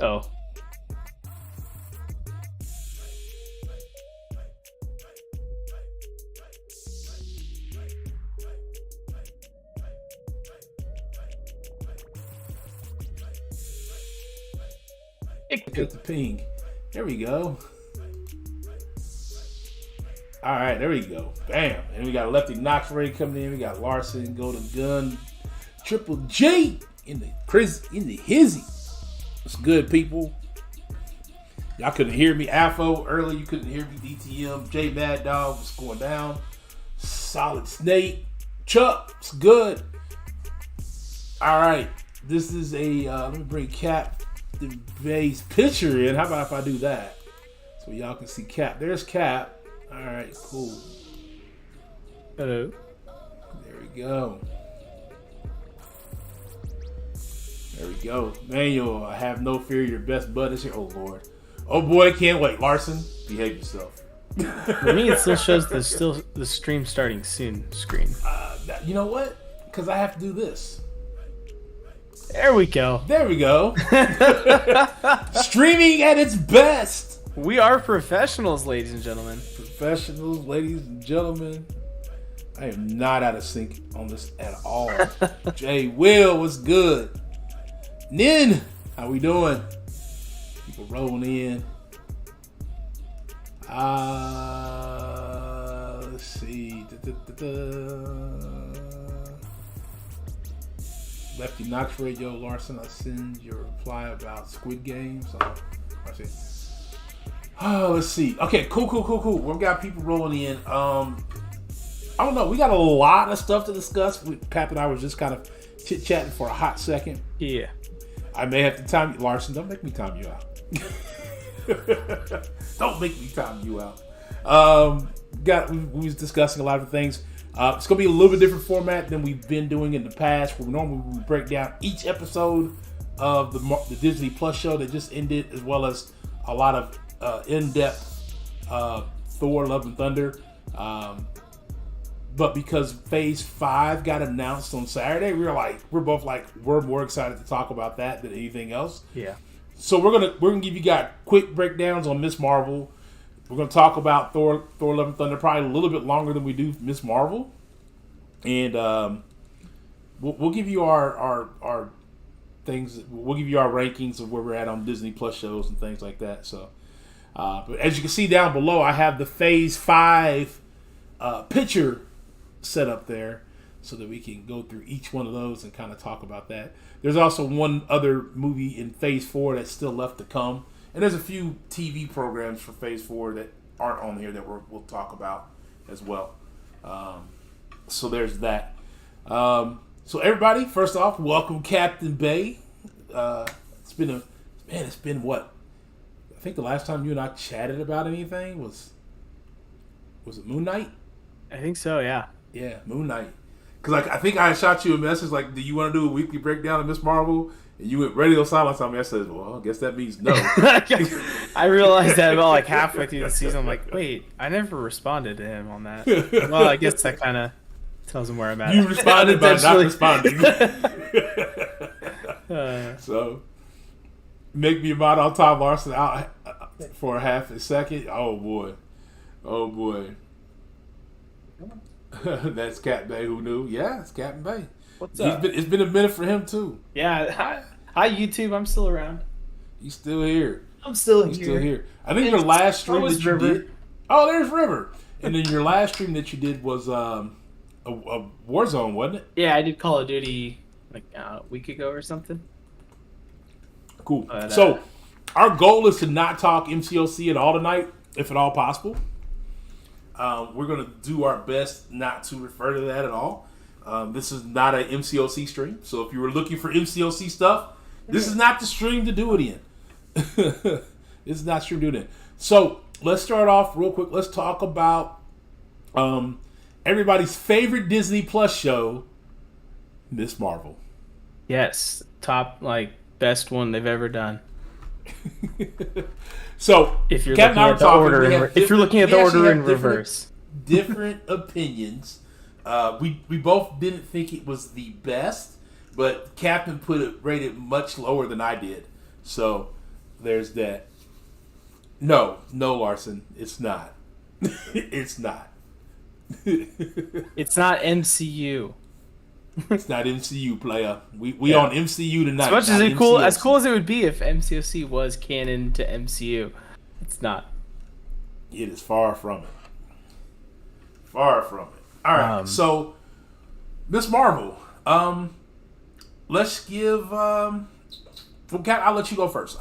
Oh. Get the ping. There we go. All right, there we go. Bam. And we got Lefty Knox Ray coming in. We got Larson, Golden Gun, Triple J in the hizzy. What's good, people? Y'all couldn't hear me. Afo earlier, you couldn't hear me. DTM, J Mad Dog, what's going down? Solid Snake, Chuck, it's good. All right, this is a. Let me bring Cap the base picture in. How about if I do that so y'all can see Cap? There's Cap. All right, cool. Hello. There we go. There we go. Manuel, I have no fear. Your best bud is here. Oh Lord. Oh boy, can't wait. Larson, behave yourself. For me, it still shows the stream starting soon screen. You know what? Because I have to do this. There we go. There we go. Streaming at its best. We are professionals, ladies and gentlemen. Professionals, ladies and gentlemen. I am not out of sync on this at all. Jay Will, what's good? Nin, how we doing? People rolling in. Let's see. Lefty Knox Radio, Larson, I send your reply about Squid Games. Let's see. Okay, cool. We've got people rolling in. I don't know. We got a lot of stuff to discuss. Cap and I were just kind of chit-chatting for a hot second. Yeah. I may have to time you. Larson, don't make me time you out. Don't make me time you out. We was discussing a lot of things. It's going to be a little bit different format than we've been doing in the past, where normally we break down each episode of the Disney Plus show that just ended, as well as a lot of in-depth Thor, Love and Thunder. But because Phase 5 got announced on Saturday, we're both more excited to talk about that than anything else. Yeah. So we're gonna give you guys quick breakdowns on Miss Marvel. We're gonna talk about Thor, Love and Thunder, probably a little bit longer than we do Miss Marvel, and we'll give you our things. We'll give you our rankings of where we're at on Disney Plus shows and things like that. So, but as you can see down below, I have the Phase 5 picture set up there so that we can go through each one of those and kind of talk about that. There's also one other movie in Phase 4 that's still left to come. And there's a few TV programs for Phase 4 that aren't on here that we'll talk about as well. So there's that. So everybody, first off, welcome Captain Bay. It's been what? I think the last time you and I chatted about anything was it Moon Knight? I think so, yeah. Yeah, Moon Knight. Because I think I shot you a message like, do you want to do a weekly breakdown of Miss Marvel? And you went radio silence on me. I said, well, I guess that means no. I realized that about like halfway through the season. I'm like, wait, I never responded to him on that. Well, I guess that kind of tells him where I'm at. You responded by not responding. So, make me mod on Tom Larson out for a half a second. Oh, boy. That's Captain Bay. Who knew? Yeah, it's Captain Bay. What's up? It's been a minute for him too. Yeah. Hi YouTube. I'm still around. He's still here. I'm still here. I think your last stream that you River. did. Oh, there's River. And then your last stream that you did was a Warzone, wasn't it? Yeah, I did Call of Duty like a week ago or something. Cool. So our goal is to not talk MCOC at all tonight, if at all possible. We're going to do our best not to refer to that at all. This is not an MCOC stream, so if you were looking for MCOC stuff, this is not the stream to do it in. This is not the stream to do it in. So let's start off real quick. Let's talk about everybody's favorite Disney Plus show, Miss Marvel. Yes, top best one they've ever done. So if you're looking at the order in reverse, different opinions. We both didn't think it was the best, but Captain rated much lower than I did. So there's that. No, Larson, it's not. It's not. It's not MCU. It's not MCU, player. We on MCU tonight. As much as not cool MCOC. as it would be if MCOC was canon to MCU, it's not. It is far from it. Far from it. All right, so Miss Marvel. Let's give. I'll let you go first.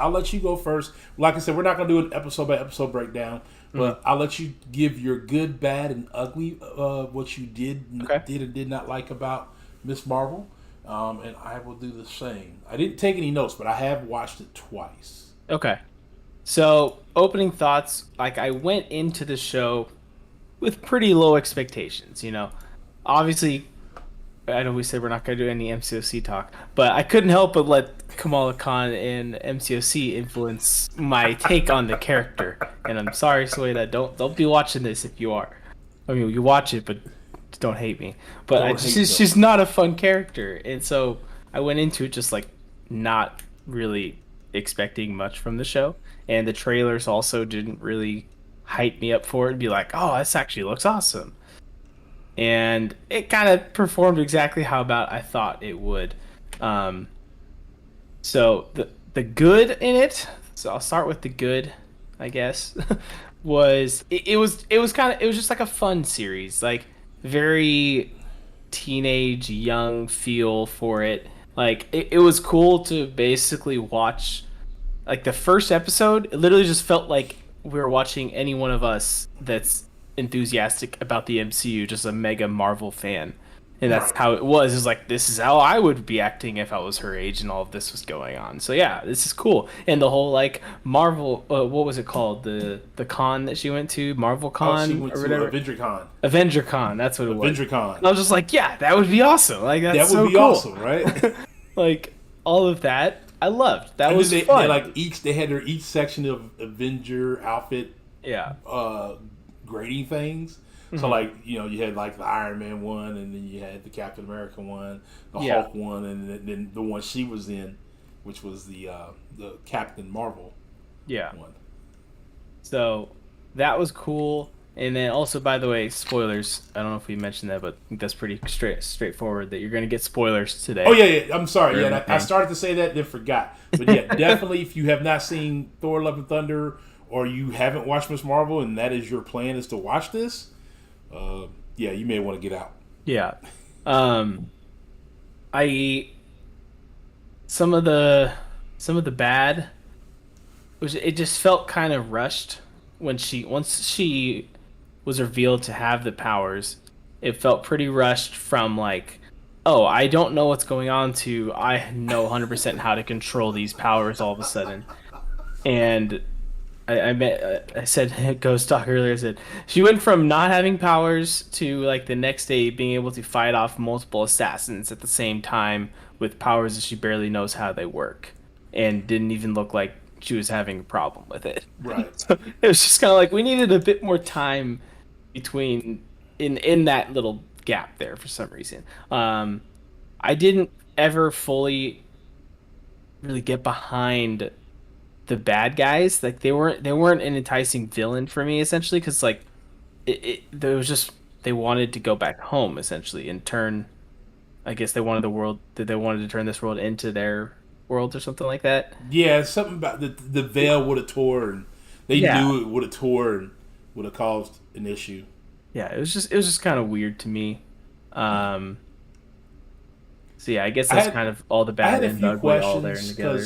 Like I said, we're not going to do an episode by episode breakdown, but I'll let you give your good, bad, and ugly what you did and did not like about Miss Marvel, and I will do the same. I didn't take any notes, but I have watched it twice. Okay. So, opening thoughts, like I went into the show with pretty low expectations, you know. Obviously, I know we said we're not going to do any MCOC talk, but I couldn't help but let Kamala Khan and MCOC influence my take on the character. And I'm sorry, Sueda, don't be watching this if you are. I mean, you watch it, but don't hate me. But she's not a fun character, and so I went into it just like not really expecting much from the show. And the trailers also didn't really hype me up for it and be like, oh, this actually looks awesome. And it kind of performed exactly how about I thought it would. So the good in it, so I'll start with the good, I guess, was it was just like a fun series, like very teenage young feel for it. Like it was cool to basically watch. Like the first episode, it literally just felt like we were watching any one of us that's enthusiastic about the MCU, just a mega Marvel fan. And that's how it was. It's like, this is how I would be acting if I was her age and all of this was going on. So yeah, this is cool. And the whole like Marvel, what was it called? The con that she went to, Marvel Con, she went or to whatever. Avenger Con. Avenger Con, that's what it was. Avenger Con. And I was just like, yeah, that would be awesome. Like that would be awesome, right? Like all of that, I loved. That was fun. They had their each section of Avenger outfit. Yeah. Grading things. So like, you know, you had like the Iron Man one, and then you had the Captain America one, the Hulk one, and then the one she was in, which was the Captain Marvel one. So that was cool. And then also, by the way, spoilers. I don't know if we mentioned that, but I think that's pretty straightforward that you're going to get spoilers today. Oh yeah. I'm sorry. Yeah, I started to say that, then forgot. But yeah, definitely, if you have not seen Thor: Love and Thunder, or you haven't watched Miss Marvel, and that is your plan is to watch this, you may want to get out. Yeah. Some of the bad, it just felt kind of rushed once she was revealed to have the powers. It felt pretty rushed from like, oh, I don't know what's going on to I know 100% how to control these powers all of a sudden. And I said Ghost Talk earlier. I said she went from not having powers to like the next day being able to fight off multiple assassins at the same time with powers that she barely knows how they work, and didn't even look like she was having a problem with it. Right. So it was just kind of like we needed a bit more time between in that little gap there for some reason. I didn't ever fully really get behind the bad guys. Like they weren't an enticing villain for me, essentially, because like there was just, they wanted to go back home essentially and turn, I guess they wanted to turn this world into their world or something like that. Yeah, something about the veil would have torn. They knew it would have torn, would have caused an issue. Yeah, it was just kind of weird to me. So yeah, I guess that's kind of all the bad and ugly all there together.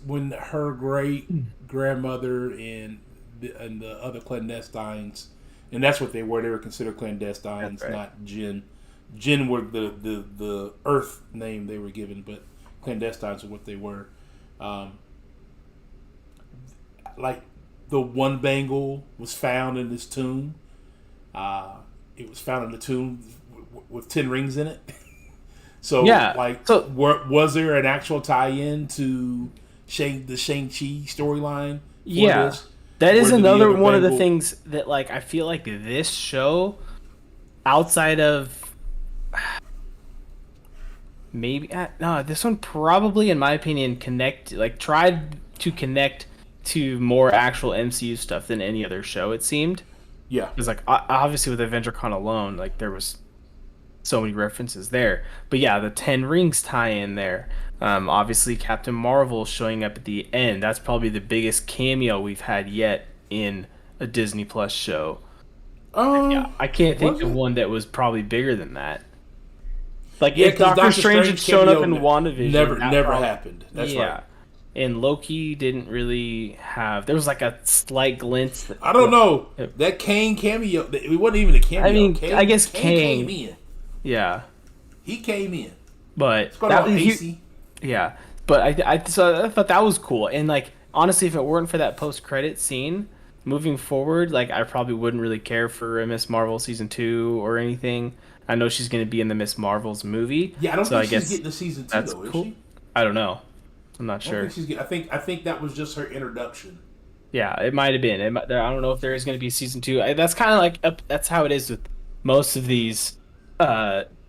When her great grandmother and the other clandestines, and that's what they were considered clandestines, right. Not Jinn. Jinn were the Earth name they were given, but clandestines are what they were. Like the one bangle was found in this tomb. It was found in the tomb with 10 rings in it. So, yeah. Was there an actual tie-in to the Shang-Chi storyline? Yeah, that is another one of the things that, like, I feel like this show, outside of maybe no, this one probably, in my opinion, tried to connect to more actual MCU stuff than any other show. It seemed. Yeah. Because like obviously with AvengerCon alone, like there was so many references there. But yeah, the Ten Rings tie in there. Obviously Captain Marvel showing up at the end. That's probably the biggest cameo we've had yet in a Disney Plus show. Yeah, I can't think Was of it? one that was probably bigger than that. Like Yeah, if because Doctor Doctor Strange had Strange shown up cameo in WandaVision, that never probably happened. That's right. yeah. And Loki didn't really have. There was like a slight glint. I don't know that Kane cameo. It wasn't even a I cameo. mean, I guess Kane came Kang. in. Yeah, He came in. but It's going on AC. yeah, but so I thought that was cool. And like honestly, if it weren't for that post credit scene, moving forward, like I probably wouldn't really care for a Miss Marvel season 2 or anything. I know she's going to be in the Miss Marvel's movie, Yeah, I don't so think I she's guess getting to season 2 that's though, is cool. she? I don't know. I'm not I don't sure. think she's getting. I think that was just her introduction. Yeah, it might have been. I don't know if there is going to be season 2. That's kind of like that's how it is with most of these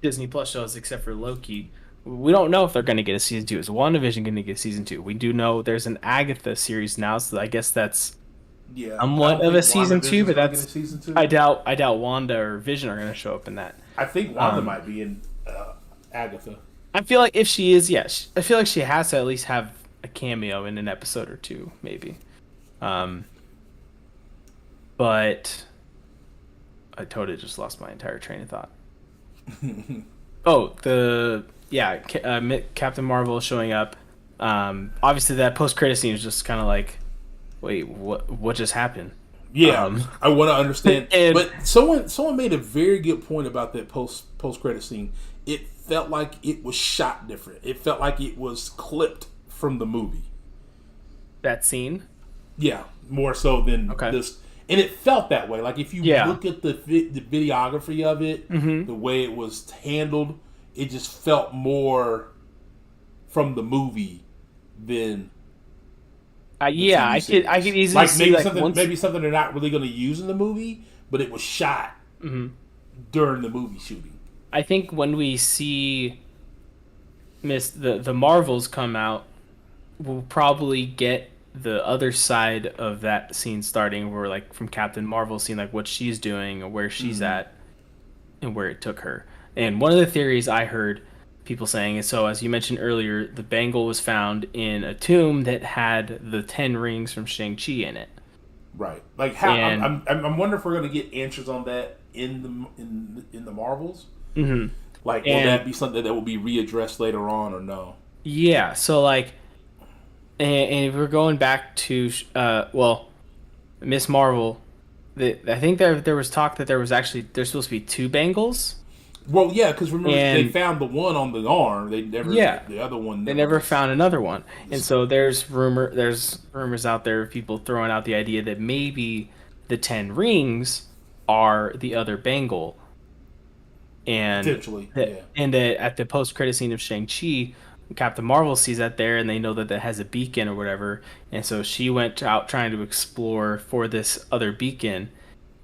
Disney Plus shows, except for Loki. We don't know if they're going to get a season 2. Is WandaVision going to get season 2? We do know there's an Agatha series now, so I guess that's Yeah, I somewhat don't of a think season 2. WandaVision's But gonna get a that's season 2. I doubt Wanda or Vision are going to show up in that. I think Wanda Um, might be in Agatha. I feel like if she is, yes, I feel like she has to at least have a cameo in an episode or two, maybe. Um, but I totally just lost my entire train of thought. Oh, Captain Marvel showing up. Obviously that post credit scene is just kind of like, wait, what just happened? Yeah, Um, I want to understand. and But someone made a very good point about that post credit scene. It felt like it was shot different. It felt like it was clipped from the movie. that scene, Yeah, more so than okay, this. And it felt that way. Like if you yeah, look at the videography of it, mm-hmm. the way it was handled, it just felt more from the movie than the Yeah, TV series. I could easily Like see like once, maybe something they're not really going to use in the movie, but it was shot hmm during the movie shooting. I think when we see the Marvels come out, we'll probably get the other side of that scene starting where like from Captain Marvel seeing like what she's doing or where she's at and where it took her. And one of the theories I heard people saying is so as you mentioned earlier, the bangle was found in a tomb that had the 10 rings from Shang-Chi in it. Right. Like how And I'm wondering if we're going to get answers on that in the Marvels. mhm. Like, will And that be something that will be readdressed later on, or no? yeah, so like and if we're going back to Miss Marvel, I think there was talk that there's supposed to be two bangles, Well, yeah, because remember they and found the one on the arm. They never, yeah, the other one they never never was. found another one. And so there's rumors out there of people throwing out the idea that maybe the 10 rings are the other bangle, and Potentially, that yeah. and that at the post credit scene of Shang-Chi, Captain Marvel sees that there and they know that has a beacon or whatever, and so she went out trying to explore for this other beacon,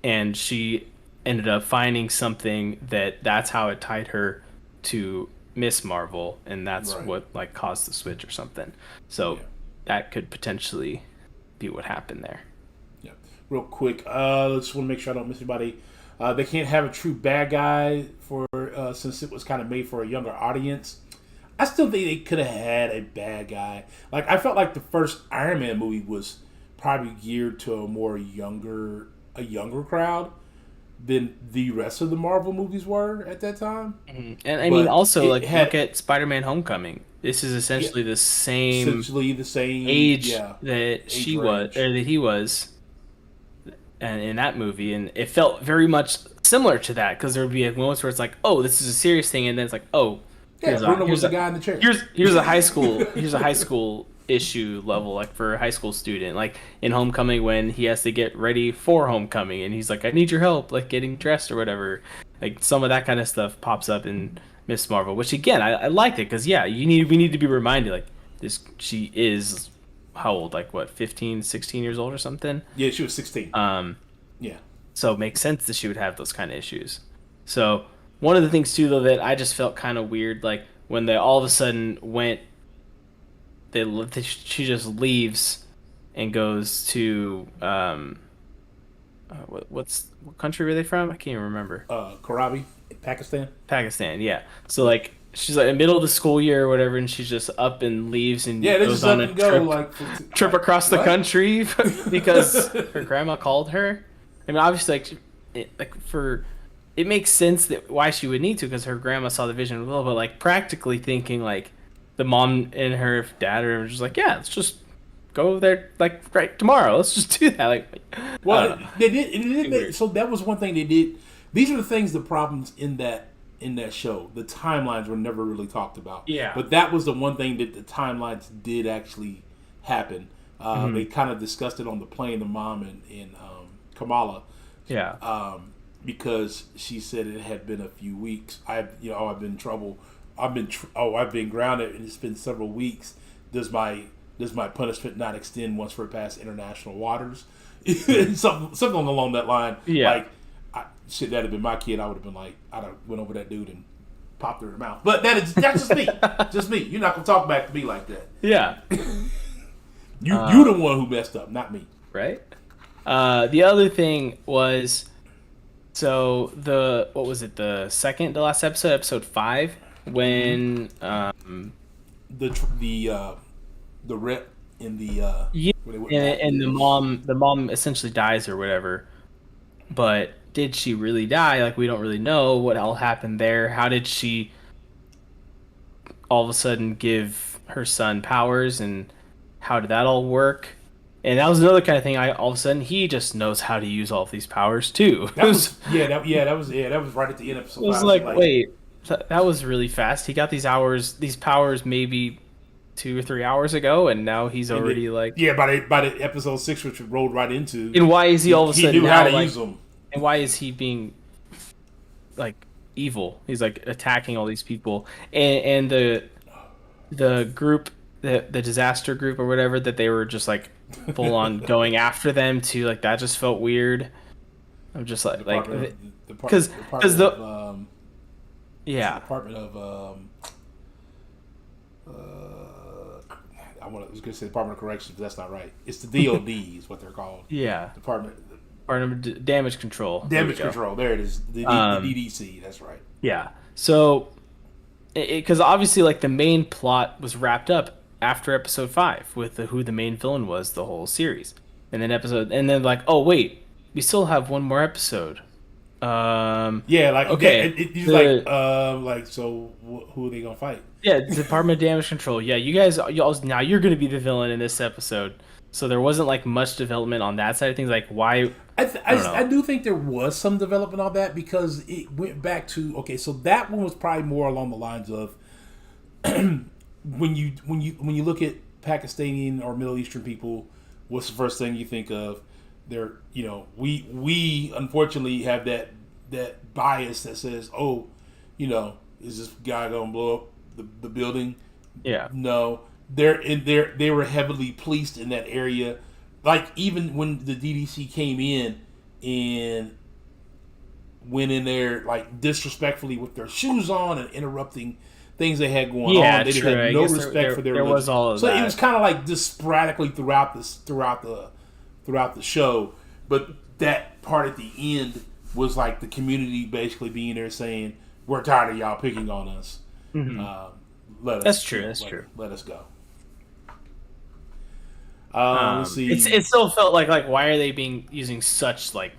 and she ended up finding something that's how it tied her to Miss Marvel, and that's Right. what like caused the switch or something. So Yeah. that could potentially be what happened there. Yeah. Real quick, just want to make sure I don't miss anybody. They can't have a true bad guy for since it was kind of made for a younger audience. I still think they could have had a bad guy. Like I felt like the first Iron Man movie was probably geared to a younger crowd than the rest of the Marvel movies were at that time. And I mean, But also it like had look at Spider-Man: Homecoming. This is yeah, essentially the same essentially the same, age yeah, that age she was range. or that he was and in that movie, and it felt very much similar to that because there would be moments where it's like, oh, this is a serious thing, and then it's like, oh, Yeah, Bruno was the guy in the chair. here's a high school issue level like for a high school student like in Homecoming when he has to get ready for homecoming and he's like, I need your help like getting dressed or whatever, like some of that kind of stuff pops up in Miss Marvel, which again I liked it because yeah, we need to be reminded like this she is how old, like what, 15, 16 years old or something. Yeah, she was 16. Yeah. So it makes sense that she would have those kind of issues. So one of the things too, though, that I just felt kind of weird, like when they all of a sudden went she just leaves and goes to what country were they from? I can't even remember. Karabi, Pakistan. Pakistan, yeah. So like she's like in the middle of the school year or whatever, and she's just up and leaves and Yeah, they goes just on up a and go trip like across the what? country because her grandma called her. I mean, obviously, it makes sense that why she would need to because her grandma saw the vision as well. But like practically thinking, like the mom and her dad are just like, yeah, let's just go there like right tomorrow. Let's just do that. Like, I Well, don't know. they did. It did Too make, weird. so that was one thing they did. These are the things, the problems in that show. The timelines were never really talked about. Yeah. But that was the one thing that the timelines did actually happen. They kind of discussed it on the plane, the mom and Kamala, Yeah. because she said it had been a few weeks. I've been in trouble. I've been grounded, and it's been several weeks. Does my punishment not extend once we're past international waters? something along that line. Yeah. Like, shit, that'd have been my kid. I would have been like, I'd have went over that dude and popped her in the mouth. But that's just me. Just me. You're not gonna talk back to me like that. Yeah. You the one who messed up, not me. Right. The other thing was, so what was it? The last episode 5, when The rep in the yeah, where they went back. and the mom essentially dies or whatever. But did she really die? Like we don't really know what all happened there. How did she all of a sudden give her son powers, and how did that all work? And that was another kind of thing. All of a sudden he just knows how to use all of these powers too. That was that was right at the end of episode It was 5. like, wait, that was really fast. He got these powers maybe 2 or 3 hours ago, and now he's already like. Yeah, by the episode 6, which we rolled right into. And why is he all of a He sudden knew now how to like? use them. And why is he being like evil? He's like attacking all these people, and the group, the disaster group or whatever, that they were just like full on going after them too. Like that just felt weird. I'm just like because yeah. Department of I was going to say Department of Corrections, but that's not right. It's the DOD is what they're called. Yeah. Department Damage control. Damage Control. There it is. The DDC. That's right. Yeah. So, because obviously, like the main plot was wrapped up after episode 5 with who the main villain was the whole series, and then like, oh wait, we still have one more episode. Yeah, like okay, he's like so who are they gonna fight? Yeah, Department of Damage Control. Yeah, y'all now you're gonna be the villain in this episode. So there wasn't like much development on that side of things. Like why? I do think there was some development on that because it went back to so that one was probably more along the lines of when you look at Pakistani or Middle Eastern people, what's the first thing you think of? They're we unfortunately have that bias that says is this guy gonna blow up the building? Yeah. No, they were heavily policed in that area. Like even when the DDC came in and went in there like disrespectfully with their shoes on and interrupting things they had going on. They true. had no respect for their religion. Was all of so that. it was kind of like just sporadically throughout the show. But that part at the end was like the community basically being there saying, "We're tired of y'all picking on us. Mm-hmm. Let us." That's true. That's true. Let us go. Let's see. It still felt like why are they using such like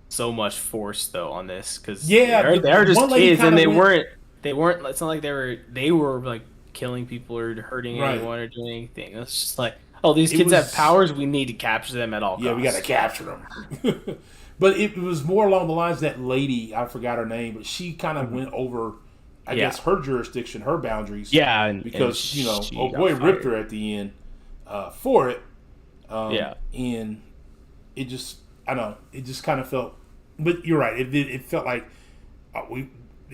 so much force though on this? Because they're just kids and they weren't. It's not like they were like killing people or hurting anyone or doing anything. It's just like, oh, these kids have powers. We need to capture them at all costs. Yeah, we got to capture them. But it was more along the lines that lady, I forgot her name, but she kind of went over, I guess, her jurisdiction, her boundaries. Yeah, because boy ripped her at the end for it. And it just, I don't know, it just kind of felt. But you're right. It felt like we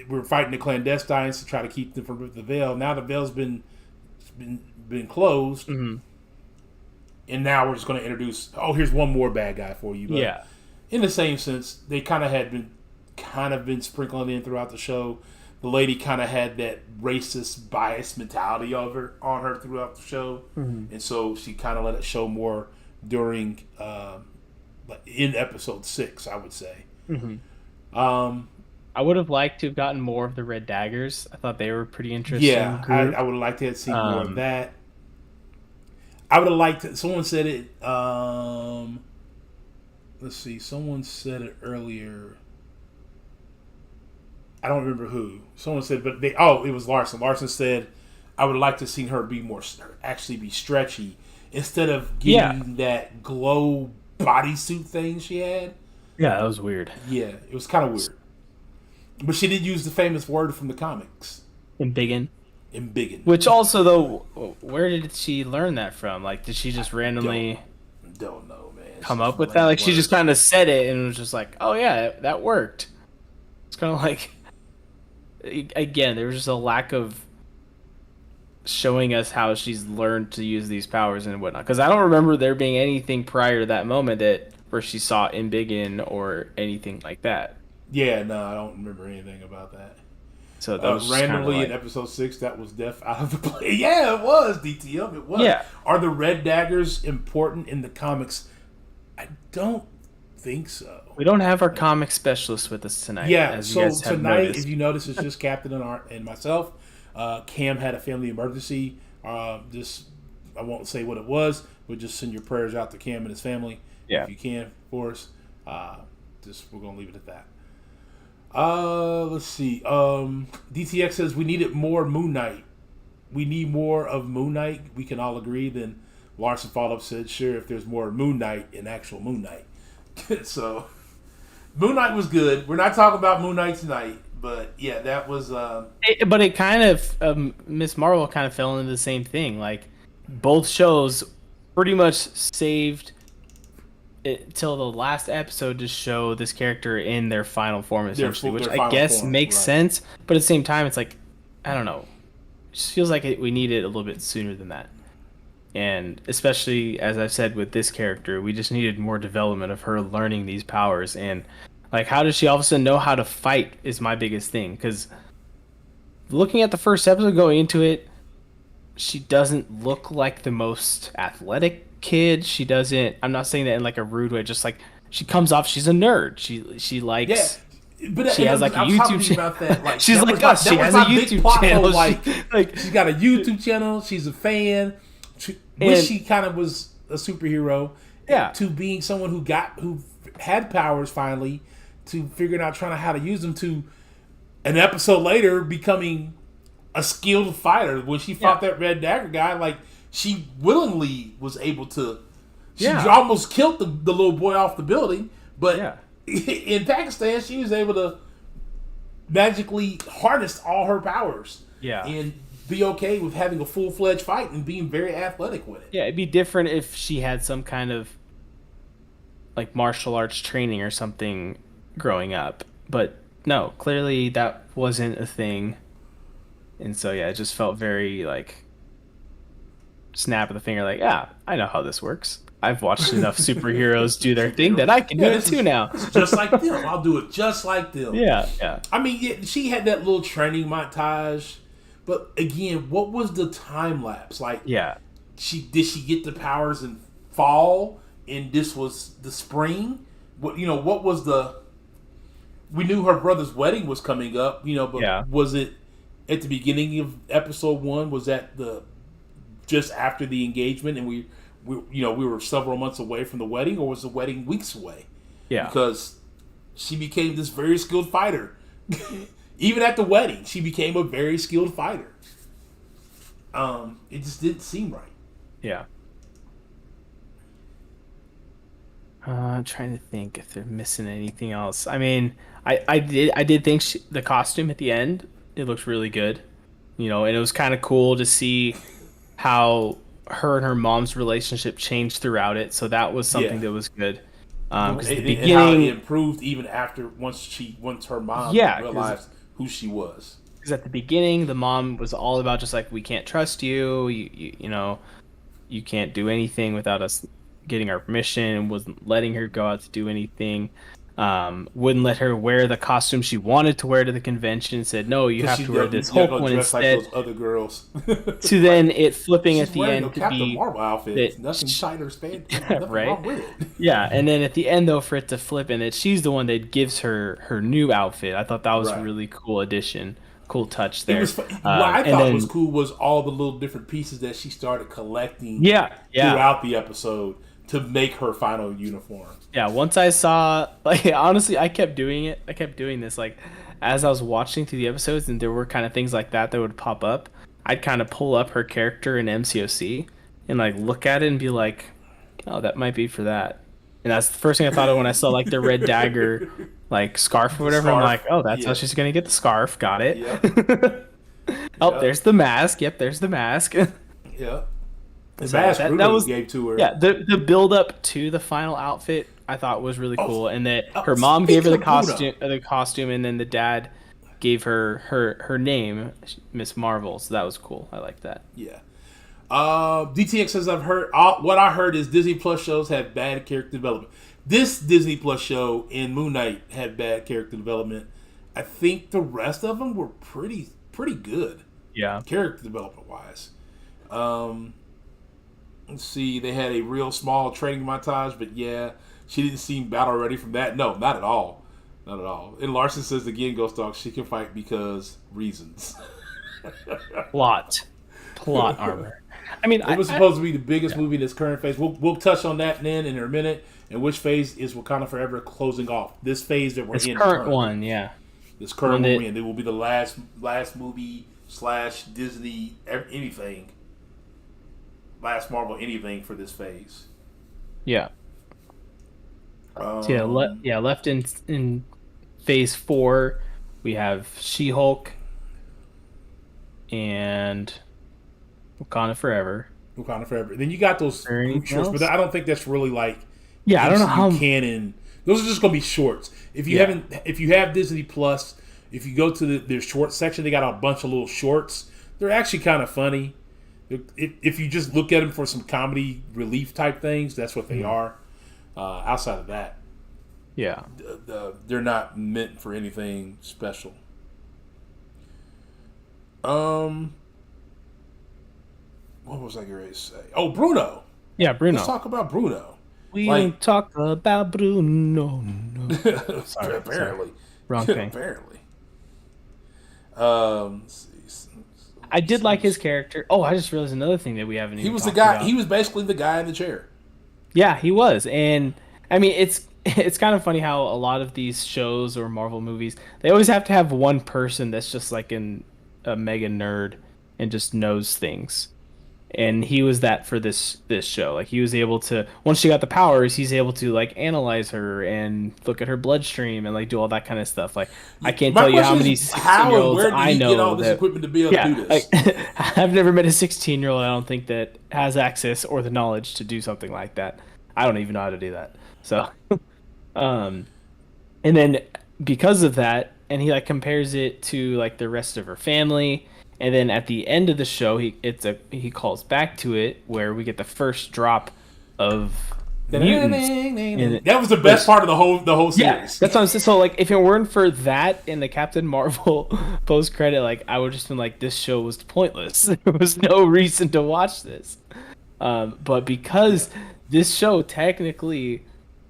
were fighting the clandestines to try to keep them from the veil. Now the veil's been closed, and now we're just going to introduce. Oh, here's one more bad guy for you. But in the same sense, they kind of been sprinkling in throughout the show. the lady kind of had that racist bias mentality on her throughout the show, and so she kind of let it show more during in episode 6, I would say. I would have liked to have gotten more of the red daggers. I thought they were a pretty interesting Yeah, group. I would have liked to have seen more of that. I would have liked to, someone said it. Let's see. Someone said it earlier. I don't remember who. Someone said, but it was Larson. Larson said, I would like to see her be more, actually be stretchy instead of getting that glow bodysuit thing she had. Yeah, that was weird. Yeah, it was kind of weird. But she did use the famous word from the comics. Embiggen. Embiggen. Which also, though, where did she learn that from? Like, did she just randomly don't know, man. come up with that? Like, she just kind of said it and was just like, oh, yeah, that worked. It's kind of like, again, there was just a lack of showing us how she's learned to use these powers and whatnot. Because I don't remember there being anything prior to that moment where she saw Embiggen or anything like that. Yeah, no, I don't remember anything about that. So that was randomly in episode 6, that was out of the play. Yeah, it was DTM. It was. Yeah. Are the red daggers important in the comics? I don't think so. We don't have our comic specialist with us tonight. Yeah. So tonight, if you notice, it's just Captain and myself. Cam had a family emergency. I won't say what it was, but just send your prayers out to Cam and his family if you can for us. We're gonna leave it at that. Let's see. DTX says we needed more Moon Knight. We need more of Moon Knight. We can all agree. Then Larson followed up said, "Sure, if there's more Moon Knight in actual Moon Knight." So Moon Knight was good. We're not talking about Moon Knight tonight, but yeah, that was. But it kind of Miss Marvel kind of fell into the same thing. Like both shows pretty much saved it till the last episode to show this character in their final form, essentially, which I guess makes sense. But at the same time, it's like, I don't know. It just feels like we need it a little bit sooner than that. And especially, as I've said, with this character, we just needed more development of her learning these powers. And, like, how does she all of a sudden know how to fight is my biggest thing. Because looking at the first episode, going into it, she doesn't look like the most athletic kid. She doesn't, I'm not saying that in like a rude way, just like she comes off, she's a nerd. She likes but she has like a YouTube channel about that. Like, she's that like us. She has a YouTube channel. Like she's got a YouTube channel. She's a fan. She kind of was a superhero. Yeah. To being someone who had powers finally, to figuring out trying to how to use them, to an episode later becoming a skilled fighter. When she fought that Red Dagger guy, like she willingly was able to. She almost killed the little boy off the building, but in Pakistan, she was able to magically harness all her powers. Yeah. And be okay with having a full-fledged fight and being very athletic with it. Yeah, it'd be different if she had some kind of like martial arts training or something growing up. But no, clearly that wasn't a thing. And so it just felt very like snap of the finger, like, I know how this works. I've watched enough superheroes do their thing that I can do it too now. Just like them. I'll do it just like them. Yeah. I mean, she had that little training montage, but again, what was the time lapse? Like, did she get the powers in fall, and this was the spring? What was the? We knew her brother's wedding was coming up, but was it at the beginning of episode 1? Was that just after the engagement, and we were several months away from the wedding, or was the wedding weeks away? Yeah, because she became this very skilled fighter. Even at the wedding, she became a very skilled fighter. It just didn't seem right. Yeah. I'm trying to think if they're missing anything else. I mean, I did think the costume at the end, it looked really good, and it was kind of cool to see how her and her mom's relationship changed throughout it. So that was something that was good. Because the beginning, and how it improved even after once her mom realized who she was. Because at the beginning, the mom was all about just like, we can't trust you. You can't do anything without us getting our permission, and wasn't letting her go out to do anything. wouldn't let her wear the costume she wanted to wear to the convention. Said, no, you Because have to wear this you're Hulk gonna one dress like instead. those other girls. To Like, then it flipping she's at the wearing a end to Captain be Marvel outfit. that, It's nothing tight or span. Nothing right? wrong with it. Yeah, and then at the end though, for it to flip and that she's the one that gives her new outfit. I thought that was a Right. really cool addition, cool touch It there. was what I And thought was then cool was all the little different pieces that she started collecting yeah, yeah, throughout the episode to make her final uniform. yeah. Once I saw, like, honestly, I kept doing it. I kept doing this, like, as I was watching through the episodes, and there were kind of things like that would pop up. I'd kind of pull up her character in MCOC and like look at it and be like, oh, that might be for that. And that's the first thing I thought of when I saw like the red dagger, like scarf or The whatever. I'm scarf, like, oh, that's how yeah, she's gonna get the scarf. Got it. yep, Oh, yep, there's the mask. Yep, there's the mask. yep. The So mask that Bruno was, gave to her. yeah, the build up to the final outfit I thought was really Oh, cool, and that oh, her mom gave her speaking of Bruno, the costume, and then the dad gave her name, Miss Marvel. So that was cool. I like that. yeah. DTX says I've heard what I heard is Disney Plus shows have bad character development. This Disney Plus show in Moon Knight had bad character development. I think the rest of them were pretty good Yeah. character development wise. Let's see, they had a real small training montage, but yeah, she didn't seem battle ready from that. No, not at all, not at all. And Larson says again, Ghost Dog, she can fight because reasons. Plot armor. I mean, It was supposed to be the biggest movie in this current phase. We'll touch on that then in a minute. And which phase is Wakanda Forever closing off? This phase that we're this in current currently. one, yeah. This current One one that- we're in. It will be the last movie / Disney anything. Last Marvel anything for this phase. Yeah. Um, So left in phase 4, we have She-Hulk and Wakanda Forever. Wakanda Forever. Then you got those Or anything group shorts, else? but I don't think that's really like Yeah, I don't know MCU how. canon. Those are just gonna be shorts. If you Yeah. have Disney Plus, if you go to their short section, they got a bunch of little shorts. They're actually kind of funny. If you just look at them for some comedy relief type things, that's what they are. Outside of that, Yeah. they're not meant for anything special. What was I going to say? Oh, Bruno. Yeah, Bruno. Let's talk about Bruno. We like- talk about Bruno. No. Sorry, Apparently. Wrong thing. Apparently. Let's see. I did like his character. Oh, I just realized another thing that we haven't. He even was the talked guy. about. He was basically the guy in the chair. Yeah, he was, and I mean, it's kind of funny how a lot of these shows or Marvel movies, they always have to have one person that's just like a mega nerd and just knows things. And he was that for this show. Like he was able to, once she got the powers, he's able to like analyze her and look at her bloodstream and like do all that kind of stuff. Like I can't My tell you how question many is, how and 16-year-olds where did I he know get all this that, equipment to be able to do this? like, I've never met a 16-year-old I don't think that has access or the knowledge to do something like that. I don't even know how to do that. So, and then because of that, and he like compares it to like the rest of her family, and then at the end of the show, he calls back to it where we get the first drop of mutants. That was the best part of the whole Yeah, series. that's what I'm saying. So like, if it weren't for that in the Captain Marvel post credit, like I would just been like, this show was pointless. There was no reason to watch this. But because this show technically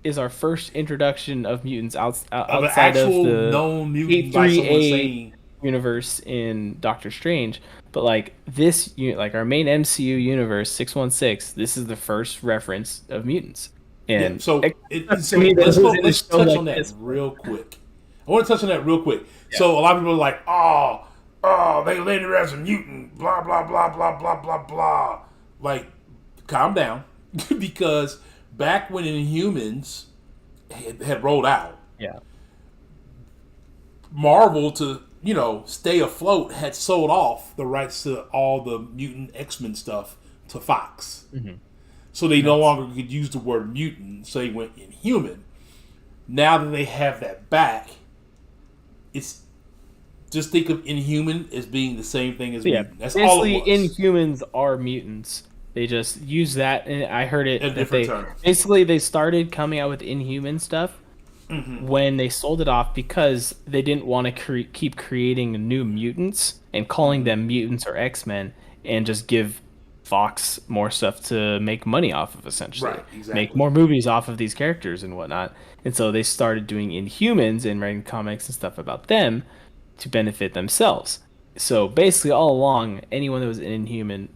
is our first introduction of mutants Of an outside of actual the known mutant, like someone 3A saying. universe in Doctor Strange, but like this, like our main MCU universe, 616, this is the first reference of mutants. And Yeah, so to me, let's this is a show touch like on that this. real quick. I want to touch on that real quick. So a lot of people are like, oh, they laid her as a mutant, blah, blah, blah, blah, blah, blah, blah. Like, calm down. Because back when Inhumans had rolled out, Yeah. Marvel, to stay afloat, had sold off the rights to all the mutant X-Men stuff to Fox. Mm-hmm. So they no longer could use the word mutant, so they went Inhuman. Now that they have that back, it's just think of Inhuman as being the same thing as Yeah, mutant. That's all it basically, was. Inhumans are mutants. They just use that, and I heard it. A that different they term. basically they started coming out with Inhuman stuff when they sold it off because they didn't want to keep creating new mutants and calling them mutants or X-Men and just give Fox more stuff to make money off of, essentially. Right, Make exactly. more movies off of these characters and whatnot. And so they started doing Inhumans and writing comics and stuff about them to benefit themselves. So basically, all along, anyone that was an Inhuman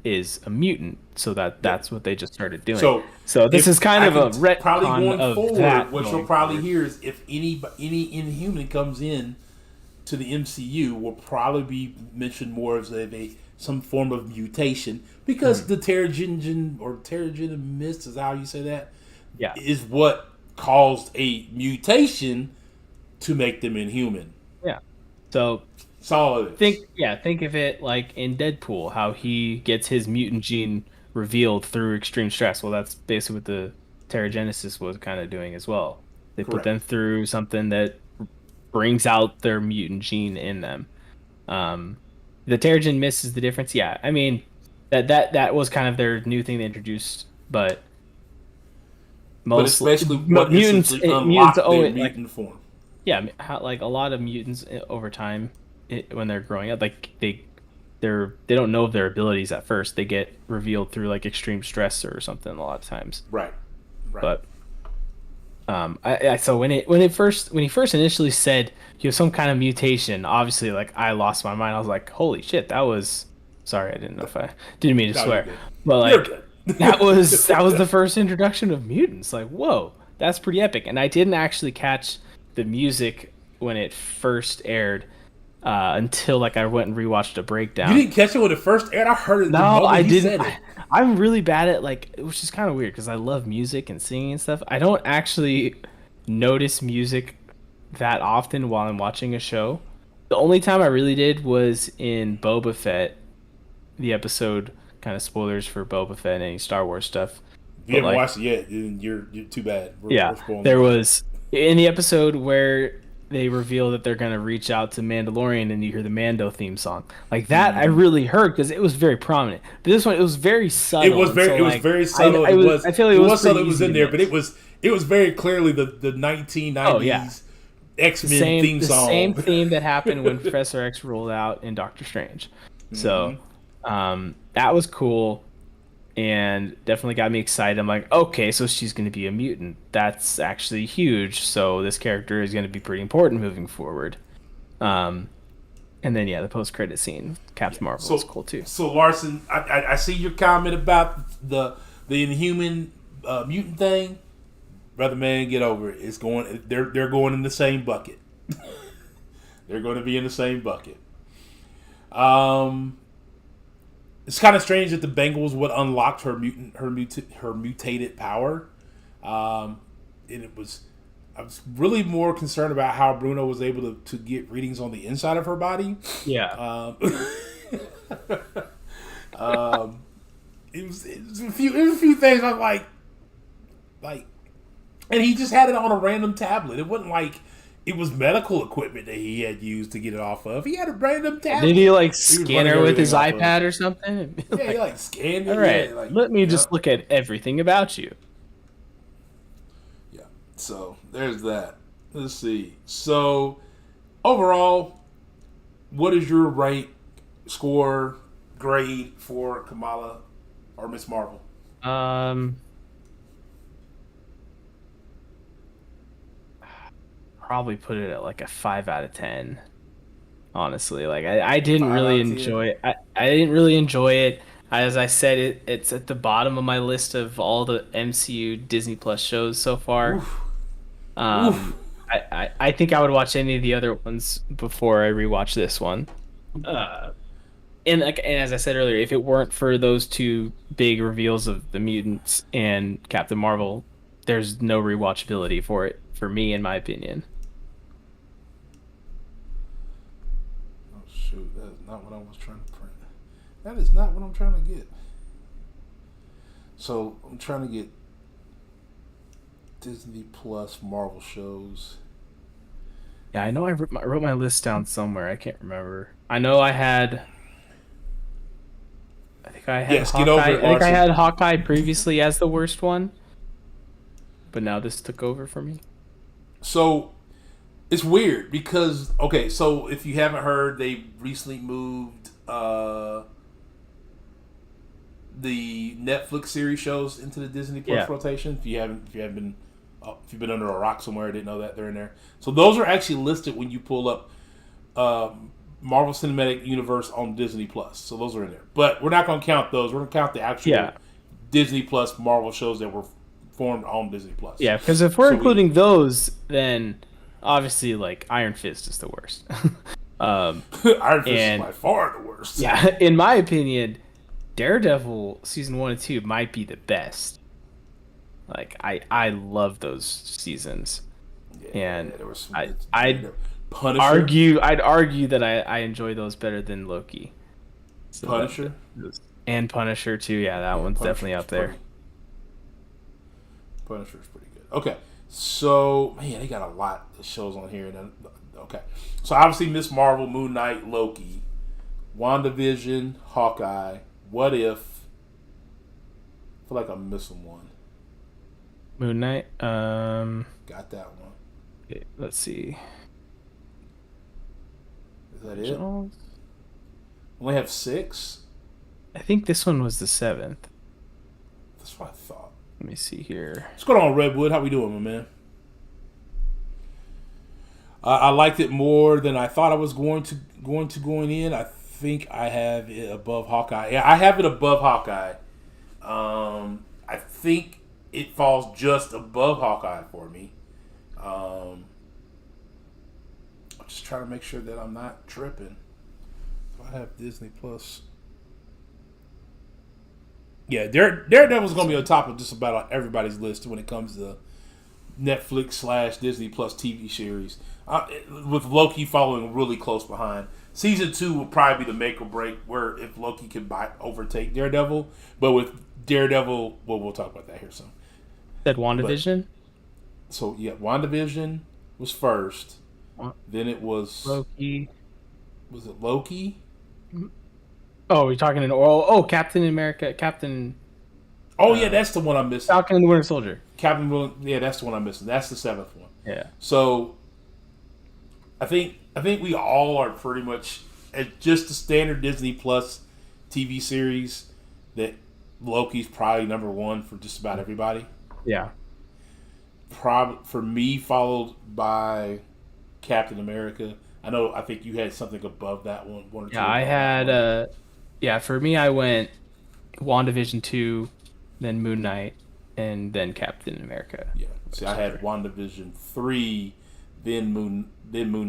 is a mutant. So Yep. that's what they just started doing. So So this if is kind I of can a probably retcon going of forward, that what you'll going probably forward. hear is if any Inhuman comes in to the MCU, will probably be mentioned more as a some form of mutation because the Terrigen mist is how you say that Yeah. is what caused a mutation to make them inhuman. Yeah. So That's all it is. think of it like in Deadpool, how he gets his mutant gene revealed through extreme stress. Well, that's basically what the Terrigenesis was kind of doing as well. They put Correct. them through something that brings out their mutant gene in them. Um, the Terrigen Mist is the difference. Yeah, I mean that was kind of their new thing they introduced, but But it's mostly basically what essentially mutants unlocked owe their it like mutant form. yeah, how, like a lot of mutants over time when they're growing up, like they don't know of their abilities at first. They get revealed through like extreme stress or something a lot of times. Right. Right. But so when he first initially said you have some kind of mutation, obviously like I lost my mind. I was like, holy shit, that was sorry, I didn't know if I didn't mean to No, you're swear, good. but You're like good. that was the first introduction of mutants. Like, whoa, that's pretty epic. And I didn't actually catch the music when it first aired until like I went and rewatched a You breakdown. didn't catch it when it first aired. I heard it the No, moment I he didn't. said it. I'm really bad at like, which is kind of weird because I love music and singing and stuff. I don't actually notice music that often while I'm watching a show. The only time I really did was in Boba Fett, the episode. Kind of spoilers for Boba Fett and any Star Wars stuff, If you but haven't like, watched it yet, then you're too bad. yeah, We're spoiling it there for you. was in the episode where they reveal that they're gonna reach out to Mandalorian and you hear the Mando theme song. Like that I really heard because it was very prominent. But this one it was very subtle and so It was like very subtle. It was I feel like it was pretty subtle. It was easy in to there, but miss. it was very clearly the Oh yeah. 1990s X Men theme The same song. theme that happened when Professor X rolled out in Doctor Strange. So that was cool and definitely got me excited. I'm like, okay, so she's going to be a mutant. That's actually huge. So this character is going to be pretty important moving forward. Um, and then yeah, the post credit scene, Yeah. Captain Marvel is cool too. So Larson, I see your comment about the Inhuman mutant thing, brother. Man, get over it. It's going. They're going in the same bucket. They're going to be in the same bucket. It's kind of strange that the Bengals what unlocked her mutated power. And it was I was really more concerned about how Bruno was able to get readings on the inside of her body. Yeah. Um, it was a few things I was like, and he just had it on a random tablet. It wasn't like it was medical equipment that he had used to get it off of. He had a random tablet. Did he like He was scan running her with his everything off of. iPad or something? Yeah, he Like, like scanned it. all right, Yeah, like let me yeah, just look at everything about you. yeah. So there's that. Let's see. So overall, what is your rank, score, grade for Kamala or Miss Marvel? Um, Probably put it at like a 5 out of 10. Honestly, like I didn't Five really out of 10. enjoy it. I didn't really enjoy it. As I said, it's at the bottom of my list of all the MCU Disney Plus shows so far. Oof. Oof. I think I would watch any of the other ones before I rewatch this one. Uh, and as I said earlier, if it weren't for those two big reveals of the mutants and Captain Marvel, there's no rewatchability for it for me, in my opinion. Oh shoot, that is not what I was trying to print. That is not what I'm trying to get. So I'm trying to get Disney Plus Marvel shows. Yeah, I know I wrote my list down somewhere. I can't remember. I know I had. I think I had Yes, get Hawkeye. over I it, think I Larson. had Hawkeye previously as the worst one, but now this took over for me. So it's weird because okay, so if you haven't heard, they recently moved the Netflix series shows into the Disney Plus Yeah. rotation. If you've been under a rock somewhere, didn't know that they're in there. So those are actually listed when you pull up Marvel Cinematic Universe on Disney Plus. So those are in there, but we're not going to count those. We're going to count the actual Yeah. Disney Plus Marvel shows that were formed on Disney Plus. Yeah, because if we're So including those, then obviously like Iron Fist is the worst. Iron Fist is And by far the worst. yeah, in my opinion, Daredevil season 1 and 2 might be the best. Like I love those seasons, and There was some I good. I'd Punisher. I'd argue that I enjoy those better than Loki. So Punisher. and Punisher too. Yeah, that one's Punisher definitely was up there. pretty- Punisher's pretty good. Okay, so man, they got a lot of shows on here. Okay, so obviously Miss Marvel, Moon Knight, Loki, WandaVision, Hawkeye. What if? I feel like I'm missing one. Moon Knight. Got that one. Okay, let's see. Is that it? Only have 6. I think this one was the 7th. That's what I thought. Let me see here. What's going on, Redwood? How we doing, my man? I liked it more than I thought I was going in. I think I have it above Hawkeye. Yeah, I have it above Hawkeye. I think it falls just above Hawkeye for me. I'm just trying to make sure that I'm not tripping. So I have Disney Plus. Yeah, Daredevil's going to be on top of just about everybody's list when it comes to Netflix / Disney Plus TV series. With Loki following really close behind. Season 2 will probably be the make or break where if Loki can overtake Daredevil. But with Daredevil, well, we'll talk about that here soon. Said WandaVision? So, yeah, WandaVision was first. Then it was... Loki. Was it Loki? Oh, we're talking in oral. Oh, Captain America. Captain... Oh, yeah, that's the one I'm missing. Falcon and the Winter Soldier. Captain Will. Yeah, that's the one I'm missing. That's the 7th one. Yeah. So, I think we all are pretty much at just the standard Disney Plus TV series that Loki's probably number 1 for just about everybody. Yeah. For me, followed by Captain America. I think you had something above that one or two. Yeah, I had for me I went WandaVision 2, then Moon Knight, and then Captain America. Yeah. See, I had WandaVision 3, then Moon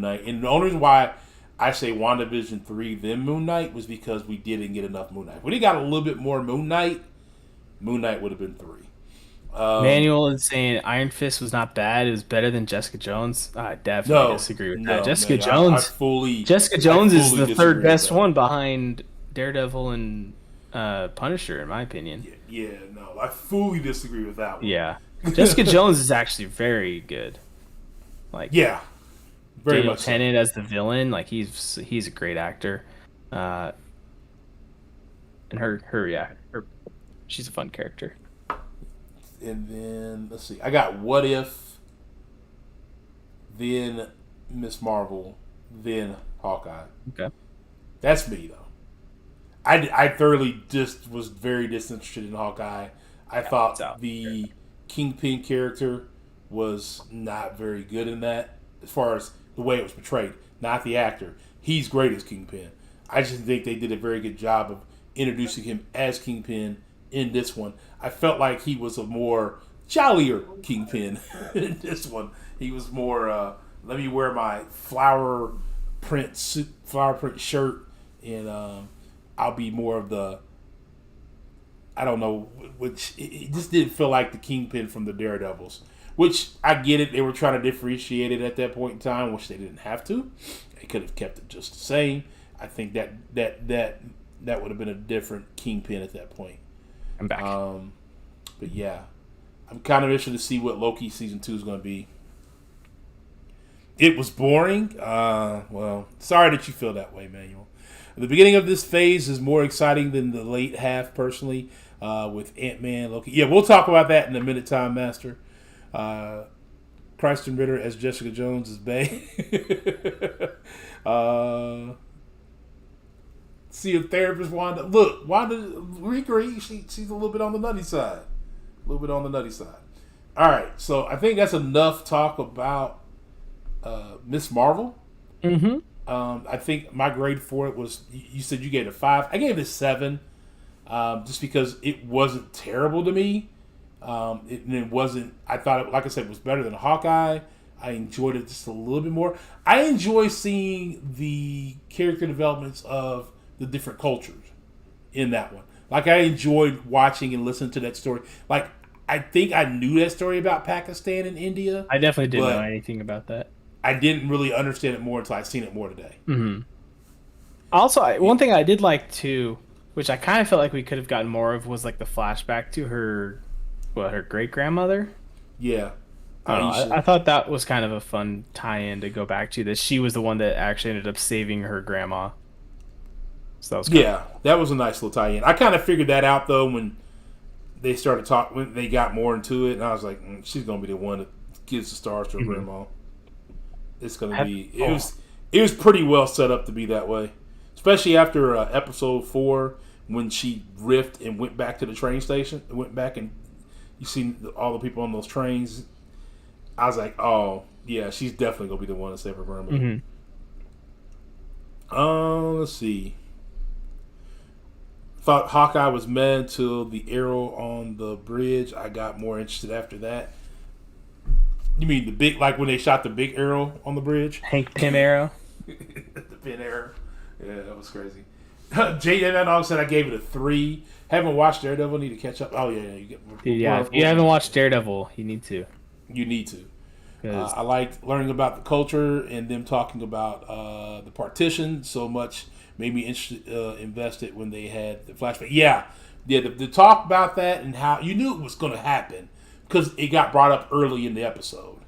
Knight. And the only reason why I say WandaVision 3, then Moon Knight was because we didn't get enough Moon Knight. When he got a little bit more Moon Knight would have been 3. Manuel is saying Iron Fist was not bad. It was better than Jessica Jones. I definitely disagree with that. Jessica Jones. Jessica Jones is the third best one behind Daredevil and Punisher, in my opinion. Yeah, no, I fully disagree with that one. Yeah, Jessica Jones is actually very good. Like, yeah, very Daniel much Tennant as the villain. Like, he's a great actor. And she's a fun character. And then let's see, I got What If, then Miss Marvel, then Hawkeye. Okay, that's me though. I thoroughly just was very disinterested in Hawkeye. I thought the Kingpin character was not very good in that, as far as the way it was portrayed, not the actor. He's great as Kingpin. I just think they did a very good job of introducing him as Kingpin in this one. I felt like he was a more jollier Kingpin in this one. He was more, let me wear my flower print shirt, and I'll be more of the, I don't know, which it just didn't feel like the Kingpin from the Daredevils. Which, I get it, they were trying to differentiate it at that point in time, which they didn't have to. They could have kept it just the same. I think that would have been a different Kingpin at that point. I'm back. But yeah, I'm kind of interested to see what Loki season 2 is going to be. It was boring. Well, sorry that you feel that way, Manuel. The beginning of this phase is more exciting than the late half, personally, with Ant-Man, Loki. Yeah, we'll talk about that in a minute, Time Master. Kristen Ritter as Jessica Jones as Bay. See a therapist, Wanda. Look, Wanda, we agree. She's a little bit on the nutty side. A little bit on the nutty side. All right, so I think that's enough talk about Miss Marvel. Mm-hmm. I think my grade for it was, you said you gave it a 5. I gave it a 7, just because it wasn't terrible to me. It wasn't, I thought it, like I said, it was better than Hawkeye. I enjoyed it just a little bit more. I enjoy seeing the character developments of the different cultures in that one. Like, I enjoyed watching and listening to that story. Like, I think I knew that story about Pakistan and India. I definitely didn't know anything about that. I didn't really understand it more until I seen it more today. Mm-hmm. Also, one thing I did like too, which I kind of felt like we could have gotten more of, was like the flashback to her great grandmother. Yeah. I thought that was kind of a fun tie-in to go back to, that she was the one that actually ended up saving her grandma. So that was that was a nice little tie-in. I kind of figured that out though when they started talking, when they got more into it, and I was like, she's gonna be the one that gives the stars to her grandma. It's gonna be. It was pretty well set up to be that way, especially after episode 4 when she riffed and went back to the train station, went back and you see all the people on those trains. I was like, oh yeah, she's definitely gonna be the one to save her grandma. Let's see. Thought Hawkeye was mad until the arrow on the bridge. I got more interested after that. You mean the big, like when they shot the big arrow on the bridge? Hank Pym arrow. The pin arrow. Yeah, that was crazy. J.N. said I gave it a 3. Haven't watched Daredevil. Need to catch up. Oh yeah, If you haven't watched Daredevil, you need to. You need to. I liked learning about the culture and them talking about the partition so much. Made me invested when they had the flashback. Yeah, the talk about that and how you knew it was going to happen because it got brought up early in the episode.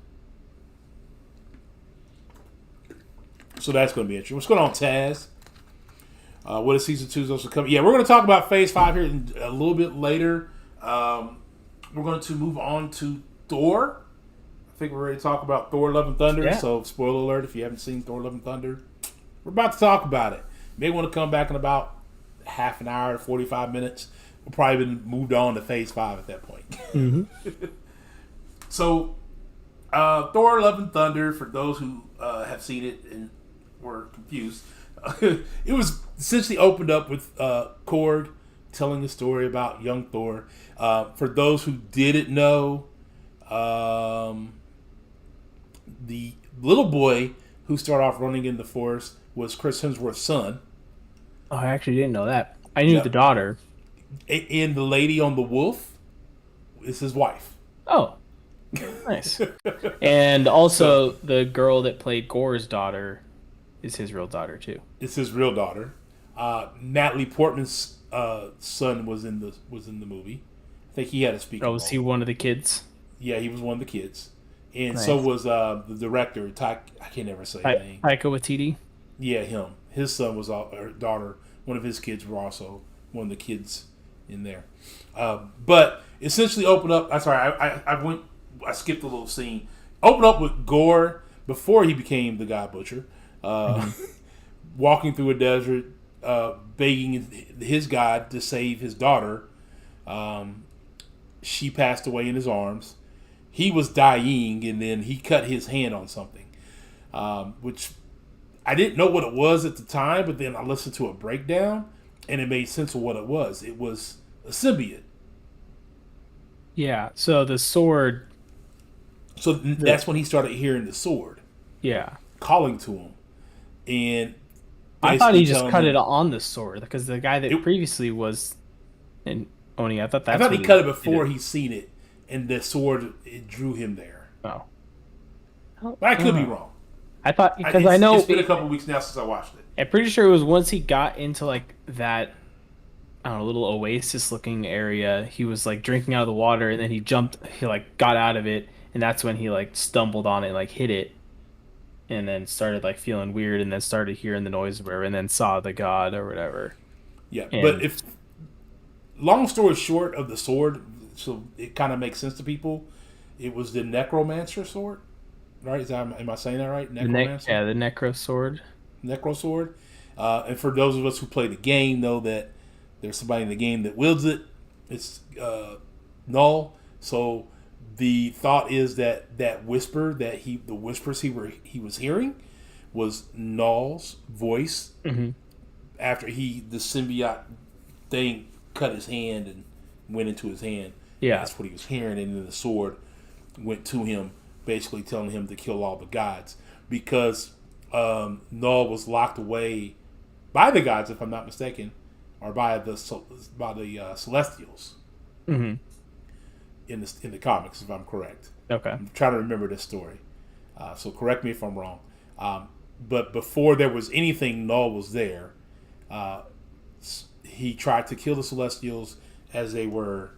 So that's going to be interesting. What's going on, Taz? What is season 2 supposed to come? Yeah, we're going to talk about Phase 5 here a little bit later. We're going to move on to Thor. I think we're ready to talk about Thor: Love and Thunder. Yeah. So, spoiler alert, if you haven't seen Thor: Love and Thunder, we're about to talk about it. May want to come back in about half an hour to 45 minutes. We'll probably been moved on to Phase 5 at that point. Mm-hmm. So, Thor: Love and Thunder, for those who have seen it and were confused, it was essentially opened up with Korg telling a story about young Thor. For those who didn't know, the little boy who started off running in the forest was Chris Hemsworth's son. Oh, I actually didn't know that. I knew the daughter. And the lady on the wolf is his wife. Oh, nice. And also, the girl that played Gore's daughter is his real daughter too. It's his real daughter. Natalie Portman's son was in the movie. I think he had a speaking role. Was he one of the kids? Yeah, he was one of the kids. And so was the director, I can't never say his name. Taika Waititi? Yeah, him. His son was her daughter. One of his kids were also one of the kids in there. But essentially opened up. I'm sorry, I skipped a little scene. Opened up with Gore before he became the God Butcher. Walking through a desert, begging his God to save his daughter. She passed away in his arms. He was dying, and then he cut his hand on something, which I didn't know what it was at the time, but then I listened to a breakdown, and it made sense of what it was. It was a symbiote. Yeah, so the sword... So that's when he started hearing the sword. Yeah. Calling to him. And I thought he just cut it on the sword, because the guy that previously was in Oni, I thought he cut it before he seen it, and the sword, it drew him there. Oh. But I could be wrong. I thought, because I know... It's been a couple weeks now since I watched it. I'm pretty sure it was once he got into, like, that, I don't know, little oasis-looking area, he was, like, drinking out of the water, and then he got out of it, and that's when he, like, stumbled on it and, like, hit it, and then started, like, feeling weird, and then started hearing the noise or whatever, and then saw the god or whatever. Yeah, but if... Long story short of the sword, so it kind of makes sense to people, it was the necromancer sword. right? Am I saying that right? Yeah, Necromancer, the Necro Sword. Necro Sword. And for those of us who play the game, know that there's somebody in the game that wields it. It's Null. So the thought is that the whispers he was hearing was Null's voice Mm-hmm. after the symbiote thing cut his hand and went into his hand. Yeah. That's what he was hearing, and then the sword went to him, basically telling him to kill all the gods because Null was locked away by the gods, if I'm not mistaken, or by the Celestials Mm-hmm. in the comics, if I'm correct. Okay. I'm trying to remember this story, so correct me if I'm wrong. But before there was anything, Null was there. Uh, he tried to kill the Celestials as they were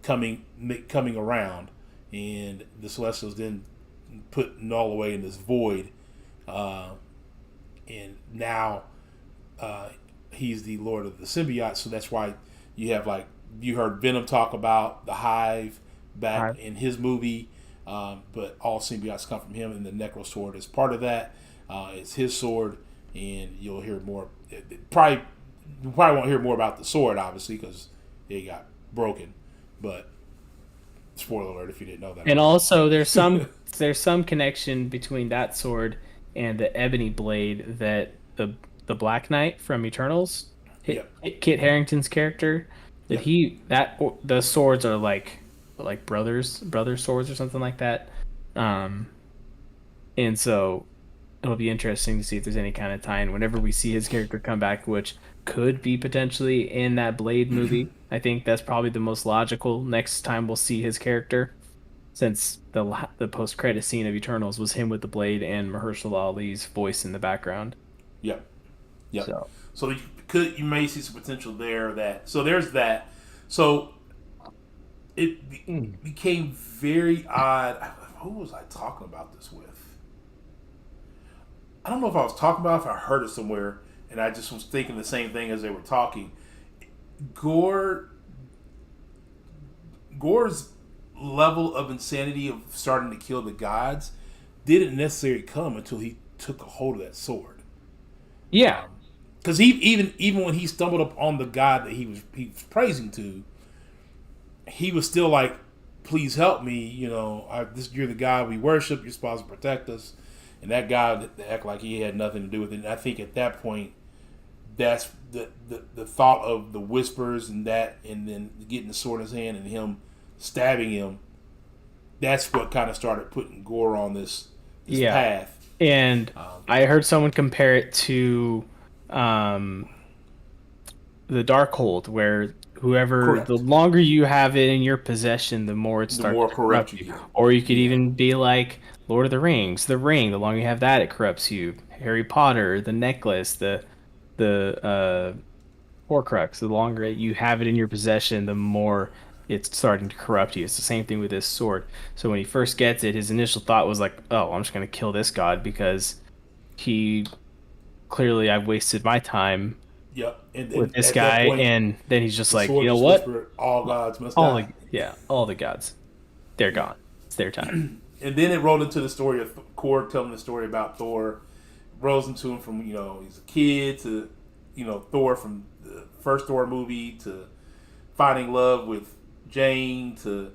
coming around, and the Celestials then put Null away in this void, and now he's the Lord of the Symbiote. So that's why you have, like, you heard Venom talk about the Hive back Hive. in his movie, but all symbiotes come from him, and the Necro Sword is part of that. It's his sword, and you'll hear more. You probably won't hear more about the sword, obviously, because it got broken. But spoiler alert if you didn't know that. And also, there's some connection between that sword and the ebony blade that the Black Knight from Eternals, Yep. Kit Harington's character, that Yep. the swords are like brother swords or something like that. Um, and so it'll be interesting to see if there's any kind of tie-in whenever we see his character come back, which could be potentially in that Blade movie. I think that's probably the most logical next time we'll see his character, since the post-credit scene of Eternals was him with the blade and Mahershala Ali's voice in the background. Yep. Yep. So So you may see some potential there. So there's that. So it became very odd. Who was I talking about this with? I don't know if I was talking about it, if I heard it somewhere, and I just was thinking the same thing as they were talking. Gore's level of insanity of starting to kill the gods didn't necessarily come until he took a hold of that sword. yeah, Because even when he stumbled up on the god that he was praising to, he was still like, "Please help me." You're the God we worship. You're supposed to protect us. And that God act like he had nothing to do with it. And I think at that point, that's the thought of the whispers and then getting the sword in his hand and him stabbing him. That's what kind of started putting Gore on this yeah. path. And I heard someone compare it to um, the Darkhold, where the Correct. longer you have it in your possession, the more it The starts more to corrupt corrupt you you. get. Or you could Yeah. even be like Lord of the Rings, the ring. The longer you have that, it corrupts you. Harry Potter, the necklace, the Horcrux. The longer you have it in your possession, the more it's starting to corrupt you. It's the same thing with this sword. So when he first gets it, his initial thought was like, "Oh, I'm just gonna kill this god because he clearly I've wasted my time Yep. And with then this at that guy." point, And then he's just the like, "You sword know just what? whispered, "All gods must die." All the gods, they're Yeah. gone. It's their time." And then it rolled into the story of Korg telling the story about Thor. Rolls into him from, he's a kid to, Thor from the first Thor movie to finding love with Jane to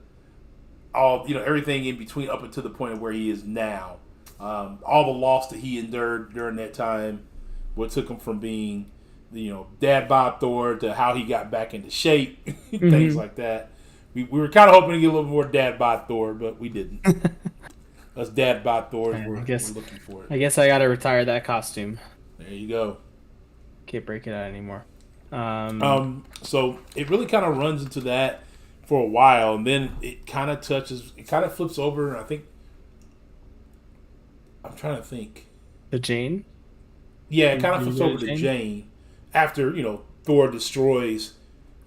all, everything in between up until the point of where he is now. All the loss that he endured during that time, what took him from being, dad bod Thor to how he got back into shape, things Hmm. like that. We were kind of hoping to get a little more dad bod Thor, but we didn't. Us dad bod Thors Man, were looking for it. I guess I gotta retire that costume. There you go. Can't break it out anymore. So it really kind of runs into that for a while, and then it kind of flips over, and I'm trying to think. The Jane. Yeah, it kind of You flips go to over to Jane? Jane after, Thor destroys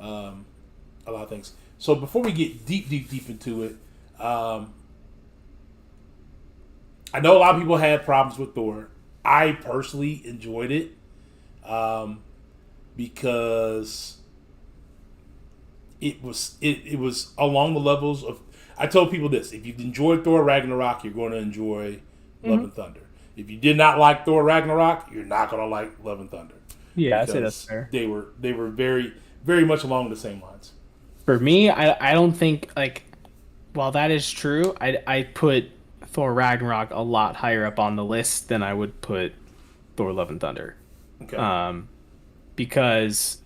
a lot of things. So before we get deep into it, I know a lot of people had problems with Thor. I personally enjoyed it because it was along the levels of. I told people this: if you've enjoyed Thor Ragnarok, you're going to enjoy Love Hmm. and Thunder. If you did not like Thor Ragnarok, you're not going to like Love and Thunder Yeah, I'd say that's because fair. they were very much along the same lines. For me, I don't think like while that is true, I put Thor Ragnarok a lot higher up on the list than I would put Thor Love and Thunder. Okay. Um, because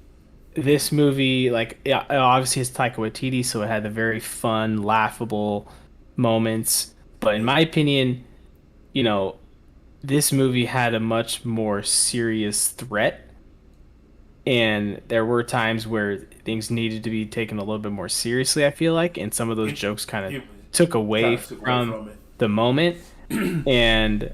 this movie, like, yeah, obviously it's Taika Waititi, so it had the very fun, laughable moments. But in Yep. my opinion, you know, this movie had a much more serious threat, and there were times where things needed to be taken a little bit more seriously, I feel like, and some of those It, jokes kind of it took away kind of took away from from it. the moment. And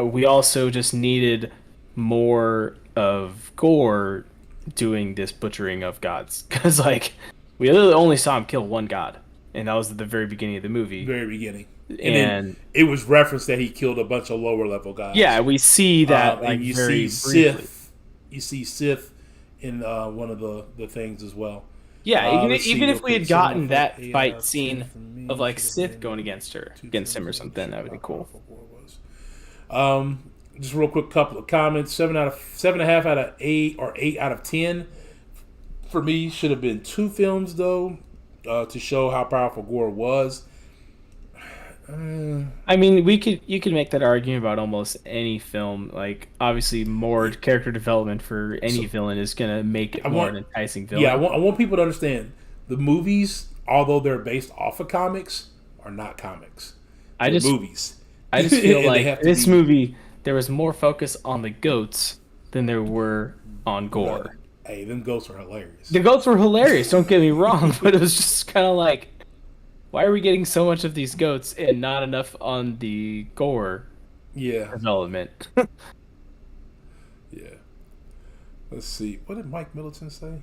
we also just needed more of Gore doing this butchering of gods because like we literally only saw him kill one god, and that was at the very beginning of the movie. Very beginning, and then And it was referenced that he killed a bunch of lower level yeah, guys. we see that like And you very see briefly. Sith. You see Sith in one of the things as well. Yeah, Let's see even real if we quick. had gotten 7.5, that 8 out fight of 10 scene from of me. like Should have Sith been going against her, two against him or films. something, that would How be cool. powerful War was. Just real quick, couple of comments. 7.5 out of 8 or 8 out of 10 for me. Should have been two films though, to show how powerful Gore was. I mean, you could make that argument about almost any film. Like, obviously, more character development for any So villain is gonna make it I more want, an enticing yeah, villain. I want people to understand the movies, although they're based off of comics, are not comics. I They're just movies, I just feel and they like have to this be. movie there was more focus on the goats than there were on Gore. Hey, them ghosts are hilarious. The goats were hilarious, don't get me wrong, but it was just kind of like, why are we getting so much of these goats and not enough on the Gore Yeah, development? yeah. Let's see. What did Mike Middleton say?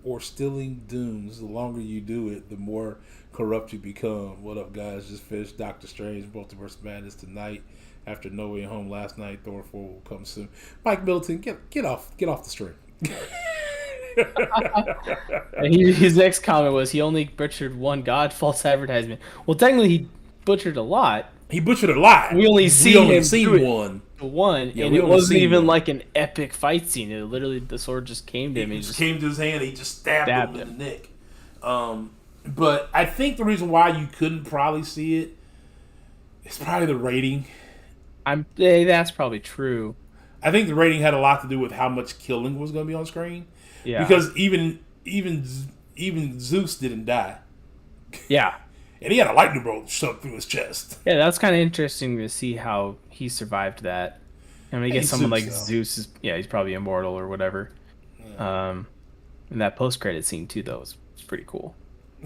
Or stealing dunes. The longer you do it, the more corrupt you become. What up, guys? Just finished Doctor Strange Multiverse Madness tonight. After No Way Home last night, Thor 4 will come soon. Mike Middleton, get off the string. And his next comment was he only butchered one god, false advertisement. Well, technically he butchered a lot. He butchered a lot. We only see him do seen it one. to one, Yeah, and we it only wasn't seen even one. like an epic fight scene. It literally the sword just came to him. He And just just came to his hand. He just stabbed stabbed him in him. the neck. But I think the reason why you couldn't probably see it is probably the rating. That's probably true. I think the rating had a lot to do with how much killing was going to be on screen. Yeah. Because even Zeus didn't die, Yeah. and he had a lightning bolt shoved through his chest. Yeah, that's kind of interesting to see how he survived that. I mean, I Hey, guess someone Zeus, like though. Zeus is, yeah, he's probably immortal or whatever. And that post credit scene too, though, was pretty cool.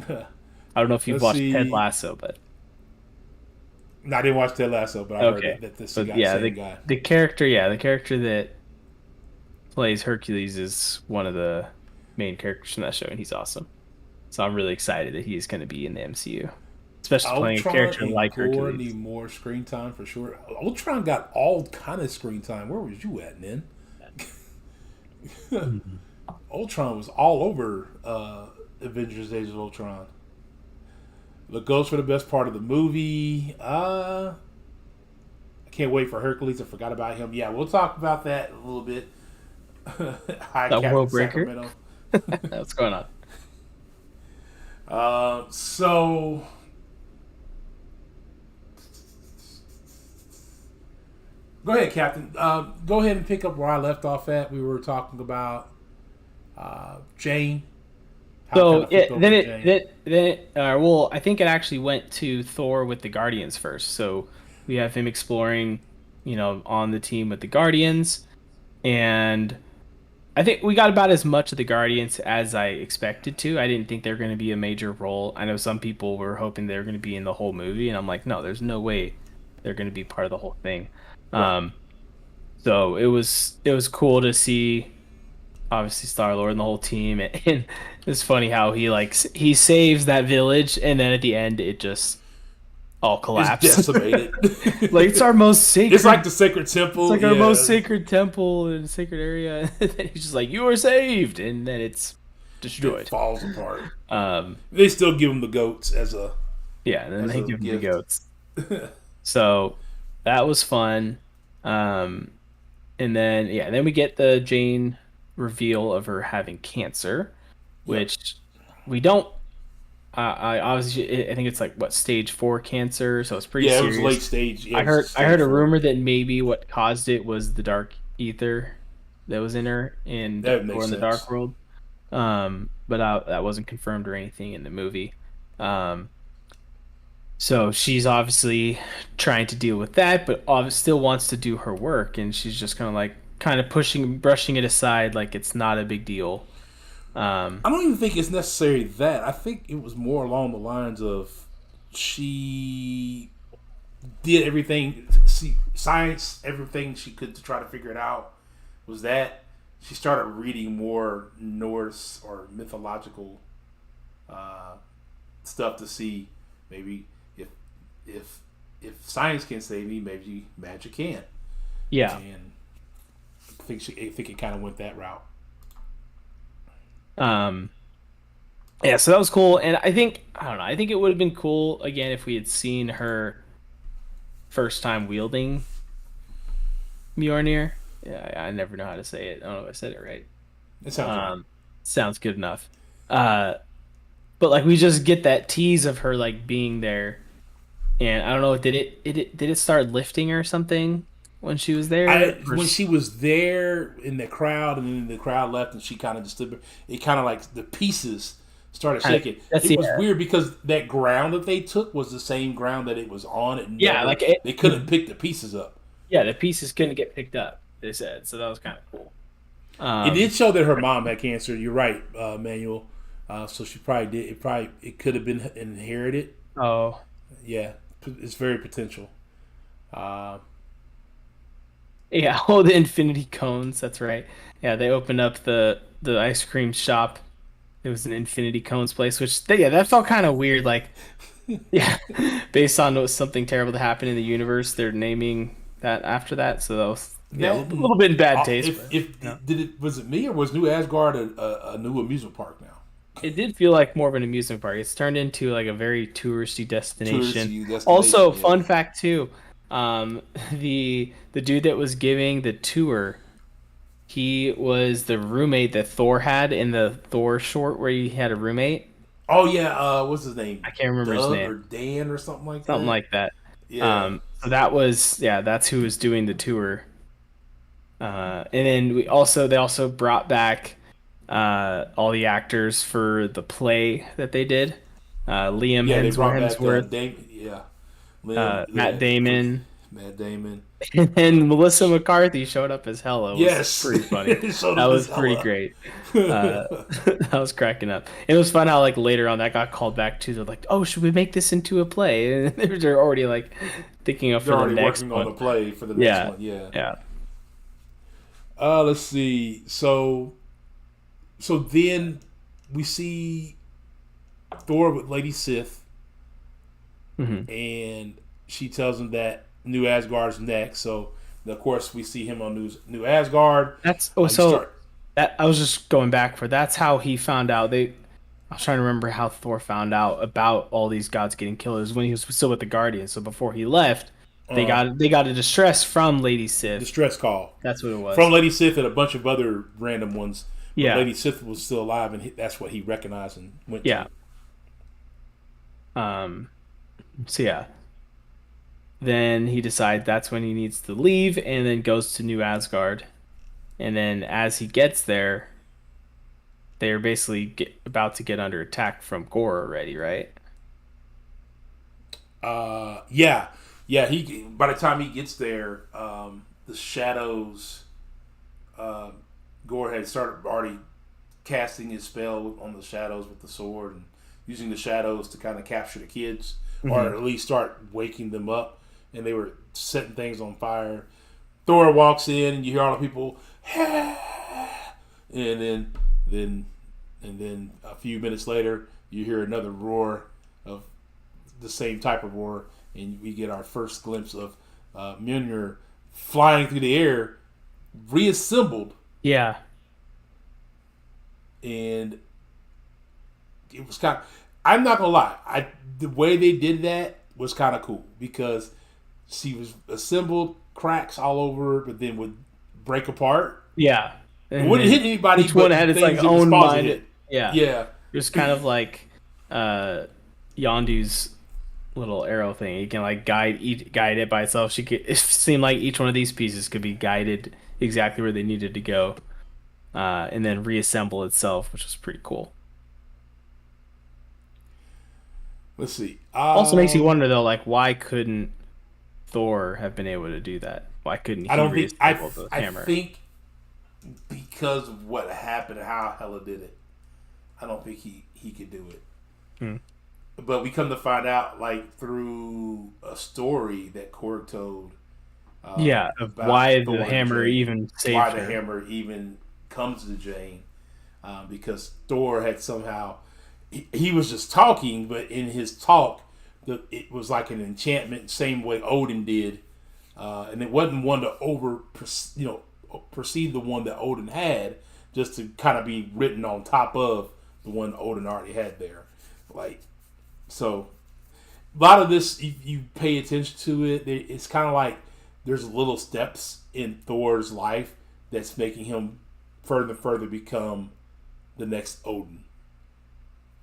I don't know if you've Let's watched Ted see. Lasso, but No, I didn't watch Ted Lasso, but I heard okay. that this But guy, yeah, same guy. the character that plays Hercules is one of the main characters from that show, and he's awesome. So I'm really excited that he's going to be in the MCU, especially playing a Ultron character and like Gore Hercules. need more screen time for sure. Ultron got all kind of screen time. Where was you at, man? Ultron was all over Avengers: Age of Ultron. The ghost for the best part of the movie. I can't wait for Hercules. I forgot about him. Yeah, we'll talk about that a little bit. Hi, That Captain world breaker. Sacramento. What's going on? So go ahead, Captain. Go ahead and pick up where I left off at. We were talking about Jane. How So it kinda flipped over then to it Jane. well, I think it actually went to Thor with the Guardians first. So we have him exploring, on the team with the Guardians, and I think we got about as much of the Guardians as I expected to. I didn't think they were going to be a major role. I know some people were hoping they were going to be in the whole movie, and I'm like, no, there's no way they're going to be part of the whole thing. Right. So it was cool to see, obviously Star-Lord and the whole team, and it's funny how he saves that village, and then at the end it just all It's collapses. decimated. Like it's our most sacred. It's like the sacred temple. It's like our yeah. most sacred temple and sacred area. And then he's just like, "You are saved," and then it's It destroyed. falls apart. Um, They still give him the goats as a Yeah, and then as they a give him the gift. goats. So that was fun. Um, and then yeah, then we get the Jane reveal of her having cancer, Yep. which we don't. I obviously I think it's like what stage 4 cancer, so it's pretty Yeah, it was serious. late stage. Yeah, I it was heard stage a four. rumor that maybe what caused it was the dark ether that was in her in That Thor makes in the sense. Dark World. But that wasn't confirmed or anything in the movie. Um, so she's obviously trying to deal with that, but still wants to do her work, and she's just kind of brushing it aside like it's not a big deal. Um, I don't even think it's necessarily that. I think it was more along the lines of she did everything, science, everything she could to try to figure it out. Was that she started reading more Norse or mythological uh, stuff to see maybe if if if science can save me, maybe magic can. yeah. And I think it kind of went that route. Um, yeah, so that was cool, and I don't know. I think it would have been cool again if we had seen her first time wielding Mjolnir. Yeah, I never know how to say it. I don't know if I said it right. It sounds right. Um, Sounds good enough. Uh, but like we just get that tease of her like being there, and I don't know, did it start lifting or something when she was there? When she was there in the crowd and then the crowd left and she kind of just stood there, it kind of like the pieces started Kind of, shaking. that's It yeah, was weird because that ground that they took was the same ground that it was on. It yeah, never like they couldn't pick the pieces up. yeah, the pieces couldn't get picked up. They said so that was kind of cool. It did Um, show that her mom had cancer. You're right, Manuel. So she probably did. It could have been inherited. oh Yeah, it's very potential. Uh, yeah, oh the infinity cones. That's right. Yeah, they opened up the ice cream shop. It was an infinity cones place, which yeah, that felt kind of weird. Like yeah, based on something terrible that happened in the universe, they're naming that after that. So that was yeah, that a little bit in bad taste, if but you know, did it was it me or was New Asgard a new amusement park now? it did feel like more of an amusement park. It's turned into like a very touristy destination. Touristy destination. Also, Yeah. fun fact too, the dude that was giving the tour, he was the roommate that Thor had in the Thor short where he had a roommate. Oh yeah. What's his name? I can't remember his Doug name. or Dan or something like Something that. like that. Yeah. So that was yeah, that's who was doing the tour. And then they also brought back all the actors for the play that they did. Liam Yeah. They brought back Hemsworth, Dame. Yeah. Liam. Matt Yeah. Damon, Matt Damon. and then Melissa McCarthy showed up as Hela. It was Yes. pretty funny. Showed That up was as pretty Ella. great. I was cracking up. It was fun how like later on that got called back too. They're like, "Oh, should we make this into a play?" And they're already like thinking of They're for the already next working on one. the play for the next Yeah, one. Yeah. yeah. Let's see. So then we see Thor with Lady Sith, Hmm. and she tells him that New Asgard's next. So of course we see him on New Asgard. That's You start. that I was just going back for that's how he found out. I was trying to remember how Thor found out about all these gods getting killed. It was when he was still with the Guardians. So before he left, Uh, they got a distress from Lady Sif. Distress call That's what it from was. Lady Sith and a bunch of other random ones, but Yeah, Lady Sith was still alive, and that's what he recognized and went to. yeah. Um. So yeah, then he decides that's when he needs to leave, and then goes to New Asgard. And then as he gets there, they're basically about to get under attack from Gore already, right? Yeah, yeah. He by the time he gets there, the shadows. Uh, Gore had started already casting his spell on the shadows with the sword and using the shadows to kind of capture the kids, or Hmm. at least start waking them up. And they were setting things on fire. Thor walks in, and you hear all the people, and then, and then a few minutes later, you hear another roar of the same type of roar, and we get our first glimpse of Mjolnir flying through the air, reassembled, Yeah. and it was kind of, I'm not gonna lie. The way they did that was kind of cool because she was assembled, cracks all over, but then would break apart. Yeah, It and wouldn't hit then anybody, each one but the had its like things it was own supposed to mind. hit. Yeah, Yeah, it was kind of like uh Yondu's little arrow thing. You can like guide it by itself. She could. It seemed like each one of these pieces could be guided exactly where they needed to go, and then reassemble itself, which was pretty cool. let's see. Also makes you wonder though, like why couldn't Thor have been able to do that? Why couldn't I he don't think reassemble the I hammer? think because of what happened, how Hela did it. I don't think he could do it. Hmm. But we come to find out, like through a story that Korg told, Yeah, of about why Thor the and hammer Jane, even why saved the her. hammer even comes to Jane, because Thor had somehow he was just talking, but in his talk, it was like an enchantment, same way Odin did, and it wasn't one to perceive the one that Odin had, just to kind of be written on top of the one Odin already had there, like so. A lot of this, you pay attention to it. It's kind of like there's little steps in Thor's life that's making him further and further become the next Odin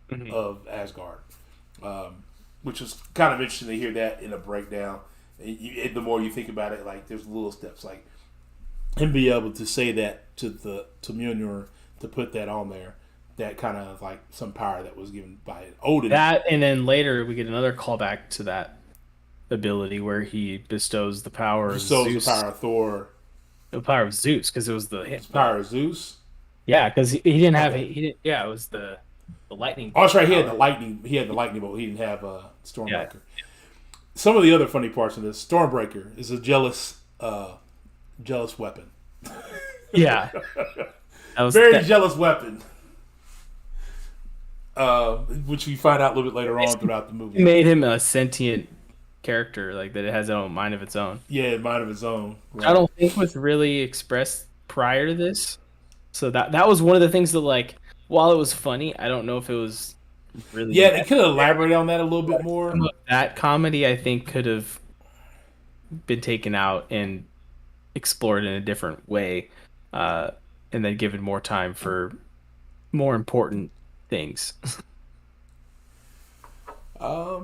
Mhm. of Asgard, which is kind of interesting to hear that in a breakdown. And the more you think about it, like there's little steps, like him be able to say that to Mjolnir, to put that on there, that kind of like some power that was given by Odin. That, and then later we get another callback to that ability where he bestows the power of Bestows the Zeus, power of Thor, the power of Zeus, because it was the power of Zeus. yeah, because he didn't have Okay. he didn't, yeah, it was the lightning Oh, that's bolt right. He had the power. lightning. He had the lightning bolt. He didn't have Yeah, Stormbreaker. Some of the other funny parts of this: Stormbreaker is a jealous weapon. yeah, that was Very that. jealous weapon. Which we find out a little bit later on throughout the movie. Made him a sentient character, like that it has its own mind of its own. Yeah, mind of its own. I Right. don't think was really expressed prior to this. So that was one of the things that like while it was funny, I don't know if it was really Yeah, they meant. could have elaborated on that a little bit more. Some of that comedy I think could have been taken out and explored in a different way, uh, and then given more time for more important things.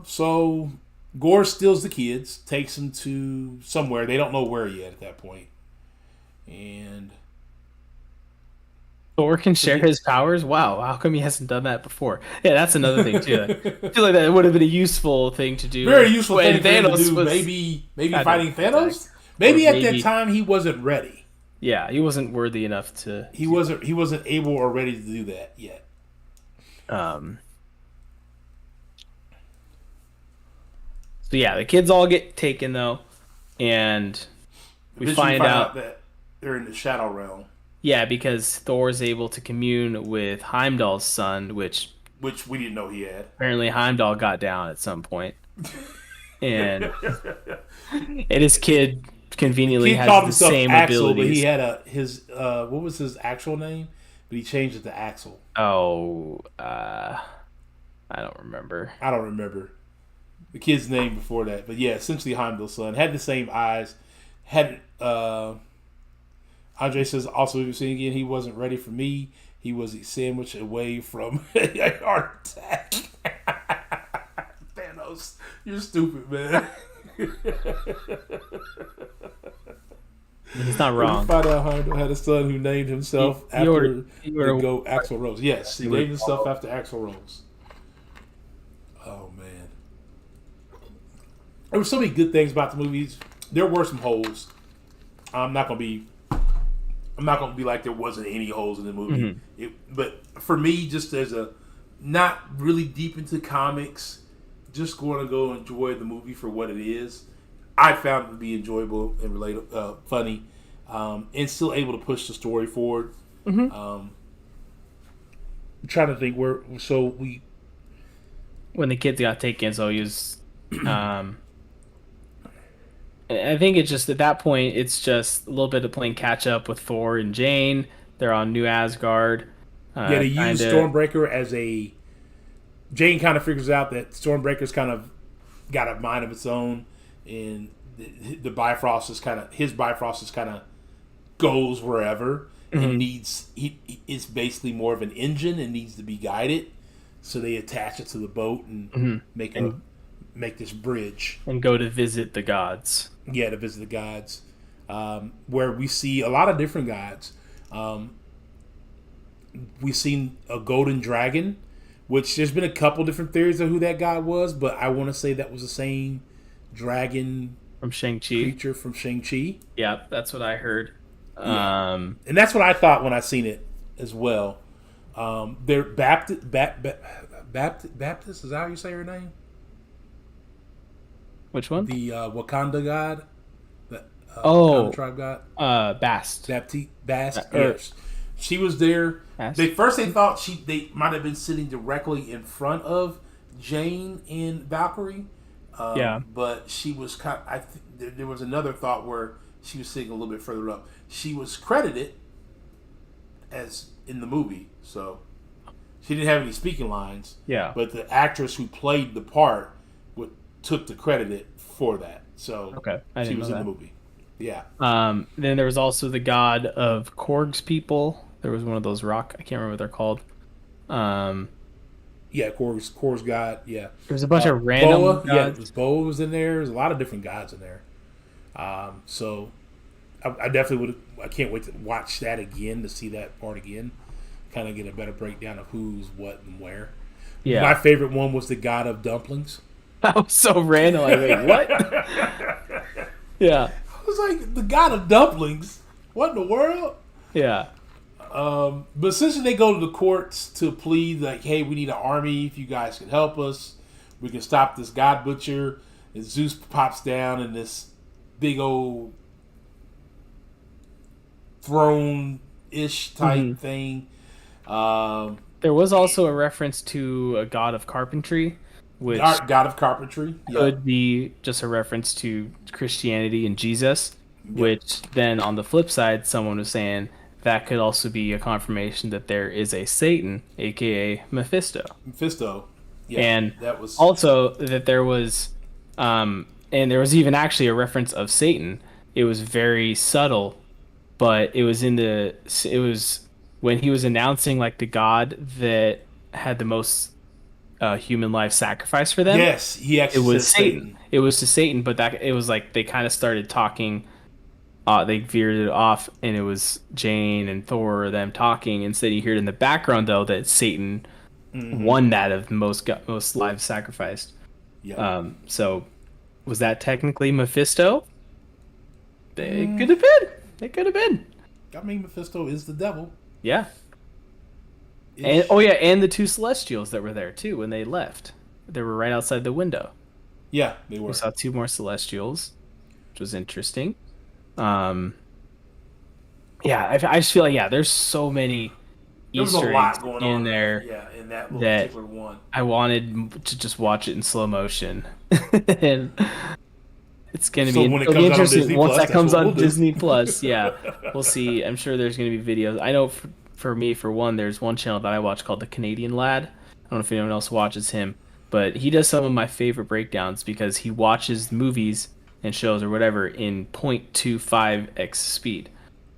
So Gore steals the kids, takes them to somewhere. They don't know where yet at that point. And Thor can share his powers. Wow, how come he hasn't done that before? Yeah, that's another thing too. I feel like that would have been a useful thing to do very useful when thing for him to Thanos do. was Maybe kind fighting of attacked. Thanos. Or Maybe at that maybe, time he wasn't ready. yeah, he wasn't worthy enough to. He wasn't able or ready to do that yet. Um. So yeah, the kids all get taken though, and we Eventually find out. that they're in the shadow realm, Yeah, because Thor's able to commune with Heimdall's son, which which we didn't know he had. apparently Heimdall got down at some point, and and his kid conveniently He has called the himself same Axel, but abilities. he had his what was his actual name? But he changed it to Axel. Oh, I don't remember. I don't remember the kid's name before that, but yeah, essentially Heimdall's son had the same eyes. Had Andre says also we were saying again he wasn't ready for me. He was a sandwich away from a heart attack. Thanos, you're stupid, man. He's not We wrong. find out Heimdall had a son who named himself He after ordered- he the ordered- goat Axl Rose. Yes, he He named would himself follow. after Axl Rose. Oh man, there were so many good things about the movies. There were some holes. I'm not gonna be. I'm not gonna be like there wasn't any holes in the movie. Mhm. But for me, just as a not really deep into comics, just going to go enjoy the movie for what it is. I found it to be enjoyable and funny, and still able to push the story forward. Mhm. I'm trying to think where. So we. When the kids got taken, so he was. I think it's just at that point, it's just a little bit of playing catch up with Thor and Jane. They're on New Asgard. Yeah, they used Kinda, Stormbreaker as a Jane kind of figures out that Stormbreaker's kind of got a mind of its own, and the Bifrost is kind of his Bifrost is kind of goes wherever and Hmm. needs it's basically more of an engine and needs to be guided. So they attach it to the boat and Hmm. make a And make this bridge. go to visit the gods. Yeah, to visit the gods, where we see a lot of different gods. We've seen a golden dragon, which there's been a couple different theories of who that god was, but I want to say that was the same dragon From Shang-Chi. creature from Shang-Chi. Yeah, that's what I heard. Yeah, and that's what I thought when I seen it as well. They're Baptist. Is that how you say her name? Which one? The Wakanda god, the Wakanda Oh, tribe god. Bast. Bast. Or Yes, she was there. Bast. They thought they might have been sitting directly in front of Jane and Valkyrie, Yeah. but she was kind. There was another thought where she was sitting a little bit further up. She was credited as in the movie, so she didn't have any speaking lines. Yeah. But the actress who played the part took the credit for that. So Okay. I she didn't was know in the that. movie. Yeah. Then there was also the god of Korg's people. There was one of those rock. I can't remember what they're called. Um, Yeah, Kor's god. Yeah, there's a bunch of random Boa. Yeah, gods. Boa was in there. There's a lot of different gods in there. So I definitely would. I can't wait to watch that again to see that part again. Kind of get a better breakdown of who's what and where. My Yeah. favorite one was the god of dumplings. That was so random. Like, wait, what? Yeah. I was like, the god of dumplings. What in the world? Yeah. But essentially, they go to the courts to plead, like, hey, we need an army. If you guys can help us, we can stop this god butcher. And Zeus pops down in this big old throne ish type thing. Um, There was also a reference to a god of carpentry, which god of carpentry. Yeah. could be just a reference to Christianity and Jesus, Yep. which then on the flip side, someone was saying that could also be a confirmation that there is a Satan, aka Mephisto. Mephisto. Yeah. And That was. also that there was and there was even actually a reference of Satan. It was very subtle, but it was when he was announcing like the god that had the most human life sacrifice for them. Yes, he It actually was says Satan. Satan. It was to Satan, but that it was like they kind of started talking. They veered it off, and it was Jane and Thor them talking. Instead, you hear it in the background though that Satan won that of most lives sacrificed. Yep. So was that technically Mephisto? It could have been. It could have been. I mean, Mephisto is the devil. Yeah. And oh yeah, and the two Celestials that were there too when they left. They were right outside the window. Yeah, they were. We saw two more Celestials, which was interesting. Um, yeah, I just feel like yeah, there's so many There was a Easter lot eggs going in on there Yeah, in that little that particular one. I wanted to just watch it in slow motion, and it's gonna So be when it it'll be comes out on interesting Disney once Plus, that that's comes what on we'll do. Disney Plus. Yeah, we'll see. I'm sure there's gonna be videos. I know for me, for one, there's one channel that I watch called The Canadian Lad. I don't know if anyone else watches him, but he does some of my favorite breakdowns because he watches movies and shows or whatever in 0.25x speed,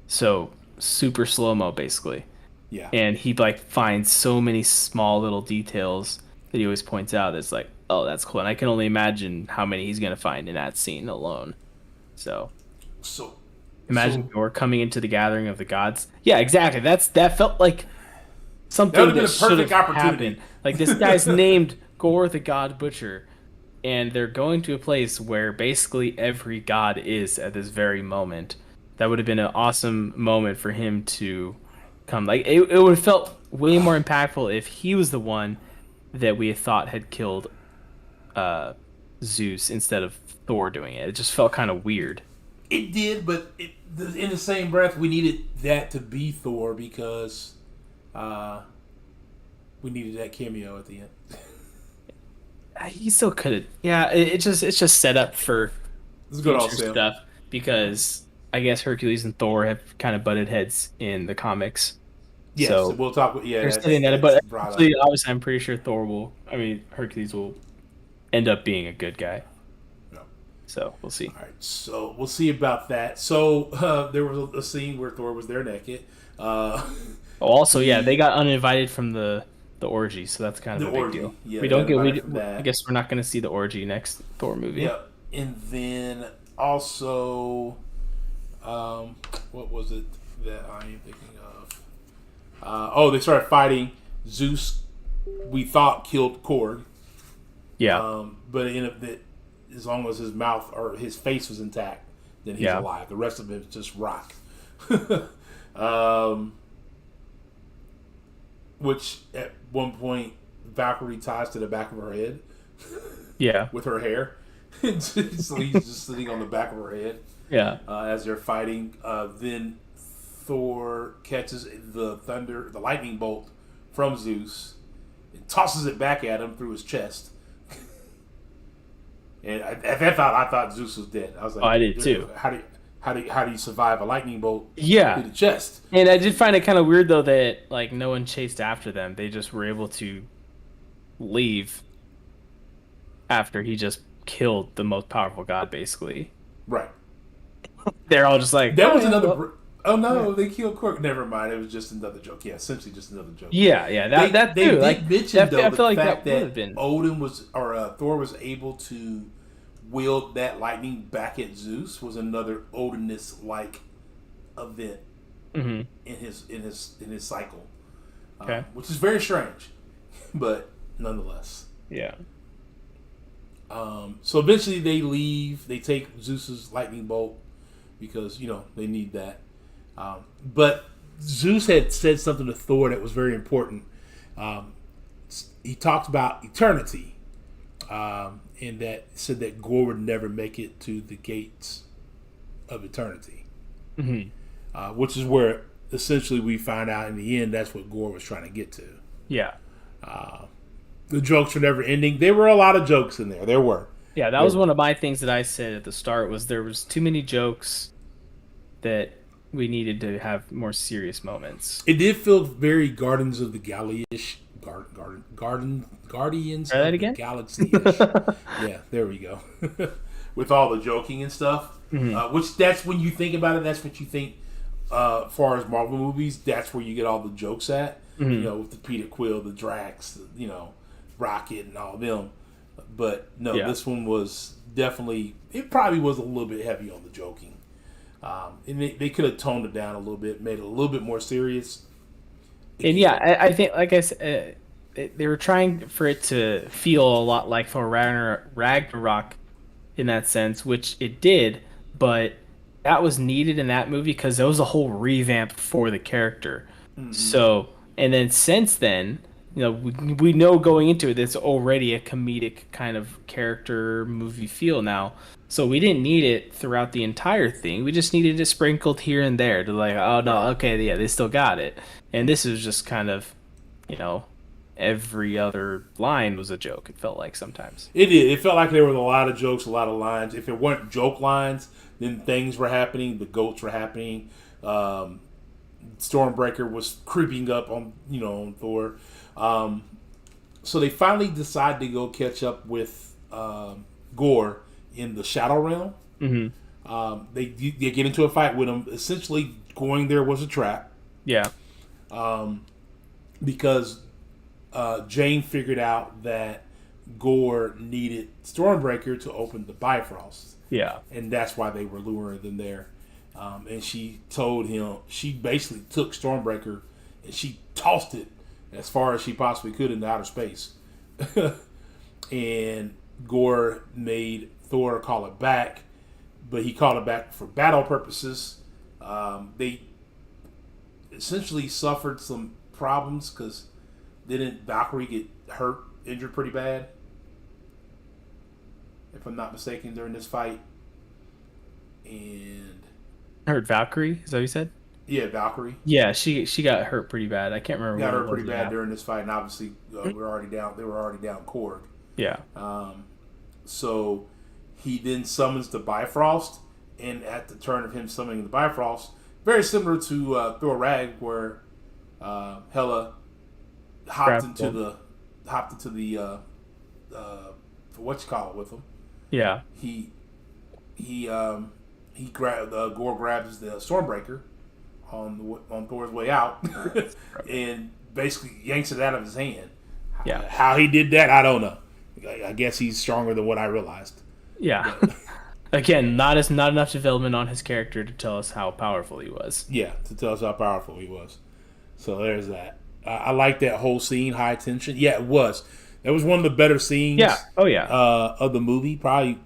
so super slow mo basically. Yeah. And he like finds so many small little details that he always points out. That's like, oh, that's cool. And I can only imagine how many he's gonna find in that scene alone. So So, imagine so Thor coming into the gathering of the gods. Yeah, exactly. That felt like that something would have been that a should have perfect opportunity. happened. Like this guy's named Gore the God Butcher, and they're going to a place where basically every god is at this very moment. That would have been an awesome moment for him to come. Like it would have felt way more impactful if he was the one that we thought had killed uh, Zeus instead of Thor doing it. It just felt kind of weird. It did, but in the same breath, we needed that to be Thor because we needed that cameo at the end. He still could have. Yeah, it's just set up for This is good all future Sam. stuff because I guess Hercules and Thor have kind of butted heads in the comics. Yes, So we'll talk. Yeah, they're setting that up. that's But brought up. actually, obviously, I'm pretty sure Thor will. I mean, Hercules will end up being a good guy. No. So we'll see. All right, so we'll see about that. So there was a scene where Thor was there naked. Uh, Oh, also, yeah, they he got uninvited from the orgy, so that's kind of the a big orgy. deal. Yeah, We they don't got get invited we. from I that. guess we're not going to see the orgy next Thor movie. Yep, and then also, what was it that I am thinking of? They started fighting. Zeus, we thought killed Korg, Yeah, but it ended up that as long as his mouth or his face was intact, then he's yeah, alive. The rest of it is just rock. um, which at one point Valkyrie ties to the back of her head yeah, with her hair. So he's just sitting on the back of her head yeah, as they're fighting. Then Thor catches the lightning bolt from Zeus and tosses it back at him through his chest. And at that thought, I thought Zeus was dead. I was Oh, like, I did too. how do you survive a lightning bolt Yeah, through the chest? and I did find it kind of weird though that like no one chased after them. They just were able to leave after he just killed the most powerful god, basically. Right. They're all just like, That oh was yeah, another. well, Oh yeah, no, they killed Cork. Never mind. It was just another joke. Yeah, essentially just another joke. yeah, yeah. They That they too. did Like, mention that, though I the feel like fact that would have that been. Thor was able to wield that lightning back at Zeus was another Odinist like event Hmm. in his cycle, Okay. which is very strange, but nonetheless. Yeah. So eventually they leave. They take Zeus's lightning bolt because they need that. But Zeus had said something to Thor that was very important. Um, he talked about eternity, and that said that Gore would never make it to the gates of eternity, Hmm. which is where essentially we find out in the end that's what Gore was trying to get to. Yeah. The jokes were never ending. There were a lot of jokes in there. There were. Yeah. That There was were. one of my things that I said at the start was there was too many jokes that we needed to have more serious moments. It did feel very Guardians of the Galaxy-ish. Guardians Try that of the again. Galaxy-ish. Yeah, there we go. With all the joking and stuff. Hmm. Which that's when you think about it, that's what you think as far as Marvel movies, that's where you get all the jokes at. Hmm. With the Peter Quill, the Drax, Rocket and all of them. But no, Yeah. this one was definitely, it probably was a little bit heavy on the joking. And they could have toned it down a little bit, made it a little bit more serious. And yeah, I think, like I said, they were trying for it to feel a lot like for Ragnarok in that sense, which it did, but that was needed in that movie because there was a whole revamp for the character. So, and then since then, we know going into it, it's already a comedic kind of character movie feel now. So we didn't need it throughout the entire thing. We just needed it sprinkled here and there to like, oh no, Right. okay, yeah, they still got it. And this is just kind of, you know, every other line was a joke. It felt like sometimes. It did. It felt like there was a lot of jokes, a lot of lines. If it weren't joke lines, then things were happening. The goats were happening. Stormbreaker was creeping up on Thor. So they finally decide to go catch up with Gore in the Shadow Realm. Hmm. They get into a fight with him. Essentially, going there was a trap Yeah. because Jane figured out that Gore needed Stormbreaker to open the Bifrost, Yeah. and that's why they were luring them there. And she told him, she basically took Stormbreaker and she tossed it as far as she possibly could into outer space. And Gore made Thor call it back, but he called it back for battle purposes. They essentially suffered some problems because didn't Valkyrie get injured pretty bad? If I'm not mistaken, during this fight. And I heard Valkyrie. Is that what you said? yeah, Valkyrie Yeah, she got hurt pretty bad. I can't remember got what it hurt was pretty bad now. during this fight, and obviously we were already down. They were already down Korg. Yeah. So he then summons the Bifrost, and at the turn of him summoning the Bifrost, very similar to Thor Rag, where Hela hopped into Grapple. the hopped into the what you call it with him. Yeah. He he um, he grabbed Gore grabs the Stormbreaker on Thor's way out, and basically yanks it out of his hand. Yeah. How he did that, I don't know. I guess he's stronger than what I realized. Yeah. But Again, not enough development on his character to tell us how powerful he was. yeah, to tell us how powerful he was. So there's that. I like that whole scene, high tension. Yeah, it was. That was one of the better Yeah. scenes Oh yeah. of the movie. Probably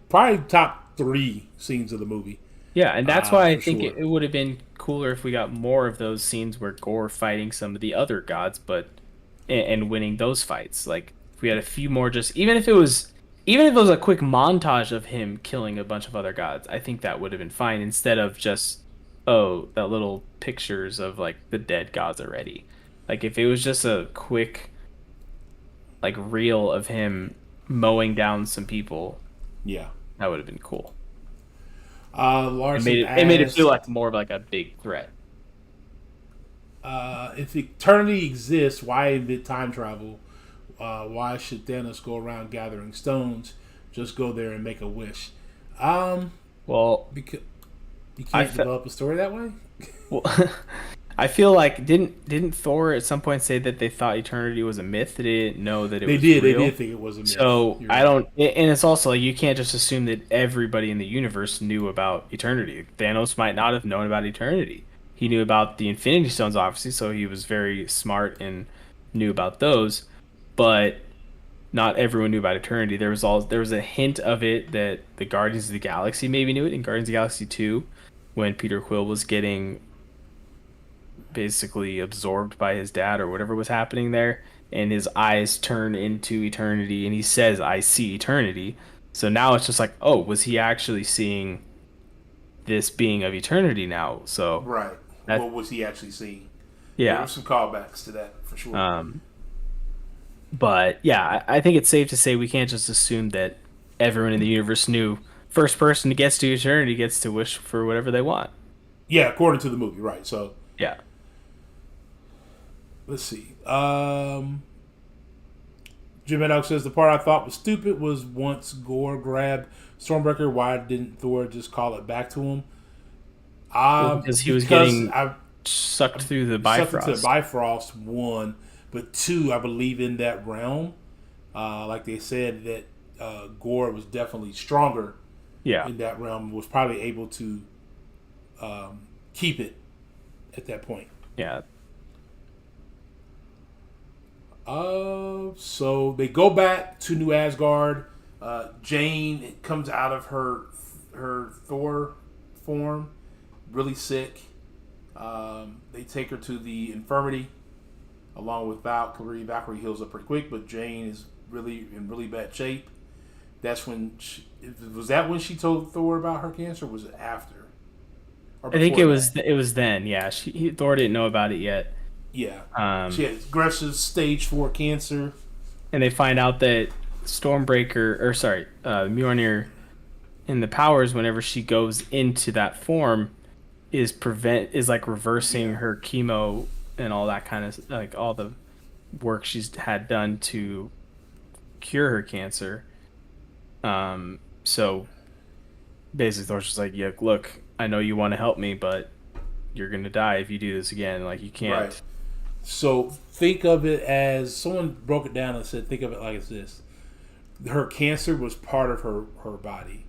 top 3 scenes of the movie Yeah, and that's why I for think sure. it would have been cooler if we got more of those scenes where Gore fighting some of the other gods, but and winning those fights. Like if we had a few more, just even if it was a quick montage of him killing a bunch of other gods, I think that would have been fine instead of just that little pictures of like the dead gods already. Like if it was just a quick like reel of him mowing down some people, Yeah. that would have been cool. Larson It made it feel asked like more of like a big threat. if eternity exists, why invent time travel? Why should Thanos go around gathering stones? Just go there and make a wish. Um, Well, because you I can't fe develop a story that way. well, I feel like didn't Thor at some point say that they thought eternity was a myth? They didn't know that it They was did. They did real. think it was a myth. So You're I right. don't, and it's also like you can't just assume that everybody in the universe knew about eternity. Thanos might not have known about eternity. He knew about the Infinity Stones, obviously, so he was very smart and knew about those. But not everyone knew about eternity. There was a hint of it that the Guardians of the Galaxy maybe knew it in Guardians of the Galaxy 2 when Peter Quill was getting basically absorbed by his dad or whatever was happening there, and his eyes turn into eternity, and he says, "I see eternity." So now it's just like, oh, was he actually seeing this being of eternity now? So Right. that, What was he actually seeing? There were yeah. some callbacks to that for sure. Um, but yeah, I think it's safe to say we can't just assume that everyone in the universe knew. First person who gets to eternity gets to wish for whatever they want. Yeah, according to the movie, right? So Yeah. let's see. Jim Enoch says the part I thought was stupid was once Gore grabbed Stormbreaker. Why didn't Thor just call it back to him? Well, because he was Because getting sucked through the sucked into Bifrost. Bifrost, one, but two, I believe in that realm. Like they said that Gore was definitely stronger Yeah. in that realm. Was probably able to keep it at that point. Yeah. So they go back to New Asgard. Jane comes out of her Thor form, really sick. They take her to the infirmary along with Valkyrie. Valkyrie heals up pretty quick, but Jane is really in really bad shape. That's when was that when she told Thor about her cancer? Or was it after or I think before that? it was then. Yeah, Thor didn't know about it yet. Yeah, she Um, had aggressive stage 4 cancer. and they find out that Stormbreaker, or sorry, Mjolnir in the powers, whenever she goes into that form, is like reversing Yeah, her chemo and all that kind of like all the work she's had done to cure her cancer. So basically, Thor's just like, yeah, look, I know you want to help me, but you're gonna die if you do this again. Like you right. can't. So think of it as someone broke it down and said, think of it like it's this: her cancer was part of her body.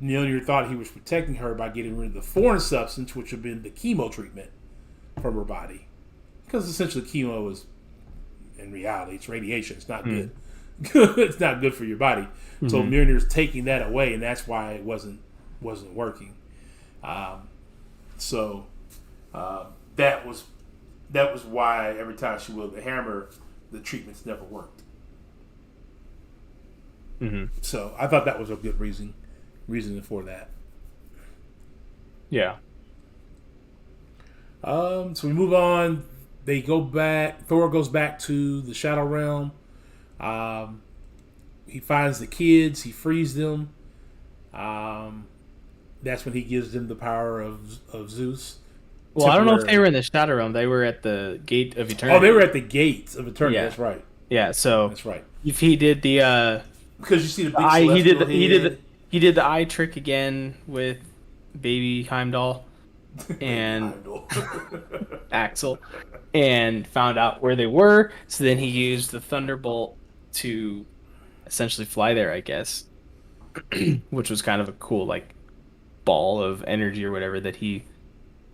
Mjolnir thought he was protecting her by getting rid of the foreign substance, which would have been the chemo treatment from her body, because essentially chemo is, in reality, it's radiation. It's not good. Mm, It's not good for your body. So hmm Mjolnir's taking that away, and that's why it wasn't working. Um, so uh, that was that was why every time she wielded the hammer, the treatments never worked. hmm So I thought that was a good reason for that. Yeah. So we move on. They go back. Thor goes back to the Shadow Realm. Um, he finds the kids. He frees them. Um, that's when he gives them the power of Zeus. Well, I don't know if they temporarily. were in the Shadow Realm. They were at the Gate of Oh, they were Eternity. at the gates of eternity. Yeah, That's right. yeah. So That's right. if he did Because you see the the big eye, celestial head. he did the eye trick again with Baby Heimdall Baby and Heimdall. Axel, and found out where they were. So then he used the Thunderbolt to essentially fly there, I guess, which was kind of a cool like ball of energy or whatever that he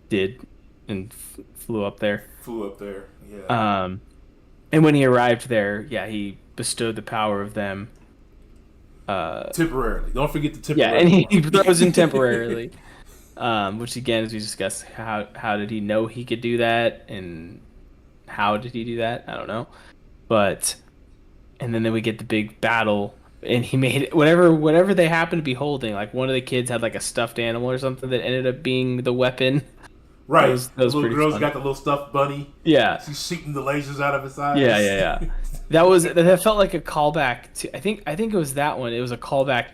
did and flew up there. Flew up there. Yeah. Um, and when he arrived there, yeah, he bestowed the power of them. Temporarily. Don't forget the Yeah, and temporary he part. throws in temporarily. Which again, as we discussed, how did he know he could do that, and how did he do that? I don't know. But and then we get the big battle, and he made whatever they happened to be holding. Like one of the kids had like a stuffed animal or something that ended up being the weapon. Right. That The was little pretty girl's funny. got the little stuffed bunny. Yeah, She's shooting the lasers out of his yeah, eyes. yeah, yeah. That felt like a callback to I think it was that one. It was a callback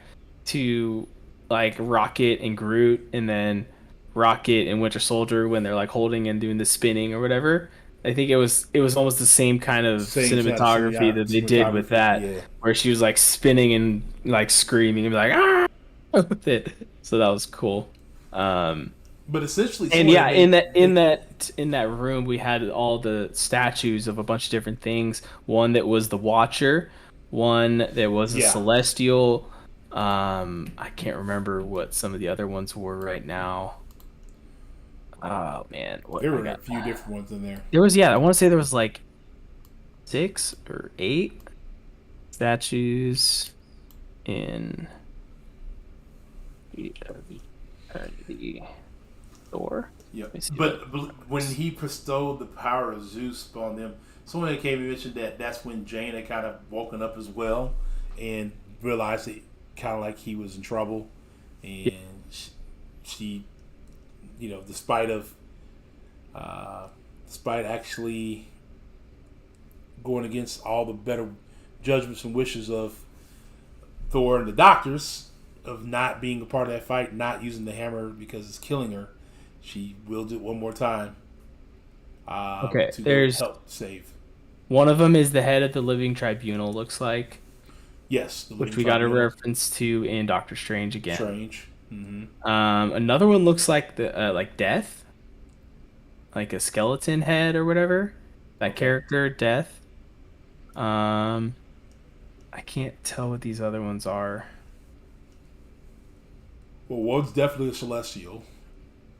to like Rocket and Groot, and then Rocket and Winter Soldier when they're like holding and doing the spinning or whatever. I think it was almost the same kind of Same kind of cinematography that they did with cinematography. that, Yeah. where she was like spinning and like screaming and be like ah with it. So that was cool. Um, But essentially, and someone yeah, had made. in that room we had all the statues of a bunch of different things. One that was the Watcher, one that was a Yeah. Celestial. I can't remember what some of the other ones were right now. Oh man, what There I were a got? few different ones in there. There was yeah, I want to say there was like 6 or 8 statues in the Thor. Yep. Let me see that. But when he bestowed the power of Zeus upon them, someone came and mentioned that that's when Jane had kind of woken up as well and realized it kind of like he was in trouble. And she despite despite actually going against all the better judgments and wishes of Thor and the doctors of not being a part of that fight, not using the hammer because it's killing her, she willed it one more time Okay, to go there's help save. one of them is the head of the Living Tribunal, looks like, Yes, the which Living we got a Tribunal. reference to in Doctor Strange again. Strange. Mm-hmm. Another one looks like the like Death, like a skeleton head or whatever. That Okay. character, Death. Um, I can't tell what these other ones are. Well, one's definitely a celestial.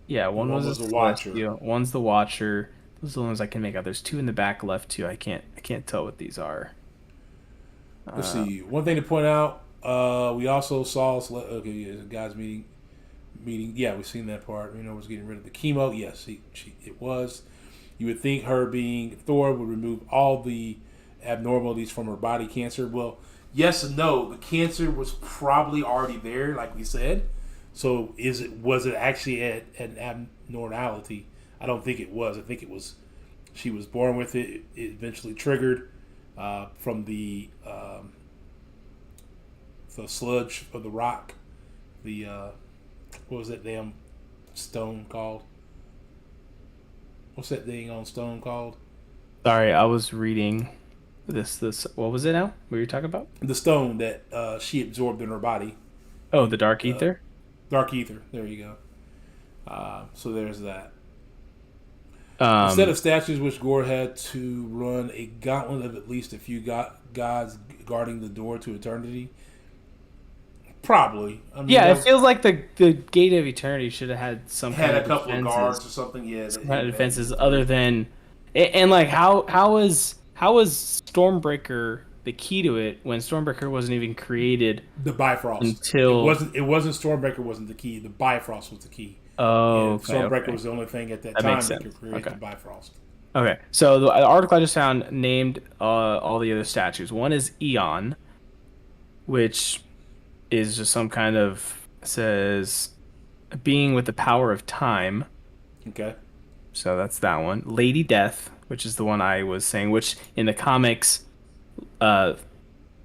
Yeah, And one one was a was a watcher. Celestial, one's the Watcher. Those are the ones I can make out. There's two in the back left too. I can't tell what these are. Let's Uh, see. One thing to point out, we also saw okay, yeah, guys meeting. Yeah, we've seen that part. Was getting rid of the chemo. Yes, it was. You would think her being Thor would remove all the abnormalities from her body cancer. Well, yes and no. The cancer was probably already there, like we said. So was it actually an abnormality? I don't think it was. I think it was she was born with it. It eventually triggered from the sludge of the rock. The what was that damn stone called? What's that thing on stone called? sorry, I was reading this. What was it now? What were you talking about? The stone that she absorbed in her body. Oh, the Dark Uh, Ether. Dark ether. There you go. So there's that. Instead Um, of statues, which Gore had to run a gauntlet of at least a few gods guarding the door to eternity. Probably. I mean, yeah, it that feels like the Gate of Eternity should have had some had kind a of couple of guards defenses, or something. Yeah, some that kind of had defenses other than, and like how is Stormbreaker the key to it when Stormbreaker wasn't even created the Bifrost. It until? wasn't. It wasn't Stormbreaker. Wasn't the key. The Bifrost was the key. Oh, And okay, Stormbreaker okay, was the only thing at that that makes time that sense. could create Okay, the Bifrost. okay. So the article I just found named all the other statues. One is Eon, which is just some kind of says a being with the power of time. Okay. So that's that one. Lady Death, which is the one I was saying, which in the comics, uh,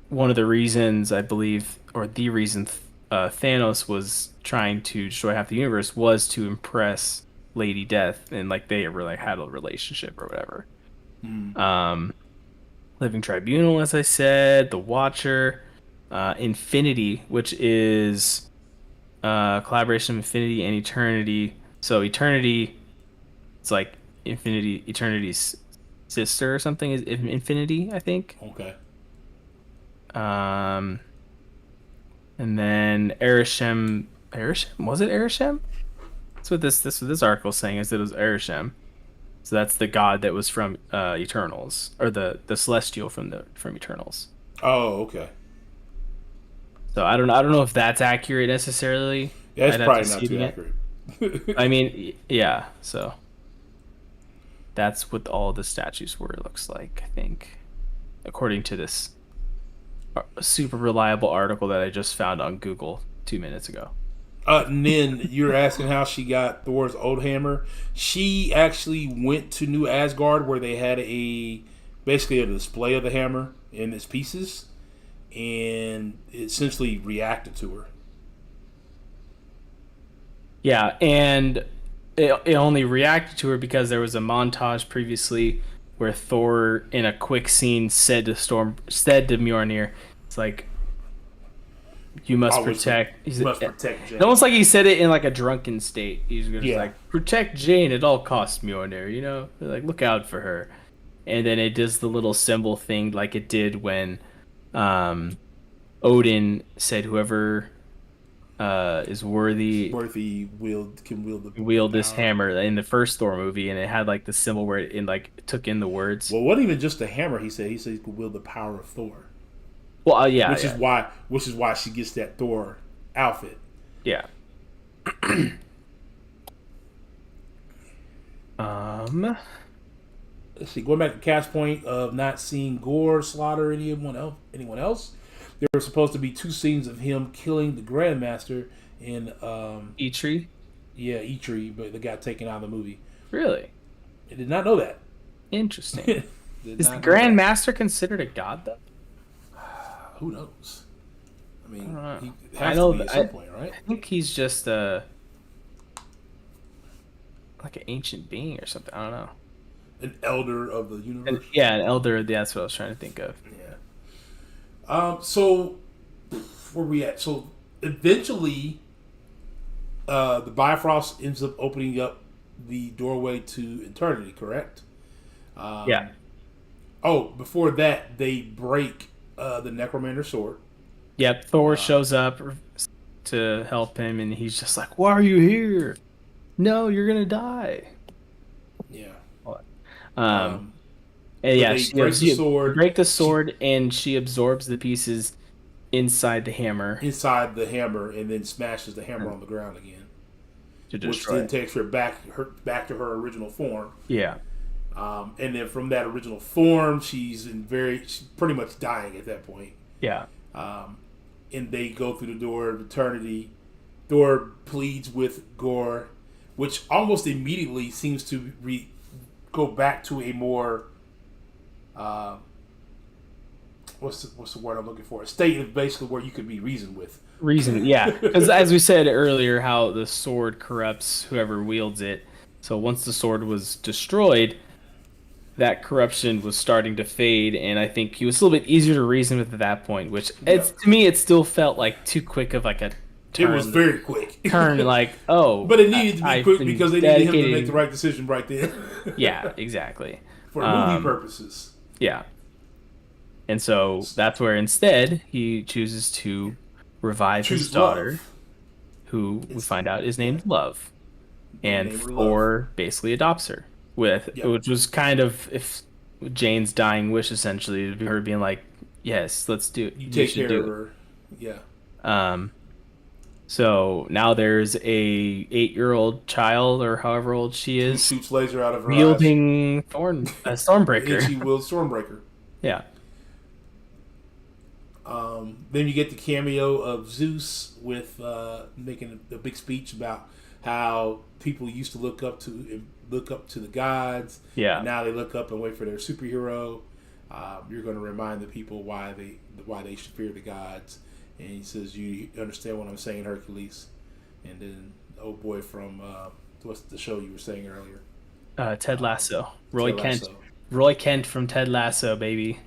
one of the reasons I believe, or the reason Thanos was trying to destroy half the universe was to impress. Lady Death, and like they really had a relationship or whatever. Hmm. Um, Living Tribunal, as I said, The Watcher, Infinity, which is collaboration of Infinity and Eternity. So Eternity, it's like Eternity's sister or something is Infinity, I think. Okay. Um, and then Arishem, was it Arishem? That's what this article is saying is that it was Arishem. So that's the god that was from Eternals, or the celestial from Eternals. Oh, okay. So I don't know if that's accurate necessarily. Yeah, it's I'd have to probably see not it too again. accurate. I mean, yeah. So that's what all the statues were. It looks like, I think, according to this super reliable article that I just found on Google 2 minutes ago. And then you're asking how she got Thor's old hammer. She actually went to New Asgard where they had basically a display of the hammer in its pieces, and it essentially reacted to her. Yeah, and it only reacted to her because there was a montage previously where Thor, in a quick scene, said to Mjolnir, "It's like you must Always protect." must protect It's Jane. almost like he said it in like a drunken state. He's just Yeah. like, "Protect Jane at all costs, Mjolnir." Like look out for her. And then it does the little symbol thing like it did when um, Odin said, "Whoever is worthy." Worthy can wield the Wield this power. hammer in the first Thor movie, and it had like the symbol where it took in the words. Well, it wasn't even just the hammer. He said he could wield the power of Thor, Well, yeah, which is yeah, why she gets that Thor outfit. yeah. Um, Let's see. Going back to Cat's point of not seeing Gore slaughter anyone else. There were supposed to be two scenes of him killing the Grandmaster in Eitri, yeah, Eitri, but they got taken out of the movie. really I did not know that. interesting. Did Is the not know Grand that. Master considered a god though? Who knows? I I don't mean, know. he I has know to be at some point, right? I think he's just like an ancient being or something. I don't know. An elder of the And universe. yeah, an elder. That's what I was trying to think of. Yeah. So where we at? So eventually, the Bifrost ends up opening up the doorway to eternity. Correct. Yeah. Oh, before that, they break the Necromancer sword. Yep. Thor shows up to help him, and he's just like, "Why are you here? No, you're gonna die." Yeah. Um, Um, and but yeah, they break the sword. break the She sword, and she absorbs the pieces inside the hammer inside the hammer and then smashes the hammer on the ground again, to which destroy then it. takes her back to her original form. Yeah, And then from that original form, she's pretty much dying at that point. yeah, And they go through the door of eternity. Thor pleads with Gore, which almost immediately seems to go back to a more what's the word I'm looking for? A state of basically where you could be reasoned with. reason. Yeah, because as we said earlier, how the sword corrupts whoever wields it. So once the sword was destroyed, that corruption was starting to fade, and I think he was a little bit easier to reason with at that point. Which Yeah. it's to me, it still felt like too quick of like a It was turn. very quick. Like, oh, But it needed to be I've quick been because they needed him to make dedicating. the right decision right then. Yeah, exactly. For movie purposes. Yeah. And so that's where instead he chooses to revive his Choose daughter, love. who we find out is named Love. And Name her Love. Thor basically adopts her, Yep. which was kind of if Jane's dying wish essentially, her being like, "Yes, let's do it. You You take should care of do her. Yeah. it." So now there's a 8-year-old child or however old she Who is shoots laser out of her eyes. wielding a And Stormbreaker. she wields Stormbreaker. Yeah. Then you get the cameo of Zeus with making a big speech about how people used to look up to the gods. Yeah. And now they look up and wait for their superhero. You're going to remind the people why they should fear the gods. And he says, "You understand what I'm saying, Hercules?" And then the old boy from what's the show you were saying earlier? Ted Lasso. Ted Lasso Roy Kent from Ted Lasso, baby.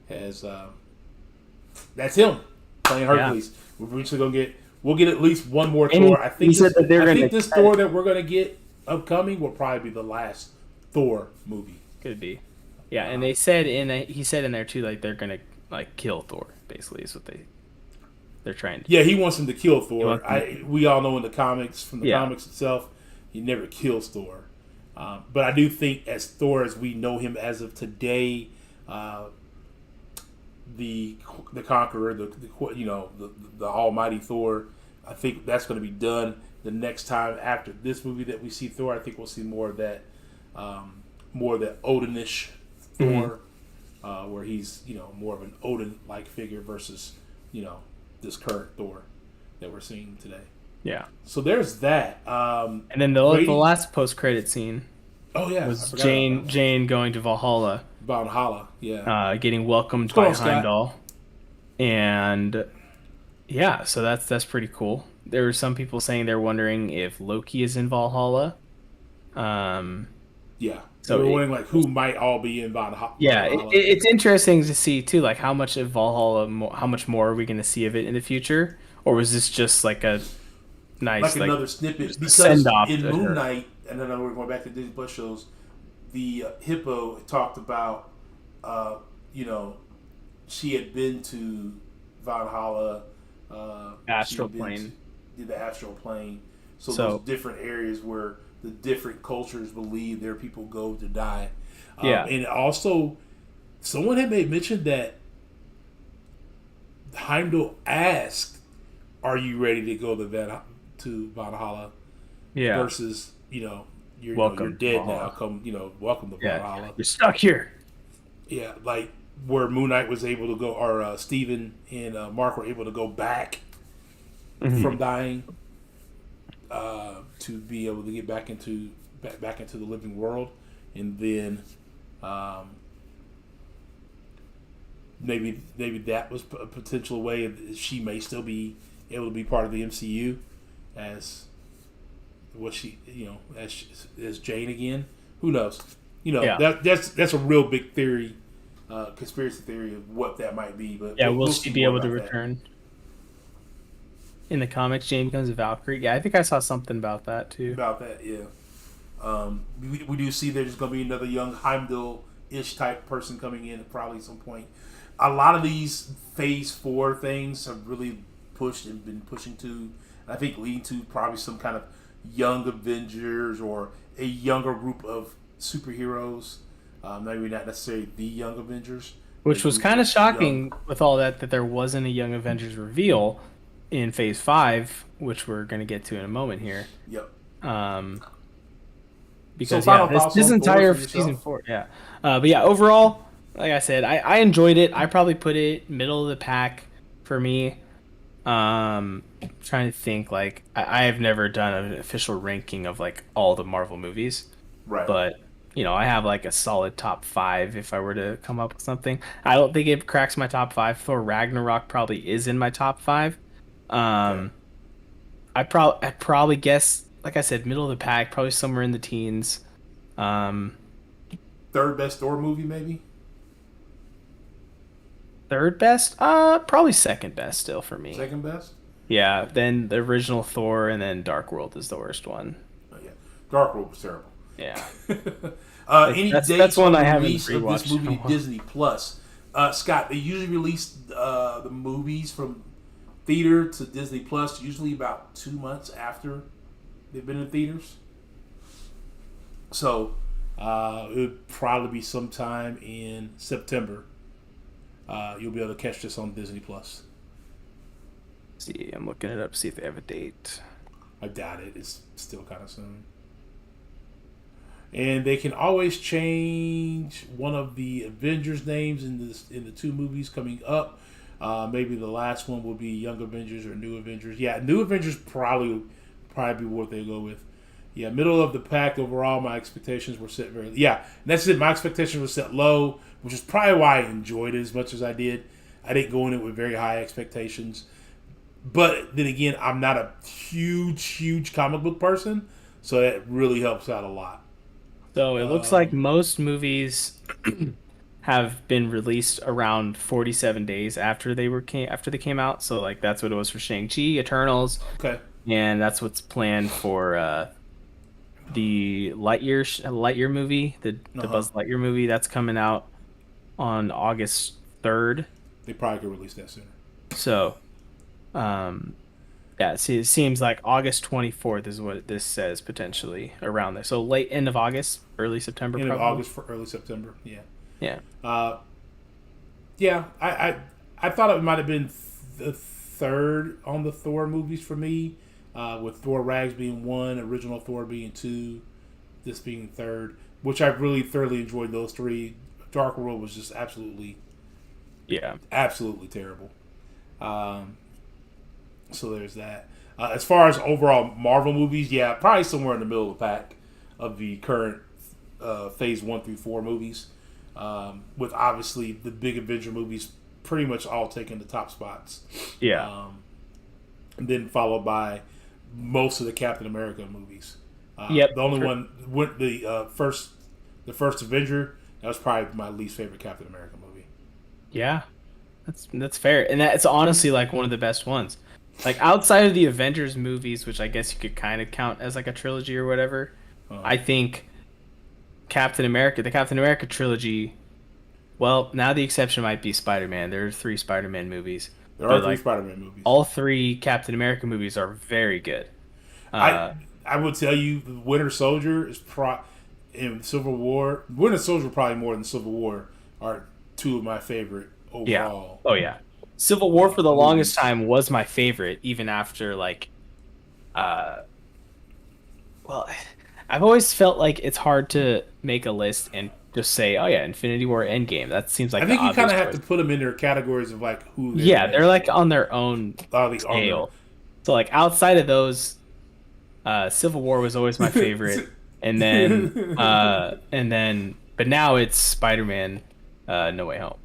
has that's him playing Yeah. Hercules. We're actually gonna get we'll get at least one more And Thor. he said that they're I going think to this Thor that we're gonna get upcoming will probably be the last Thor movie. could be. Yeah, and they said he said in there too, like they're gonna like kill Thor. Basically, is what they're trying to. Yeah, he wants him to kill He Thor. wants him We all know in the comics, from the Yeah. comics itself, he never kills Thor. But I do think as Thor, as we know him as of today, the Conqueror, the Almighty Thor, I think that's going to be done the next time after this movie that we see Thor. I think we'll see more of that Odinish Thor, where he's more of an Odin-like figure versus this current Thor that we're seeing today. Yeah. So there's that. And then the Brady- last post credit scene Oh yeah, was Jane going to Valhalla, Valhalla. Yeah, getting welcomed Go by on, Scott. Heimdall, and yeah, so that's pretty cool. There were some people saying they're wondering if Loki is in Valhalla. yeah. So So we're wondering like who might all be in Valhalla. Yeah, it's interesting to see too, like how much of Valhalla, how much more are we going to see of it in the future, or was this just like a nice like another snippet just a because send-off in to Moon her. Knight, and then we're going back to Disney Plus shows. The Hippo talked about, you know, she had been to Valhalla, Astral she had been plane. to the astral plane. So So- those different areas where the different cultures believe their people go to die. Yeah. And also, someone had made mention that Heimdall asked, "Are you ready to go to Valhalla?" Yeah, Versus, you're Welcome to dead now. Valhalla. Come, welcome to yeah, Valhalla. you're stuck here. Yeah, like where Moon Knight was able to go, or Steven and Mark were able to go back from dying to be able to get back into the living world, and then maybe that was a potential way she may still be able to be part of the MCU as was she as Jane again. Who knows? Yeah. That's a real big theory, conspiracy theory of what that might be. But Yeah, will we'll she see be more able to about that. return? In the comics, Jane becomes a Valkyrie. Yeah, I think I saw something about that too. About that, yeah. We do see there's going to be another young Heimdall-ish type person coming in at probably some point. A lot of these Phase 4 things have really pushed and been pushing to, I think, leading to probably some kind of young Avengers or a younger group of superheroes. Maybe not necessarily the young Avengers. Which A was group kind of of shocking young- with all that there wasn't a Young Avengers reveal in Phase 5, which we're going to get to in a moment here. Yep. Because So final this, thoughts this on Thor entire for yourself? season 4, yeah. But yeah, overall, like I said, I enjoyed it. I probably put it middle of the pack for me. Trying to think, like I have never done an official ranking of like all the Marvel movies, Right. but I have like a solid top 5 if I were to come up with something. I don't think it cracks my top 5. Thor Ragnarok probably is in my top 5. Okay. I'd probably guess, like I said, middle of the pack, probably somewhere in the teens. Third best Thor movie, maybe? Third best? Probably second best still for me. Second best? Yeah, then the original Thor, and then Dark World is the worst one. Oh, yeah. Dark World was terrible. Yeah. Any that's dates one on I the haven't release of this rewatched movie in a to while. Disney Plus? Scott, they usually release the movies from theater to Disney Plus usually about 2 months after they've been in theaters. So it would probably be sometime in September. You'll be able to catch this on Disney Plus. See, I'm looking it up, see if they have a date. I doubt it. It's still kind of soon. And they can always change one of the Avengers names in the 2 movies coming up. Maybe the last one will be Young Avengers or New Avengers. Yeah, New Avengers probably be what they go with. Yeah, middle of the pack overall. My expectations were set very. Yeah, and that's it. My expectations were set low, which is probably why I enjoyed it as much as I did. I didn't go in it with very high expectations. But then again, I'm not a huge comic book person, So that really helps out a lot. So it looks like most movies have been released around 47 days after they came out. So like that's what it was for Shang-Chi, Eternals, Okay. and that's what's planned for the Lightyear movie, Uh the huh. Buzz Lightyear movie that's coming out on August 3rd. They probably could release that sooner. So, um yeah, see, it seems like August 24th is what this says potentially around there. So late end of August, early September End of probably. August for early September. Yeah. Yeah. Uh, yeah. I thought it might have been the third on the Thor movies for me, with Thor Rags being one, original Thor being two, this being third. Which I really thoroughly enjoyed those three. Dark World was just Yeah. absolutely terrible. Um, so there's that. As far as overall Marvel movies, yeah, probably somewhere in the middle of the pack of the current Phase 1 through 4 movies, with obviously the big Avenger movies pretty much all taking the top spots, Yeah. um, and then followed by most of the Captain America movies. Yep. The only one went the first Avenger. That was probably my least favorite Captain America movie. Yeah. That's fair. And that's honestly like one of the best ones. Like outside of the Avengers movies, which I guess you could kind of count as like a trilogy or whatever, Uh, I think the Captain America trilogy, well, now the exception might be Spider-Man. There are three Spider-Man movies, there are but three like Spider-Man movies. all three Captain America movies are very good. I Uh, I would tell you, the Winter Soldier is in Civil War. Winter Soldier probably more than Civil War are two of my favorite yeah. overall Oh yeah. Civil War for the longest movies. time was my favorite, even after like uh well, I've always felt like it's hard to make a list and just say, "Oh yeah, Infinity War, Endgame." That seems I like the think you kind obvious of have choice. to put them in their categories of like who they're the Yeah, they're best like for. on their own On their scale. So like outside of those, Civil War was always my favorite, but now it's Spider-Man, No Way Home.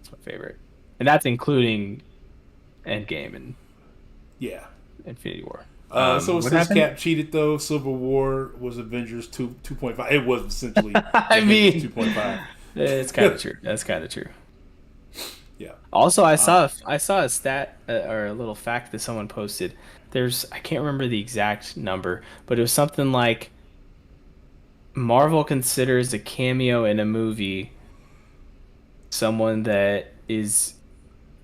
It's my favorite, and that's including Endgame and yeah. Infinity War. So it What says happened? Cap cheated though. Civil War was Avengers 2.5. It was essentially I Avengers mean, 2.5. it's kind of true. That's kind of true. Yeah. Also, Uh, I saw a stat or a little fact that someone posted. I can't remember the exact number, but it was something like Marvel considers a cameo in a movie someone that is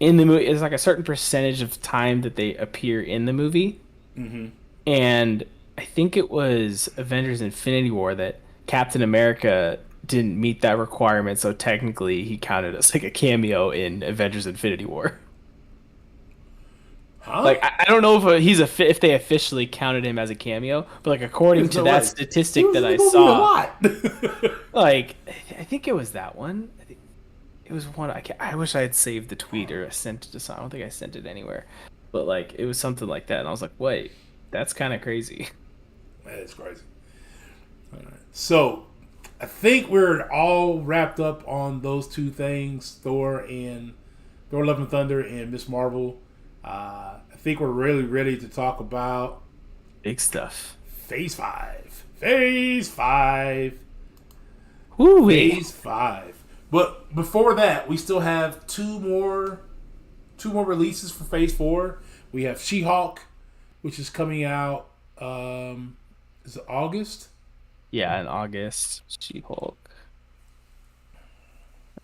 in the movie is like a certain percentage of time that they appear in the movie. mm-hmm. And I think it was Avengers Infinity War that Captain America didn't meet that requirement, so technically he counted as like a cameo in Avengers Infinity War. Huh? Like I don't know if if they officially counted him as a cameo, but like according There's to no that way. He statistic was that in the I movie a saw, lot. like I think it was that one. I think it was one. I wish I had saved the tweet or sent it to someone. I don't think I sent it anywhere, but like it was something like that, and I was like, wait, that's kind of crazy. That is crazy. All right. So, I think we're all wrapped up on those two things: Thor: Love and Thunder, and Miss Marvel. I think we're really ready to talk about Big stuff. Phase Five. Phase Five. Woo wee. Phase Five. But before that, we still have two more releases for Phase Four. We have She-Hulk, which is coming out. Is it August? Yeah, in August, She-Hulk.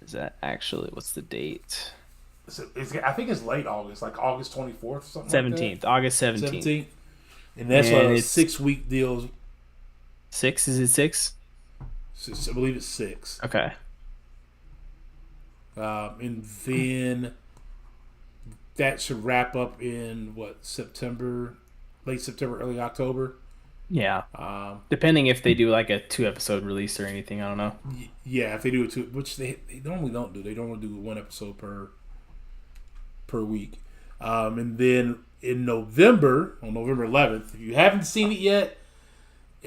Is that actually what's the date? I think it's late August, like August 24th, something like that. 17th, August 17th. 17th. And that's And a it's 6 week deal. six, is it six? I believe it's six. Okay. And then that should wrap up in what, September, late September, early October. Yeah. Um, Depending if they do like a 2 episode release or anything, I don't know. yeah, if they do it too, which they normally don't do. They normally do one episode per week. And then in November, on November 11th, if you haven't seen it yet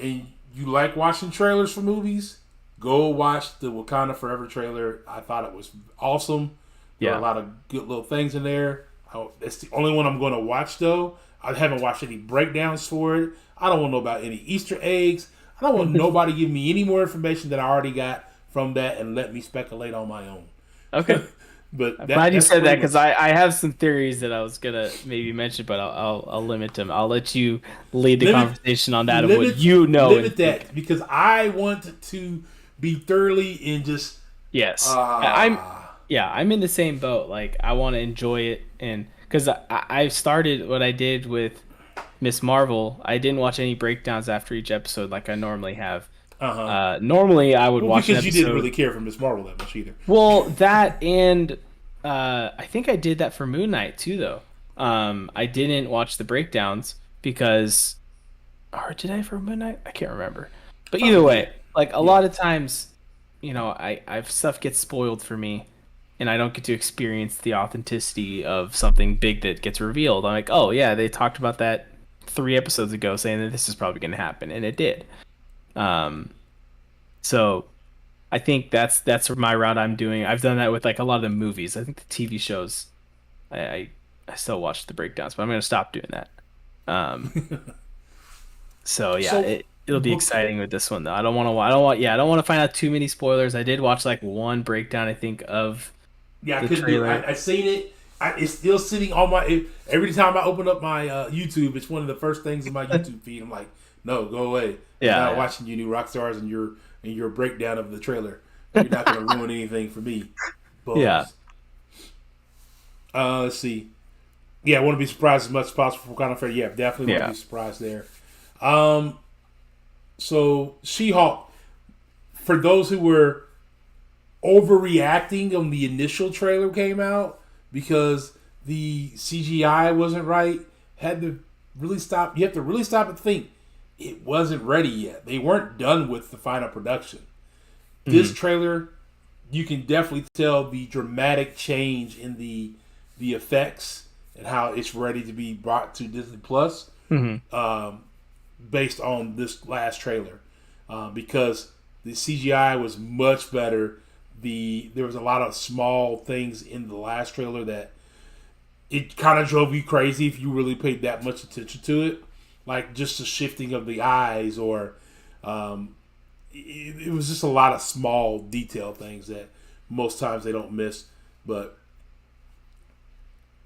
and you like watching trailers for movies, go watch the Wakanda Forever trailer. I thought it was awesome. There are Yeah. a lot of good little things in there. That's the only one I'm going to watch, though. I haven't watched any breakdowns for it. I don't want to know about any Easter eggs. I don't want nobody giving me any more information that I already got from that and let me speculate on my own. Okay. But I'm glad you that's said that pretty because much. I have some theories that I was gonna maybe mention, but I'll limit them. I'll let you lead the Limit conversation on that of what limit you know and limit think. that because I want to be thoroughly in just Yes, I'm. ah Yeah, I'm in the same boat. Like I want to enjoy it, and because I started what I did with Miss Marvel, I didn't watch any breakdowns after each episode like I normally have. uh-huh. Normally I would Well, watch an because you didn't episode. really care for Miss Marvel that much either. Well, that and I think I did that for Moon Knight too, though. I didn't watch the breakdowns because, or did I for Moon Knight? I can't remember. But either Probably did. way, like a Yeah. lot of times, I've stuff gets spoiled for me, and I don't get to experience the authenticity of something big that gets revealed. I'm like, oh yeah, they talked about that 3 episodes ago, saying that this is probably going to happen, and it did. Um, so I think that's my route I'm doing. I've done that with like a lot of the movies. I think the TV shows, I I, I still watch the breakdowns, but I'm gonna stop doing that. Um, so yeah, So, it'll be book. exciting with this one though. I don't want to find out too many spoilers. I did watch like one breakdown, I think, of Yeah, I the couldn't do it. trailer. I seen it. It's still sitting on my. Every time I open up my YouTube, it's one of the first things in my YouTube feed. I'm like, no, go away. I'm Yeah, not yeah, watching you new rock stars and your breakdown of the trailer. You're not going to ruin anything for me. yeah, Pause. Let's see. Yeah, I want to be surprised as much as possible for kind of fair. Yeah, definitely want to yeah. be surprised there. Um, so She-Hulk, for those who were overreacting when the initial trailer came out because the CGI wasn't right, had to really stop. You have to really stop and think. It wasn't ready yet. They weren't done with the final production. This Hmm. trailer, you can definitely tell the dramatic change in the effects and how it's ready to be brought to Disney Plus, Hmm. um, based on this last trailer, because the CGI was much better. There was a lot of small things in the last trailer that it kind of drove you crazy if you really paid that much attention to it, like just the shifting of the eyes or um, it was just a lot of small detail things that most times they don't miss. But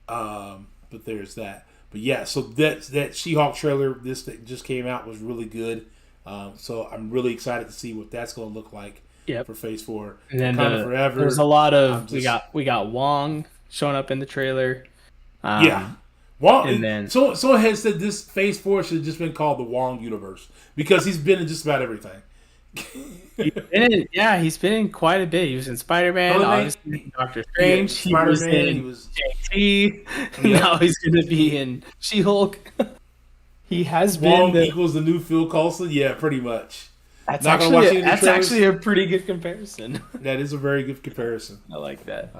but there's that. But yeah, so that She-Hulk trailer this that just came out was really good. So I'm really excited to see what that's going to look like Yep. for Phase Four. And then Wakanda there's a Forever. lot I'm of just we got Wong showing up in the trailer. yeah. Um, and Wong. then Someone has said this Phase Four should have just been called the Wong universe because he's been in just about everything. yeah, he's been in quite a bit. He was in Spider-Man, Don't they? obviously in Doctor Yeah, Strange. He Spider was Man. He in was. Shang-Chi. Yep. Now he's gonna be in She-Hulk. He has been Wong the. equals the new Phil Coulson. Yeah, pretty much. That's Not gonna watch any of the that's trailers. actually a pretty good comparison. That is a very good comparison. I like that.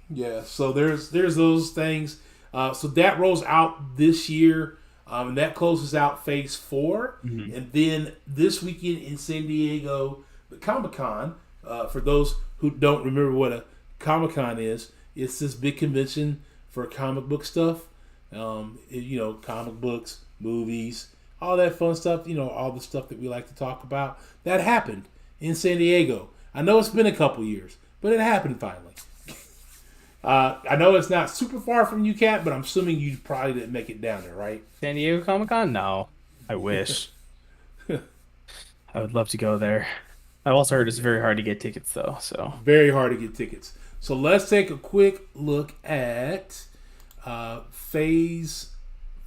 Yeah, so there's those things. So that rolls out this year, and that closes out Phase Four, Mhm. and then this weekend in San Diego, the Comic Con. For those who don't remember what a Comic Con is, it's this big convention for comic book stuff. Comic books, movies, all that fun stuff. All the stuff that we like to talk about. That happened in San Diego. I know it's been a couple years, but it happened finally. I know it's not super far from you, Cat, but I'm assuming you probably didn't make it down there, right? San Diego Comic-Con? No. I wish. I would love to go there. I've also heard it's very hard to get tickets though, so. Very hard to get tickets. So let's take a quick look at Phase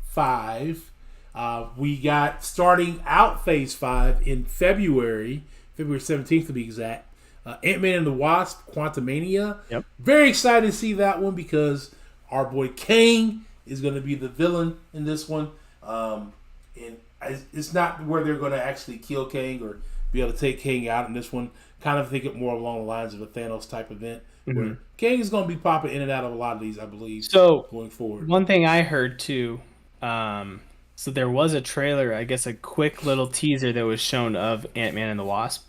5. We got starting out Phase 5 in February 17th to be exact. Ant-Man and the Wasp, Quantumania. Yep. Very excited to see that one because our boy Kang is going to be the villain in this one. And it's not where they're going to actually kill Kang or be able to take Kang out in this one. Kind of think it more along the lines of a Thanos type event where Kang is going to be popping in and out of a lot of these, I believe, So, going forward. one thing I heard too, so there was a trailer, I guess a quick little teaser that was shown of Ant-Man and the Wasp.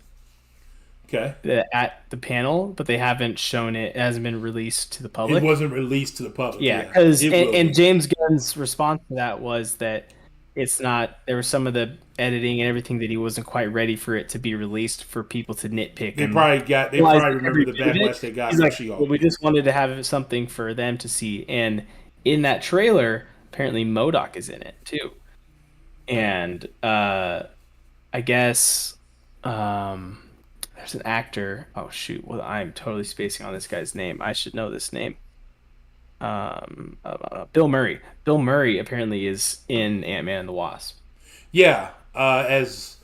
Okay. at the panel, but they haven't shown it. It hasn't been released to the It public. wasn't released to the public. Yeah, Yeah, because it will and be. James Gunn's response to that was that it's not. There was some of the editing and everything that he wasn't quite ready for it to be released for people to nitpick and They realize probably they remember the reviewed it. backlash they got He's from like, well, She-Hulk. we just wanted to have something for them to see, and in that trailer, apparently MODOK is in it too, and I guess there's an actor. Oh shoot! Well, I'm totally spacing on this guy's name. I should know this name. Bill Murray. Bill Murray apparently is in Ant-Man and the Wasp. Yeah, as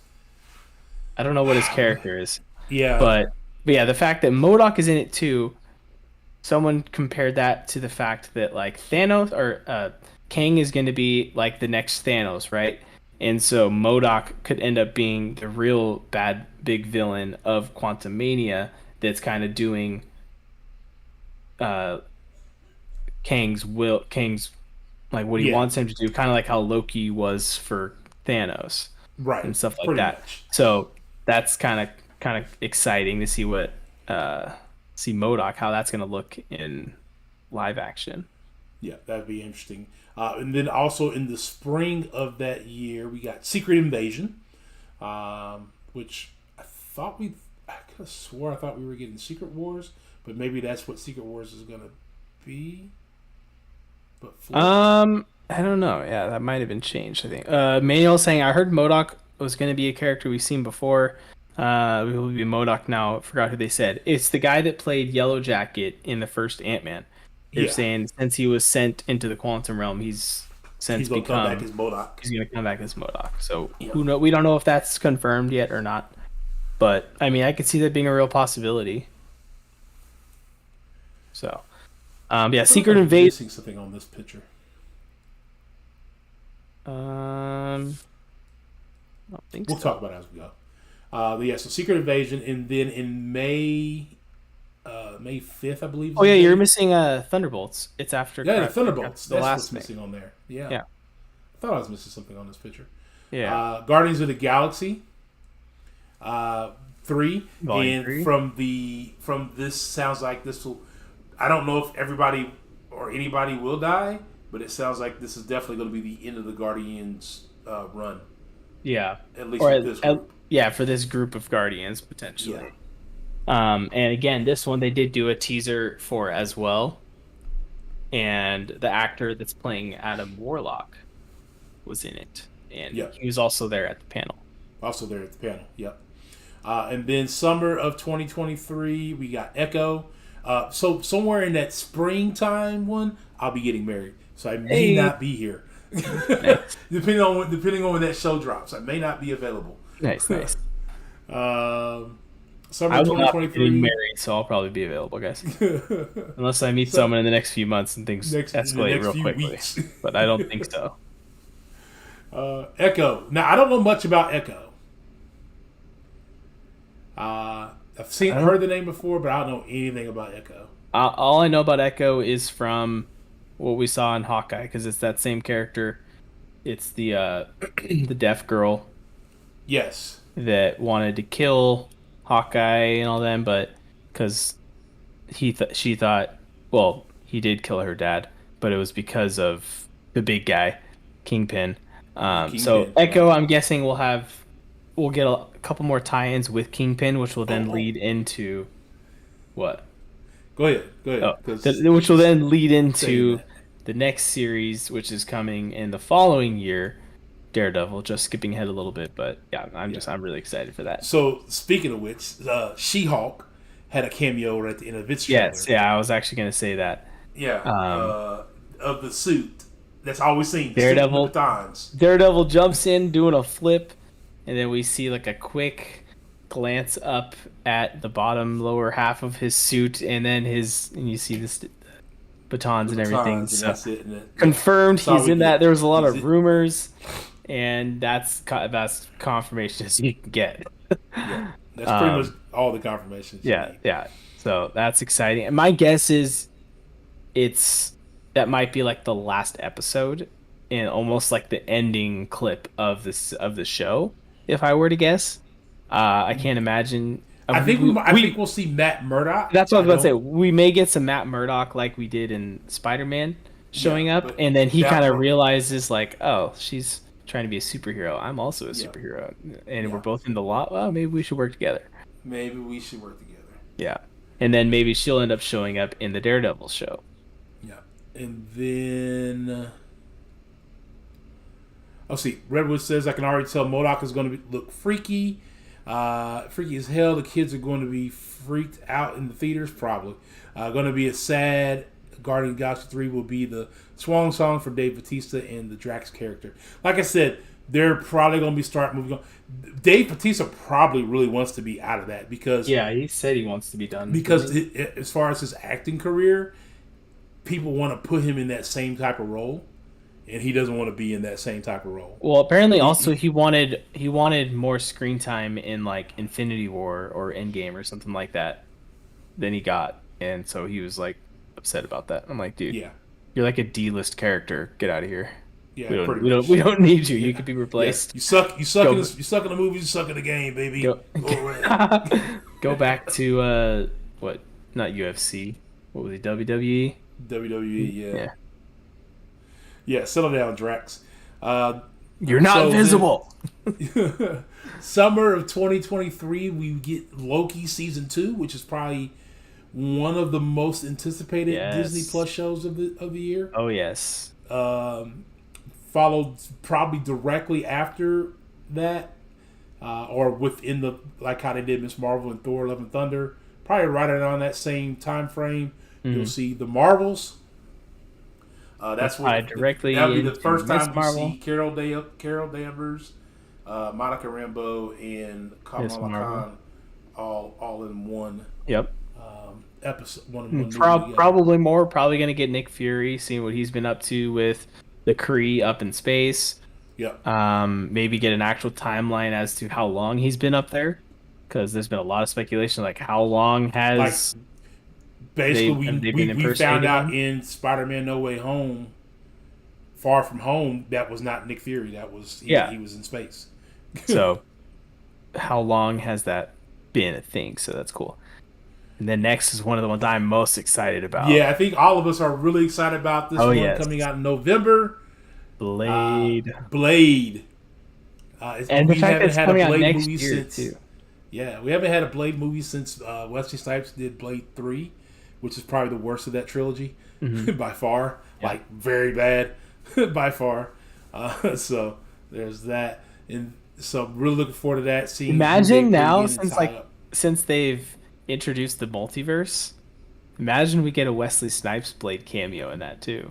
I don't know what his character is, yeah, but yeah, the fact that MODOK is in it too. Someone compared that to the fact that like Thanos or Kang is going to be like the next Thanos, right? And so MODOK could end up being the real bad big villain of Quantum Mania that's kind of doing uh Kang's like what he yeah, wants him to do, kind of like how Loki was for Thanos right, and stuff like pretty that. much. So that's kind of exciting to see what see MODOK how that's going to look in live action. Yeah, that'd be interesting. And then also in the spring of that year, we got Secret Invasion, which I could have swore I thought we were getting Secret Wars, but maybe that's what Secret Wars is gonna be. But I don't know. Yeah, that might have been changed, I think. Manuel saying I heard MODOK was going to be a character we've seen before. We will be MODOK now. I forgot who they said. It's the guy that played Yellow Jacket in the first Ant-Man. They're yeah, saying since he was sent into the quantum realm, he's since he's gonna come back become as MODOK. he's going to come back as MODOK. So Yeah. who know? We don't know if that's confirmed yet or not. But I mean, I could see that being a real possibility. So, yeah, I feel like Secret I'm Invasion. missing something on this picture. I don't think We'll talk so. about it as we go. Yeah, so Secret Invasion, and then in May 5th, I believe. Is Oh the yeah, you're date. missing Thunderbolts. It's after Yeah, the after Thunderbolts. the That's last what's May. missing on there. Yeah, Yeah, I thought I was missing something on this picture. yeah. Guardians of the Galaxy, uh, 3, Volume and three. from this sounds like this will. I don't know if everybody or anybody will die, but it sounds like this is definitely going to be the end of the Guardians run, Yeah, at least or with this group. yeah, for this group of Guardians Yeah, potentially. And again, this one they did do a teaser for as well, and the actor that's playing Adam Warlock was in it, and yeah. he was also there at the panel. Also there at the panel. Yep. And then summer of 2023, we got Echo. So somewhere in that springtime one, I'll be getting married, so I may Hey, not be here. nice, Depending on when that show drops, I may not be available. nice, nice. um, Summer I of will not be getting 2023. married, so I'll probably be available, guys. Unless I meet So someone in the next few months and things next in the escalate next real few quickly. weeks. But I don't think so. Echo. Now I don't know much about Echo. I've I don't, heard the name before, but I don't know anything about Echo. all I know about Echo is from what we saw in Hawkeye, because it's that same character. It's the the deaf girl Yes. that wanted to kill Hawkeye and all them, but because she thought, well, he did kill her dad, but it was because of the big guy, Kingpin. So Kingpin. Right. Echo, I'm guessing we'll get a couple more tie-ins with Kingpin, which will Oh, then oh. lead into what? Go ahead. Go ahead. Oh, Because which will then lead saying into that. the next series, which is coming in the following year, Daredevil. Just skipping ahead a little bit, but yeah, Yeah. I'm really excited for that. So speaking of which, She-Hulk had a cameo right at the end of its Yes, trailer. yeah, I was actually gonna say that. Yeah. Um, Of the suit. That's all we've seen. The suit and the Daredevil batons. Daredevil jumps in doing a flip, and then we see like a quick glance up at the bottom lower half of his suit, and then and you see this batons The and everything. batons, and So that's it. And yeah, confirmed that's all he's we in that. get. There was a lot He's of it. rumors, and that's confirmation as you can get. Yeah. That's pretty much Um, all the confirmations you yeah, need. yeah. So that's exciting. And my guess is it's that might be like the last episode and almost like the ending clip of the show. If I were to guess, I can't imagine. I think I think we'll see Matt Murdock. That's what I I was about to say. don't. We may get some Matt Murdock like we did in Spider-Man Yeah, showing up, but and then he kind that. of realizes like, oh, she's trying to be a superhero. I'm also a Yeah, superhero, and we're yeah. both in the lot. Well, maybe we should work together. Maybe we should work together. Yeah, and then maybe she'll end up showing up in the Daredevil show. Yeah, and then. Oh, see, Redwood says I can already tell MODOK is going to look freaky, freaky as hell. The kids are going to be freaked out in the theaters, probably. Going to be a sad. Guardian of the Galaxy 3 will be the swan song for Dave Bautista and the Drax character. Like I said, they're probably going to be moving on. Dave Bautista probably really wants to be out of that because Yeah, he said he wants to be done. as far as his acting career, people want to put him in that same type of role, and he doesn't want to be in that same type of role. Well, apparently also he wanted more screen time in like Infinity War or Endgame or something like that than he got, and so he was like upset about that. I'm like, dude, Yeah, you're like a D-list character. Get out of here. yeah, We don't pretty we much. don't we don't need you. Yeah. You could be Yeah. replaced. You suck. You suck. Go, You suck in the movies. You suck in the game, baby. go, Go away. go back to what? Not UFC. What was it? WWE. WWE. Yeah. Yeah. Yeah. Settle down, Drax. You're not So visible. Summer of 2023, we get Loki season 2, which is probably one of the most anticipated Yes. Disney Plus shows of the year. Oh yes. Followed probably directly after that, or within the like how they did Miss Marvel and Thor: Love and Thunder. Probably right around that same time frame, you'll see the Marvels. That's what directly that'll be the into first Miss time we Marvel. see Carol Danvers, Monica Rambeau, and Miss Kamala Marvel. Khan all in one Yep. episode. One movie together. Probably more. Probably gonna get Nick Fury, seeing what he's been up to with the Kree up in space. Yep. Maybe get an actual timeline as to how long he's been up there, because there's been a lot of speculation, like how long has Basically, they've we been found impersonating out him? in Spider-Man: No Way Home, Far From Home, that was not Nick Fury. That was he was in space. So, how long has that been a thing? So that's cool. And then next is one of the ones I'm most excited about. Yeah, I think all of us are really excited about this one yes. coming out in November. Blade. Blade. And the we fact that haven't it's had a coming out Blade next movie year since. too. Yeah, we haven't had a Blade movie since Wesley Snipes did Blade 3, which is probably the worst of that trilogy by far. Yeah. Like, very bad by far. So, there's that. And so, I'm really looking forward to that. Seeing who they Imagine bring now, in and tie up. since they've introduced the multiverse, imagine we get a Wesley Snipes Blade cameo in that too.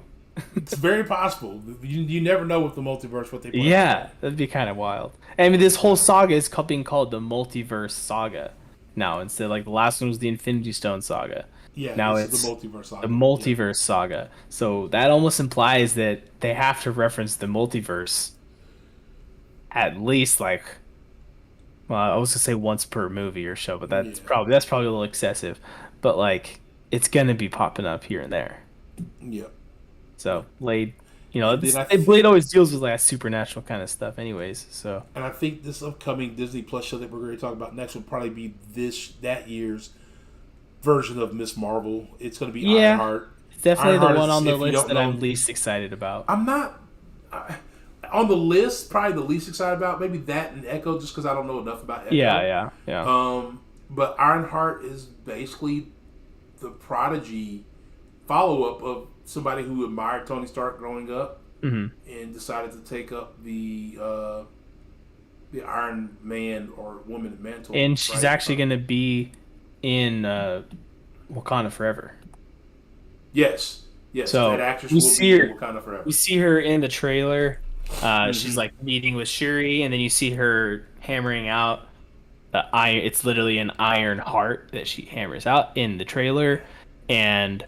It's very possible. You never know with the multiverse what they put Yeah, that'd be kind of wild. I mean, this whole saga is being called the Multiverse Saga now, instead like the last one was the Infinity Stone Saga. Yeah, Now this it's is the multiverse. the Multiverse Saga. So that almost implies that they have to reference the multiverse at least like, well, I was gonna say once per movie or show, but that's probably a little excessive. But like, it's gonna be popping up here and there. Yeah. So Blade, And then Blade always deals with like supernatural kind of stuff, anyways. So And I think this upcoming Disney Plus show that we're going to talk about next will probably be that year's version of Miss Marvel. It's going to be Ironheart. it's definitely Ironheart the one is- on the if you list don't that know- I'm least excited about. I'm not on the list. Probably the least excited about maybe that and Echo, just because I don't know enough about Echo. Yeah. But Ironheart is basically the prodigy follow-up of somebody who admired Tony Stark growing up and decided to take up the Iron Man or Woman mantle. And she's actually going to be in Wakanda Forever. Yes. So that actress we will see be her- in Wakanda Forever. We see her in the trailer. She's like meeting with Shuri, and then you see her hammering out the iron. It's literally an iron heart that she hammers out in the trailer, and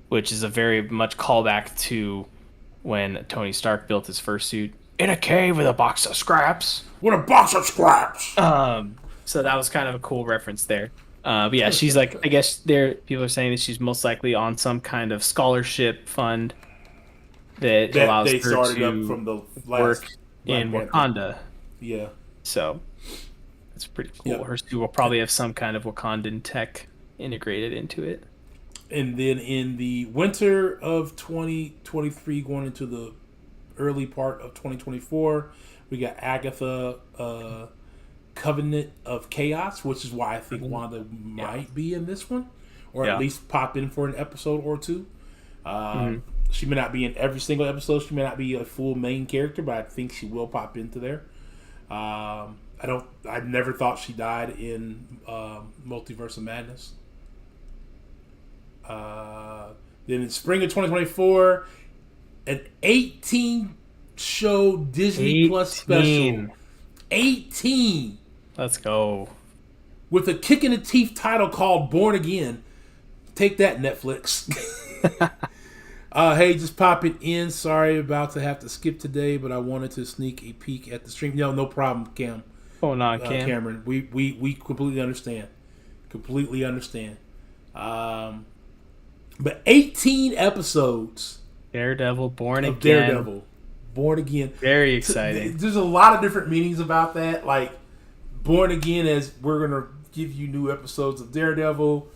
which is a very much callback to when Tony Stark built his first suit in a cave with a box of scraps. What a box of scraps! So that was kind of a cool reference there. But yeah, she's like, I guess people are saying that she's most likely on some kind of scholarship fund that allows they her started to up from the last work Black in Panther. Wakanda. Yeah. So That's pretty cool. Yep. Her suit will probably have some kind of Wakandan tech integrated into it. And then in the winter of 2023, going into the early part of 2024, we got Agatha, Covenant of Chaos, which is why I think Wanda might be in this one, or at least pop in for an episode or two. She may not be in every single episode. She may not be a full main character, but I think she will pop into there. I never thought she died in Multiverse of Madness. Then in spring of 2024, an 18 show Disney Plus special. 18. Let's go. With a kick in the teeth title called Born Again. Take that, Netflix. Hey, just popping in. Sorry about to have to skip today, but I wanted to sneak a peek at the stream. No problem, Cam. Oh, not Cam. Cameron. We completely understand. Completely understand. But 18 episodes. Daredevil, Born Again. Daredevil, Born Again. Very exciting. There's a lot of different meanings about that. Like, Born Again, as we're going to give you new episodes of Daredevil.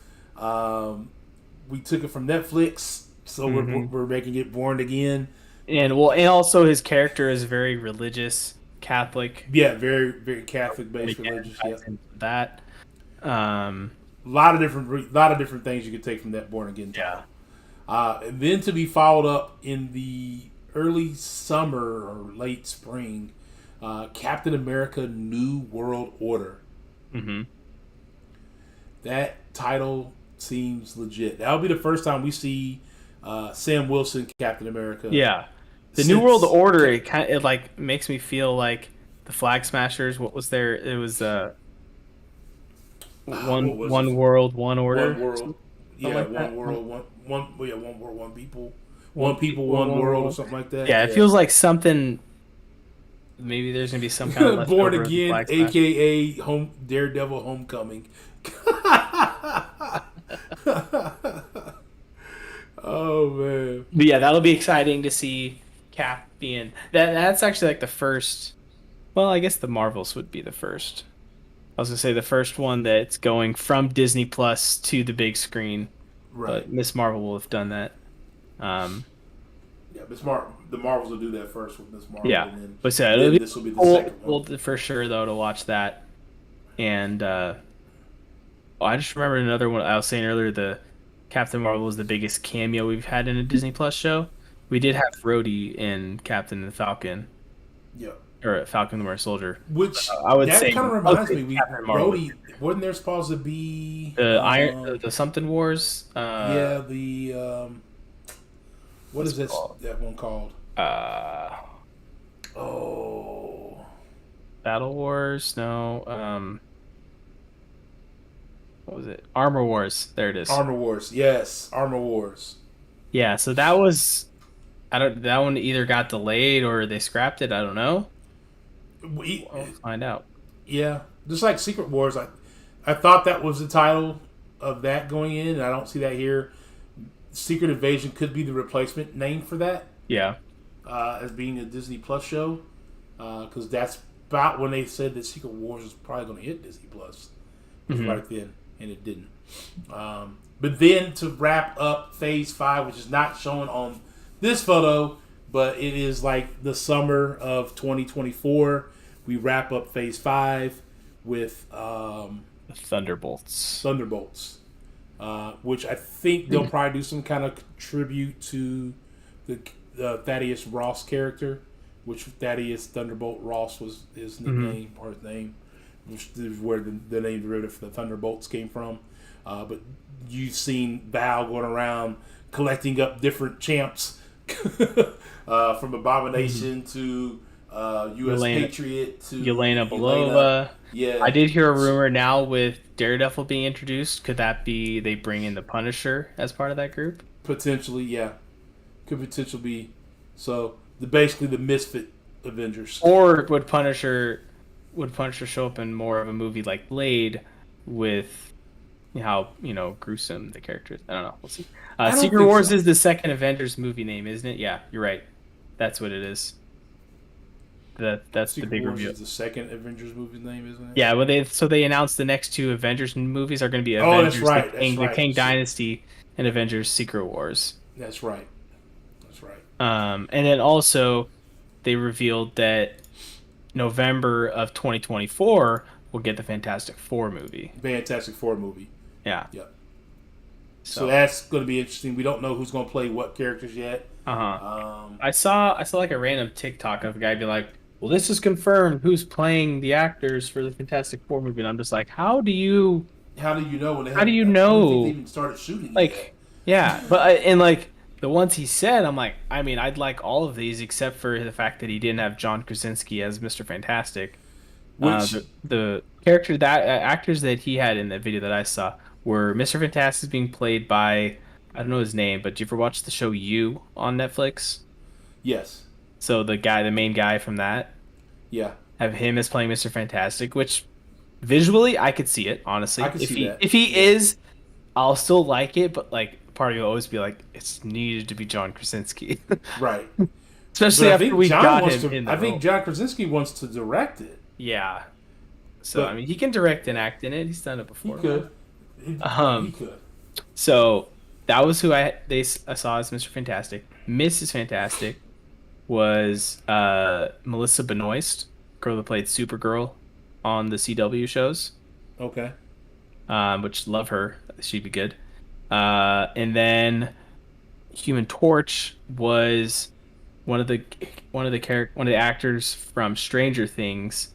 We took it from Netflix, so we're making it Born Again. And also his character is very religious, Catholic. Yeah, very, very Catholic-based religious. Yeah. That. A lot of different things you could take from that Born Again title. Yeah. And then to be followed up in the early summer or late spring, Captain America: New World Order. Mm-hmm. That title seems legit. That'll be the first time we see Sam Wilson, Captain America. Yeah. The New World Order, it like makes me feel like the Flag Smashers. What was there? It was one world, one order. One world. Yeah, like one world, one world, one people. One people, one world, or something like that. Yeah, it feels like something. Maybe there's gonna be some kind of Born Again, aka Daredevil Homecoming. Oh man! But yeah, that'll be exciting to see Cap being that. That's actually like the first. Well, I guess the Marvels would be the first. I was gonna say the first one that's going from Disney Plus to the big screen. Right. But Miss Marvel will have done that. Yeah, the Marvels will do that first with Miss Marvel. Yeah, and then, but so this will be the second one. Well, for sure though to watch that, and I just remember another one I was saying earlier. The Captain Marvel was the biggest cameo we've had in a Disney Plus show. We did have Rhodey in Captain and the Falcon. Yeah. Or Falcon the Winter Soldier. Which I would that say kind of reminds me. Rhodey, wasn't there supposed to be the something Wars? Yeah, the what is this? That one called? Battle Wars? No. What was it? Armor Wars. There it is. Armor Wars. Yes, Armor Wars. Yeah, so that was that one either got delayed or they scrapped it. I don't know. We'll find out. Yeah, just like Secret Wars, I thought that was the title of that going in, and I don't see that here. Secret Invasion could be the replacement name for that. Yeah. As being a Disney Plus show, because that's about when they said that Secret Wars was probably going to hit Disney Plus. Right then, and it didn't. But then to wrap up Phase 5, which is not shown on this photo, but it is like the summer of 2024. We wrap up Phase 5 with Thunderbolts. Which I think they'll probably do some kind of tribute to the Thaddeus Ross character, which Thaddeus Thunderbolt Ross was his nickname or his name, which is where the name derivative for the Thunderbolts came from. But you've seen Val going around collecting up different champs from Abomination to U.S. Patriot to Yelena Belova. Yeah, I did hear a rumor now with Daredevil being introduced. Could that be they bring in the Punisher as part of that group? Potentially, yeah. Could potentially be. So basically the Misfit Avengers. Or would Punisher show up in more of a movie like Blade with how gruesome the character is? I don't know. We'll see. Secret Wars is the second Avengers movie name, isn't it? Yeah, you're right. That's what it is. that's the Secret big Wars reveal. is the second Avengers movie's name, isn't it? Yeah, well, they announced the next two Avengers movies are going to be Oh, that's Avengers right. That's The right. King Dynasty and Avengers Secret Wars. That's right. That's right. And then also they revealed that November of 2024 we'll get the Fantastic Four movie. Fantastic Four movie. Yeah. Yep. So So, that's going to be interesting. We don't know who's going to play what characters yet. uh-huh. I saw like a random TikTok of a guy be like, "Well, this is confirmed who's playing the actors for the Fantastic Four movie." And I'm just like, How do you know when they how do haven't? you I don't think they know? even started shooting yet. Like, yeah, but and like the ones he said, I'm like, I mean, I'd like all of these except for the fact that he didn't have John Krasinski as Mr. Fantastic. Which, The character that actors that he had in the video that I saw were Mr. Fantastic being played by I don't know his name, but do you ever watch the show You on Netflix? yes, So the main guy from that, yeah, have him as playing Mr. Fantastic, which visually I could see it, honestly. I can see that. If he Yeah. is, I'll still like it, but like part of you will always be like, it's needed to be John Krasinski. Right. Especially But I after think we John got wants him to. in the I think role. John Krasinski wants to direct it. Yeah. So But I mean he can direct and act in it. He's done it he before. could. He Um could. so that was who I saw as Mr. Fantastic. Mrs. Fantastic was Melissa Benoist, girl that played Supergirl on the CW shows. Okay. Which love her. She'd be good. And then Human Torch was one of the actors from Stranger Things.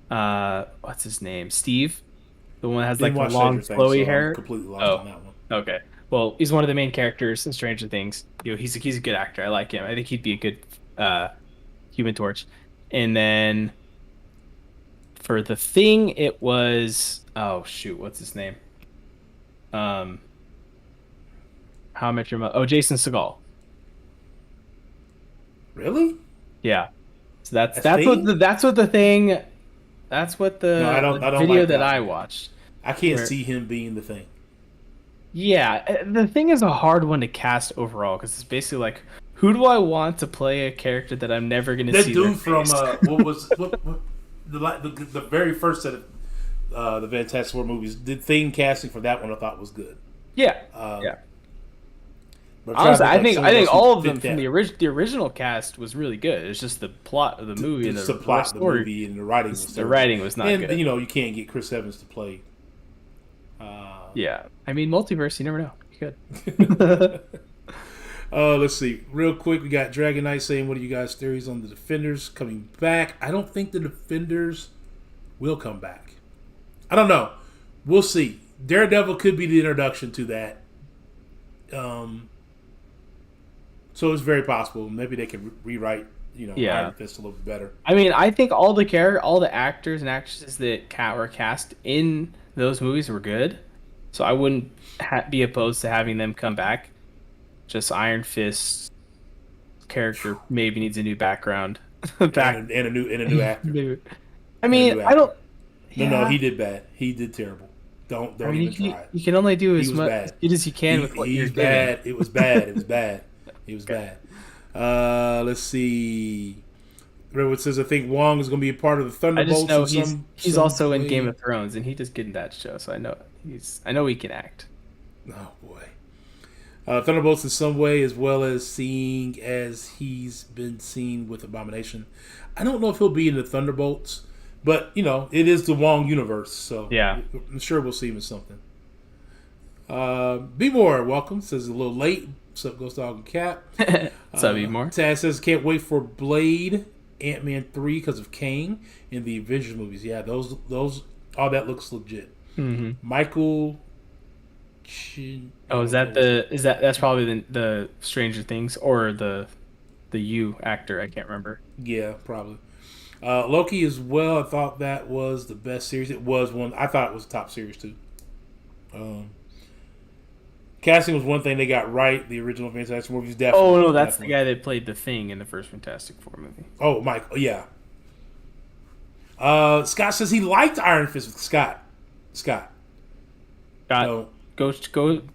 What's his name? Steve, the one that has like Didn't the watch long Stranger Things, flowy so I'm hair. completely lost Oh, on that one. okay. Well, he's one of the main characters in Stranger Things. He's a good actor. I like him. I think he'd be a good Human Torch. And then for the Thing, it was oh shoot, what's his name? Um, How I Met Your Mother. Oh, Jason Segel. Really? Yeah. So that's A that's what Thing? the thing. That's what No, I don't. the I don't video like that that I one. watched. I can't Where see him being the Thing. yeah, the Thing is a hard one to cast overall because it's basically like who do I want to play a character that I'm never gonna That see their dude from face? what the very first set of the Fantastic Four movies, the Thing casting for that one I thought was good. Yeah, Um, yeah. but I'm trying to Honestly, I think someone else who all of fit them from that. the original cast was really good. It's just the plot of the movie and Just the the plot of the story. movie and the writing was The terrible. writing was not and good. you know you can't get Chris Evans to play. Yeah, I mean multiverse. You never know. You could. Let's see. Real quick, we got Dragon Knight saying, what are you guys' theories on the Defenders coming back? I don't think the Defenders will come back. I don't know. We'll see. Daredevil could be the introduction to that. So it's very possible. Maybe they can rewrite, Yeah. Iron Fist a little bit better. I mean, I think all the actors and actresses that were cast in those movies were good, so I wouldn't be opposed to having them come back. Just Iron Fist character maybe needs a new background. Back, And a new actor. maybe. I And a mean, new I don't. actor. Yeah. No, he did bad. He did terrible. Don't I mean, even try it. you can only do He as was much bad. as good as you can with what you're He's given. bad. It was bad. It was bad. It was bad. Let's see. Redwood says, I think Wong is going to be a part of the I Thunderbolts. just know in he's some also in way. Game of Thrones, and he does good in that show. So I know he can act. Oh boy. Thunderbolts in some way, as well as seeing as he's been seen with Abomination. I don't know if he'll be in the Thunderbolts, but it is the Wong universe, so Yeah. I'm sure we'll see him in something. Be more welcome. Says a little late. What's up, Ghost Dog and Cap? What's up, more? Taz says can't wait for Blade, Ant-Man 3 because of Kang in the Avengers movies. Yeah, those all that looks legit. Mm-hmm. Michael. Oh, that's probably the Stranger Things or the You actor? I can't remember. Yeah, probably. Loki as well. I thought that was the best series. It was one. I thought it was the top series too. Casting was one thing they got right. The original Fantastic movies definitely. Oh no, that's definitely. the guy that played the Thing in the first Fantastic Four movie. Oh, Mike. Yeah. Scott says he liked Iron Fist with Scott. No. Go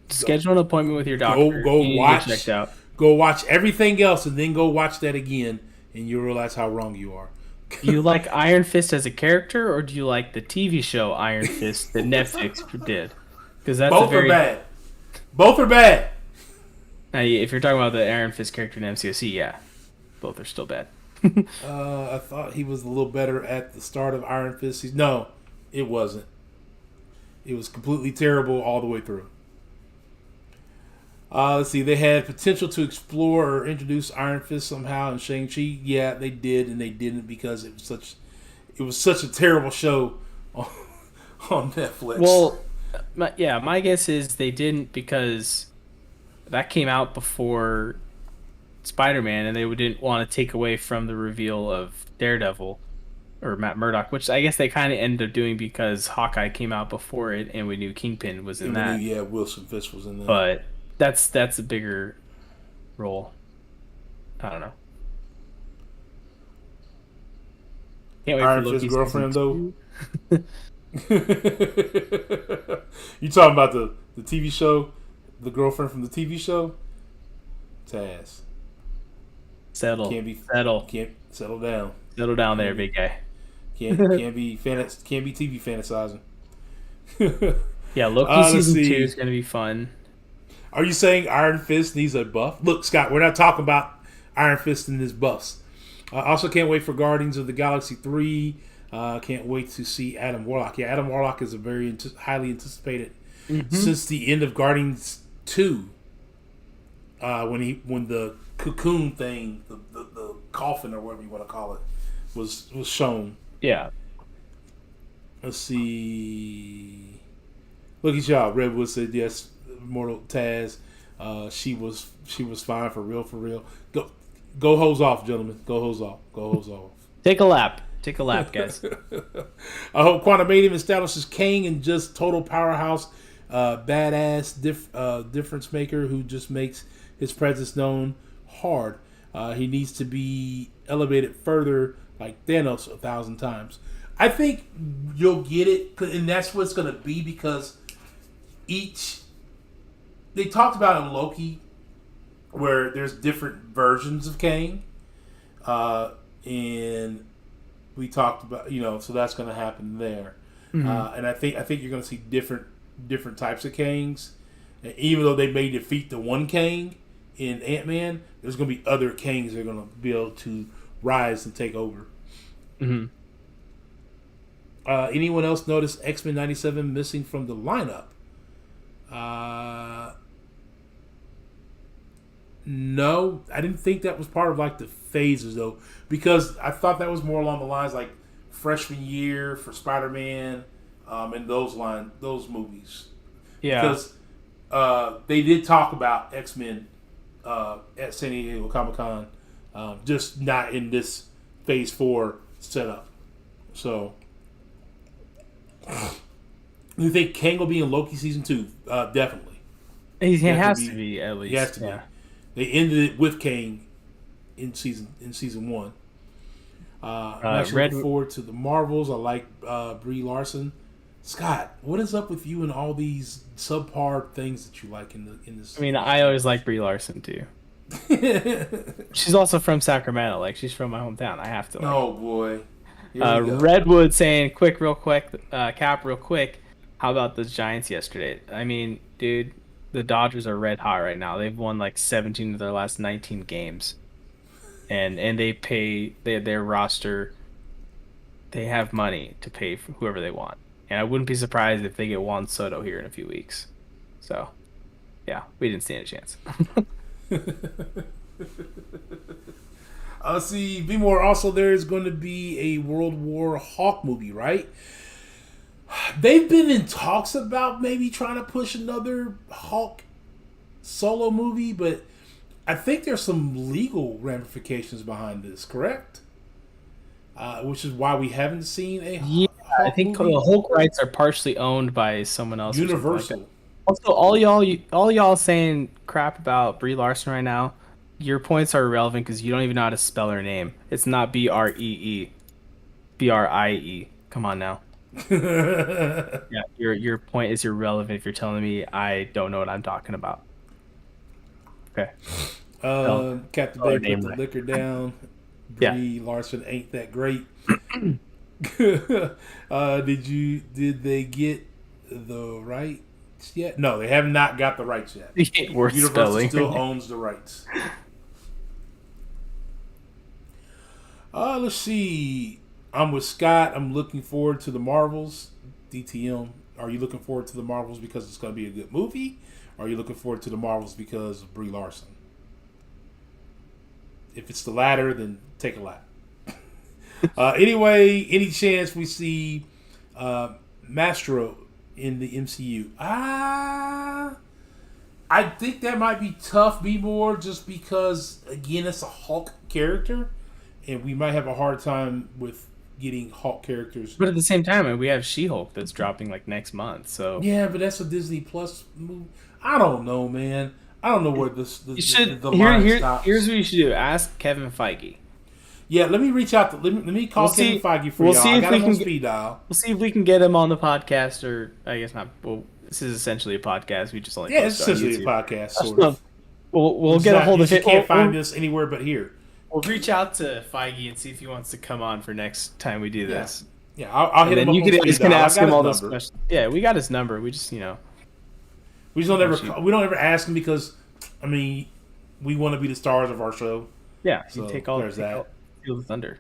schedule an appointment with your doctor. Go You need to watch. get checked out. Go watch everything else and then go watch that again, and you'll realize how wrong you are. Do you like Iron Fist as a character, or do you like the TV show Iron Fist that Netflix did? Because that's a Both are very bad. Both are bad. if you're talking about the Iron Fist character in MCOC, yeah, both are still bad. I thought he was a little better at the start of Iron Fist. No, it wasn't. It was completely terrible all the way through. Let's see. They had potential to explore or introduce Iron Fist somehow in Shang-Chi. Yeah, they did, and they didn't because it was such a terrible show on, on Netflix. Well, my guess is they didn't because that came out before Spider-Man, and they didn't want to take away from the reveal of Daredevil or Matt Murdock, which I guess they kind of ended up doing because Hawkeye came out before it, and we knew Kingpin was in And we knew, that. yeah, Wilson Fisk was in there. But that's a bigger role. I don't know. Can't wait for Iron Fist Loki season girlfriend though. 2. You talking about the TV show, the girlfriend from the TV show? Taz Settle, can't be settle, can't settle down. settle down there, big guy. Can't be TV fantasizing. Yeah, Loki Let's season see. 2 is gonna be fun. Are you saying Iron Fist needs a buff? Look, Scott, we're not talking about Iron Fist and his buffs. I also can't wait for Guardians of the Galaxy 3. Can't wait to see Adam Warlock. Yeah, Adam Warlock is a very highly anticipated since the end of Guardians 2. When the cocoon thing, the coffin or whatever you want to call it, was shown. Yeah, Let's see. Look at y'all. Redwood said yes. Immortal Taz. She was fine for real. For real. Go hose off, gentlemen. Go hose off. Go hose off. take a lap, guys. I hope Quantumanium establishes Kang and just total powerhouse, badass difference maker who just makes his presence known hard. He needs to be elevated further, like Thanos 1,000 times. I think you'll get it, and that's what it's going to be because they talked about in Loki where there's different versions of Kang, and we talked about so that's going to happen there, and I think you're going to see different types of Kangs, and even though they may defeat the one Kang in Ant-Man, there's going to be other Kangs that are going to be able to rise and take over. Mm-hmm. Anyone else notice X-Men 97 missing from the lineup? No, I didn't think that was part of like the phases though, because I thought that was more along the lines like freshman year for Spider-Man, and those movies. Yeah, Because they did talk about X-Men at San Diego Comic-Con, just not in this Phase 4 setup. So, you think Kang will be in Loki season 2? Definitely. he He has to be at least. He has to yeah. be. They ended it with Kang in season 1. I'm actually looking forward to the Marvels. I like Brie Larson. Scott, what is up with you and all these subpar things that you like in this? I mean, I always like Brie Larson too. She's also from Sacramento. Like, she's from my hometown. I have to. Like. Oh boy. Here we go. Redwood saying, real quick, Cap, real quick. How about the Giants yesterday? I mean, dude, the Dodgers are red hot right now. They've won like 17 of their last 19 games, and they pay their roster. They have money to pay for whoever they want, and I wouldn't be surprised if they get Juan Soto here in a few weeks. So, yeah, we didn't stand a chance. See, be more. Also, there is going to be a World War Hawk movie, right? They've been in talks about maybe trying to push another Hawk solo movie, but I think there's some legal ramifications behind this, correct? Which is why we haven't seen a Yeah, Hawk I think movie. the Hulk rights are partially owned by someone else. or something like Universal. that. Also, all y'all saying crap about Brie Larson right now. Your points are irrelevant because you don't even know how to spell her name. It's not Bree, Brie. Come on now. Yeah, your point is irrelevant if you're telling me I don't know what I'm talking about. Okay. Captain spell her Bay put name the right. liquor down. Yeah. Brie Larson ain't that great. Did they get the rights yet? No, they have not got the rights yet. It ain't worth Universal spelling. still owns the rights. Let's see. I'm with Scott. I'm looking forward to the Marvels. DTM. Are you looking forward to the Marvels because it's going to be a good movie? Or are you looking forward to the Marvels because of Brie Larson? If it's the latter, then take a lap. Anyway, any chance we see Mastro in the MCU? I think that might be tough, B-More, just because, again, it's a Hulk character, and we might have a hard time with getting Hulk characters. But at the same time, we have She-Hulk that's dropping like next month. So Yeah, but that's a Disney Plus movie. I don't know, man. I don't know where the line stops. Here's what you should do. Ask Kevin Feige. Yeah, let me reach out to let me call Kevin Feige for y'all. I got him on speed dial. We'll see if we can get him on the podcast, or I guess not. Well, this is essentially a podcast. We just only it's essentially a podcast, sort of. We'll get a hold of it. You can't find this anywhere but here. We'll reach out to Feige and see if he wants to come on for next time we do this. Yeah, I'll hit him up. You can ask him all those number. questions. Yeah, we got his number. We just we don't ever ask him because we want to be the stars of our show. Yeah, so take all there's that. Feel the thunder.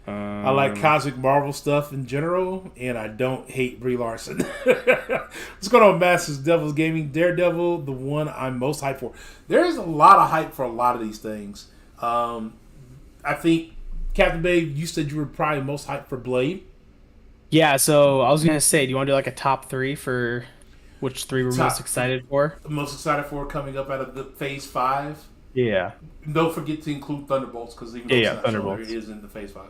I like cosmic Marvel stuff in general, and I don't hate Brie Larson. What's going on, Masters Devils Gaming? Daredevil, the one I'm most hyped for. There is a lot of hype for a lot of these things. I think, Captain Babe, you said you were probably most hyped for Blade. Yeah, so I was going to say, do you want to do like a top 3 for which 3 we're most excited for? Most excited for coming up out of the Phase 5. Yeah. Don't forget to include Thunderbolts, because even though it's not Thunderbolts. It is in the Phase 5.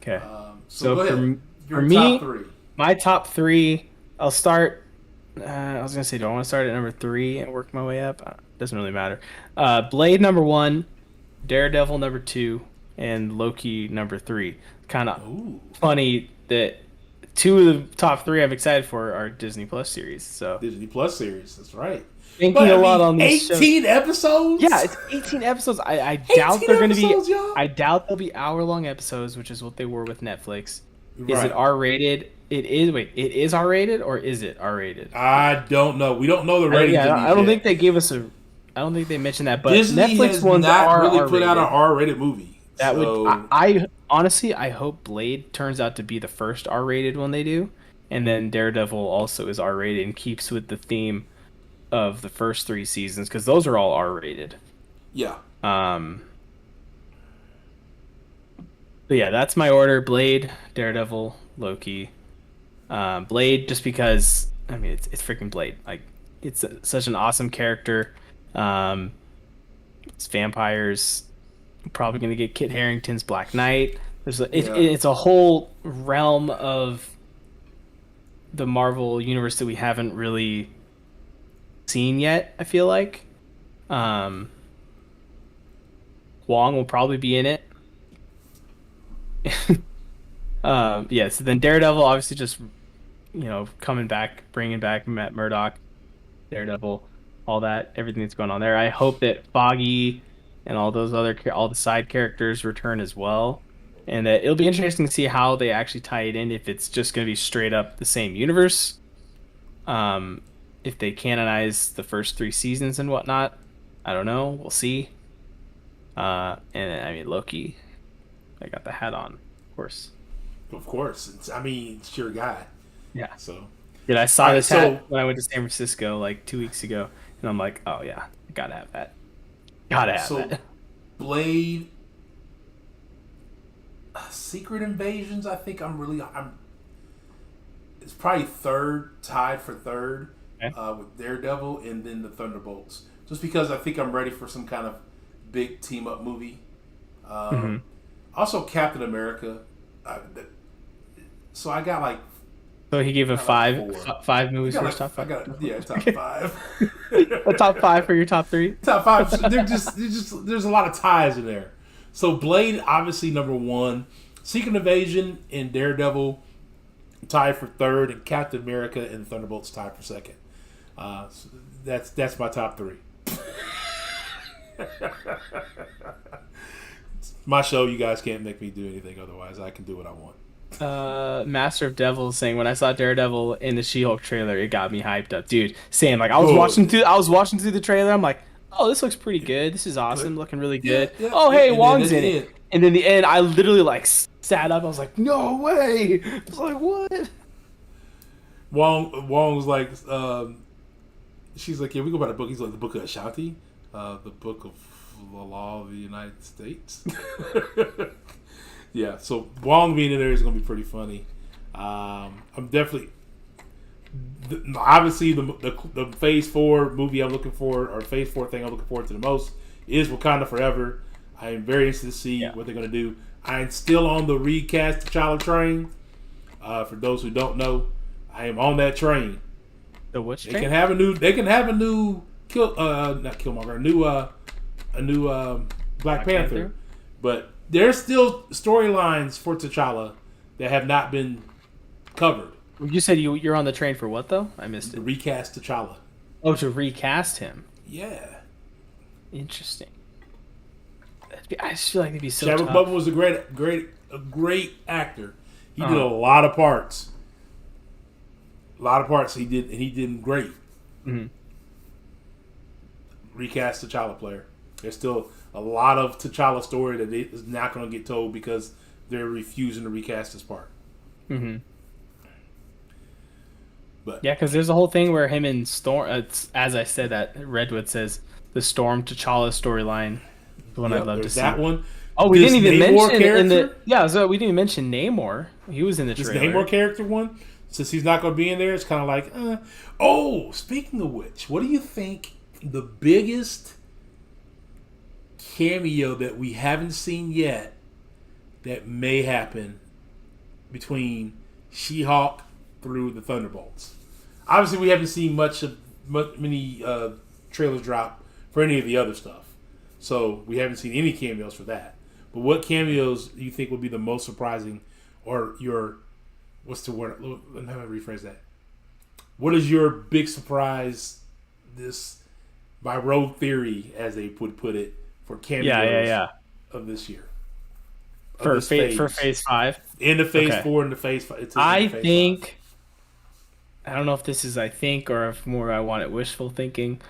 Okay. So go ahead. For me, top 3. My top 3, I'll start. I was going to say, do I want to start at number 3 and work my way up? Doesn't really matter. Blade number 1, Daredevil number 2, and Loki number 3. Kind of funny that 2 of the top 3 I'm excited for are Disney Plus series. So Disney Plus series, that's right. Thinking a lot on this 18 episodes? Yeah, it's 18 episodes. I doubt they're going to be. Y'all? I doubt they'll be hour-long episodes, which is what they were with Netflix. Right. Is it R-rated? It is. Wait, it is R-rated or is it R-rated? I don't know. We don't know the rating. I don't think they gave us a. I don't think they mentioned that. But Disney Netflix has ones not are really R-rated. put out an R-rated movie. That would. I honestly, I hope Blade turns out to be the first R-rated one they do, and then Daredevil also is R-rated and keeps with the theme of the first 3 seasons, because those are all R-rated. Yeah. But yeah, that's my order: Blade, Daredevil, Loki. Blade, just because it's freaking Blade. Like, it's such an awesome character. It's vampires. Probably gonna get Kit Harington's Black Knight. It's a whole realm of the Marvel universe that we haven't really seen yet. I feel like Wong will probably be in it. So then Daredevil, obviously, just coming back, bringing back Matt Murdock, Daredevil, all that, everything that's going on there. I hope that Foggy and all the side characters return as well, and that it'll be interesting to see how they actually tie it in. If it's just going to be straight up the same universe, if they canonize the first 3 seasons and whatnot, I don't know. We'll see. And Loki, I got the hat on, of course. Of course, it's your guy. Yeah. So. I saw this hat when I went to San Francisco like 2 weeks ago, and I'm like, oh yeah, gotta have that. Gotta have that. Blade, Secret Invasions. I think it's probably tied for third. Okay. With Daredevil and then the Thunderbolts. Just because I think I'm ready for some kind of big team-up movie. Also, Captain America. So I got like... So he gave a 5 movies for his top 5? Top 5. A top 5 for your top 3? Top 5. There's a lot of ties in there. So Blade, obviously, number 1. Secret Invasion and Daredevil tied for third, and Captain America and Thunderbolts tied for second. So that's my top 3. My show, you guys can't make me do anything otherwise. I can do what I want. Master of Devil saying when I saw Daredevil in the She-Hulk trailer, it got me hyped up, dude. Same, like Good. I was watching through the trailer. I'm like, oh, this looks pretty good. This is awesome, looking really Yeah, good. yeah, Oh, yeah. hey, And then Wong's at in the it. end, And then the end, I literally like sat up. I was like, no way. I was like, what? Wong was like, she's like, yeah, we go by the book. He's like, the book of Ashanti, the book of the law of the United States. Yeah, so Wong being in there is going to be pretty funny. I'm definitely, obviously, the Phase 4 movie I'm looking for, or Phase 4 thing I'm looking forward to the most is Wakanda Forever. I am very interested to see Yeah. what they're going to do. I'm still on the recast T'Challa train. For those who don't know, I am on that train. The which They train? can have a new. They can have a new not Killmonger, a new Black Panther. But there's still storylines for T'Challa that have not been covered. You said you're on the train for what though? I missed The it. recast T'Challa. Oh, to recast him. Yeah, Interesting. I just feel like it'd be so Chadwick tough. Boseman was a great actor. He did Uh-huh. a lot of parts. A lot of parts he did, and he did great. Mm-hmm. Recast T'Challa player. There's still a lot of T'Challa story that is not going to get told because they're refusing to recast his part. Mm-hmm. But Yeah, because there's a whole thing where him and Storm, as I said, that Redwood says the Storm T'Challa storyline. The one I'd love to there's see. that one. Oh, we This didn't even Namor mention in the character? so we didn't even mention Namor. He was in the This trailer. Namor character one, since he's not going to be in there, it's kind of like, Oh, speaking of which, what do you think the biggest cameo that we haven't seen yet that may happen between She-Hulk through the Thunderbolts? Obviously, we haven't seen many trailers drop for any of the other stuff, so we haven't seen any cameos for that. But what cameos do you think would be the most surprising, or what's the word? Let me rephrase that. What is your big surprise? This, by Rogue Theory, as they would put it, for cameos Yeah. of this year. Of For this phase 5. Into Phase Okay. 4 and the Phase 5. It's I into Phase think I don't know if this is I think or if more I want it wishful thinking.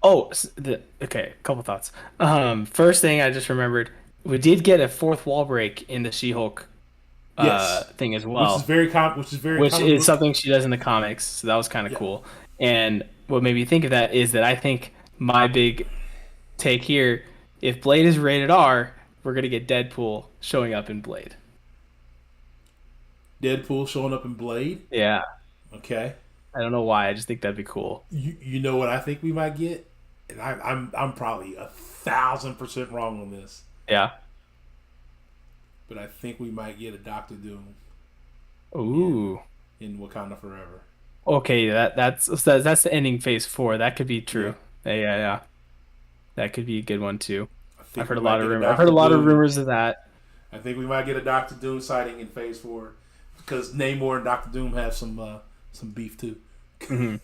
Okay, a couple thoughts. First thing I just remembered, we did get a fourth wall break in the She-Hulk 5. Yes, thing as which well, is very which comic is book. something she does in the comics. So that was kind of Yeah. cool. And what made me think of that is that I think my big take here, if Blade is rated R, we're gonna get Deadpool showing up in Blade. Deadpool showing up in Blade. Yeah, Okay, I don't know why. I just think that'd be cool. you know what I think we might get, and I'm probably 1,000% wrong on this, Yeah. but I think we might get a Doctor Doom Ooh. in Wakanda Forever. Okay, that's the ending phase 4. That could be true. Yeah. That could be a good one too. I think I've heard we a lot might of get rumors. I've heard a Dr. lot of Doom. rumors of that. I think we might get a Doctor Doom sighting in Phase 4 because Namor and Doctor Doom have some beef too. Hmm.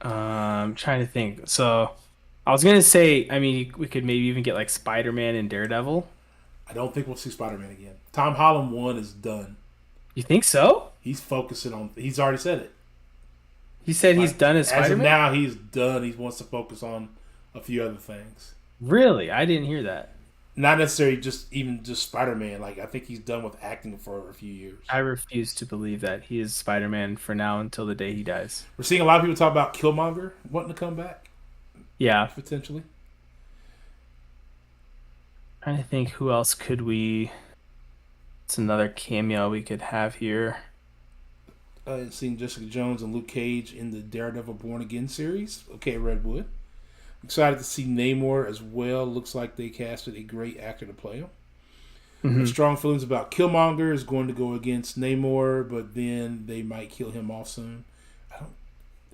I'm trying to think. So, I was gonna say, I mean, we could maybe even get like Spider-Man and Daredevil. I don't think we'll see Spider-Man again. Tom Holland 1 is done. You think so? He's focusing on. He's already said it. He said he's done as As of Spider-Man. now, he's done. He wants to focus on a few other things. Really? I didn't hear that. Not necessarily just Spider-Man. Like I think he's done with acting for a few years. I refuse to believe that he is Spider-Man for now until the day he dies. We're seeing a lot of people talk about Killmonger wanting to come back Yeah. potentially. Trying to think who else could we. It's another cameo we could have here. Seeing Jessica Jones and Luke Cage in the Daredevil Born Again series. Okay, Redwood. Excited to see Namor as well. Looks like they casted a great actor to play him. Mhm. Strong feelings about Killmonger is going to go against Namor, but then they might kill him off soon.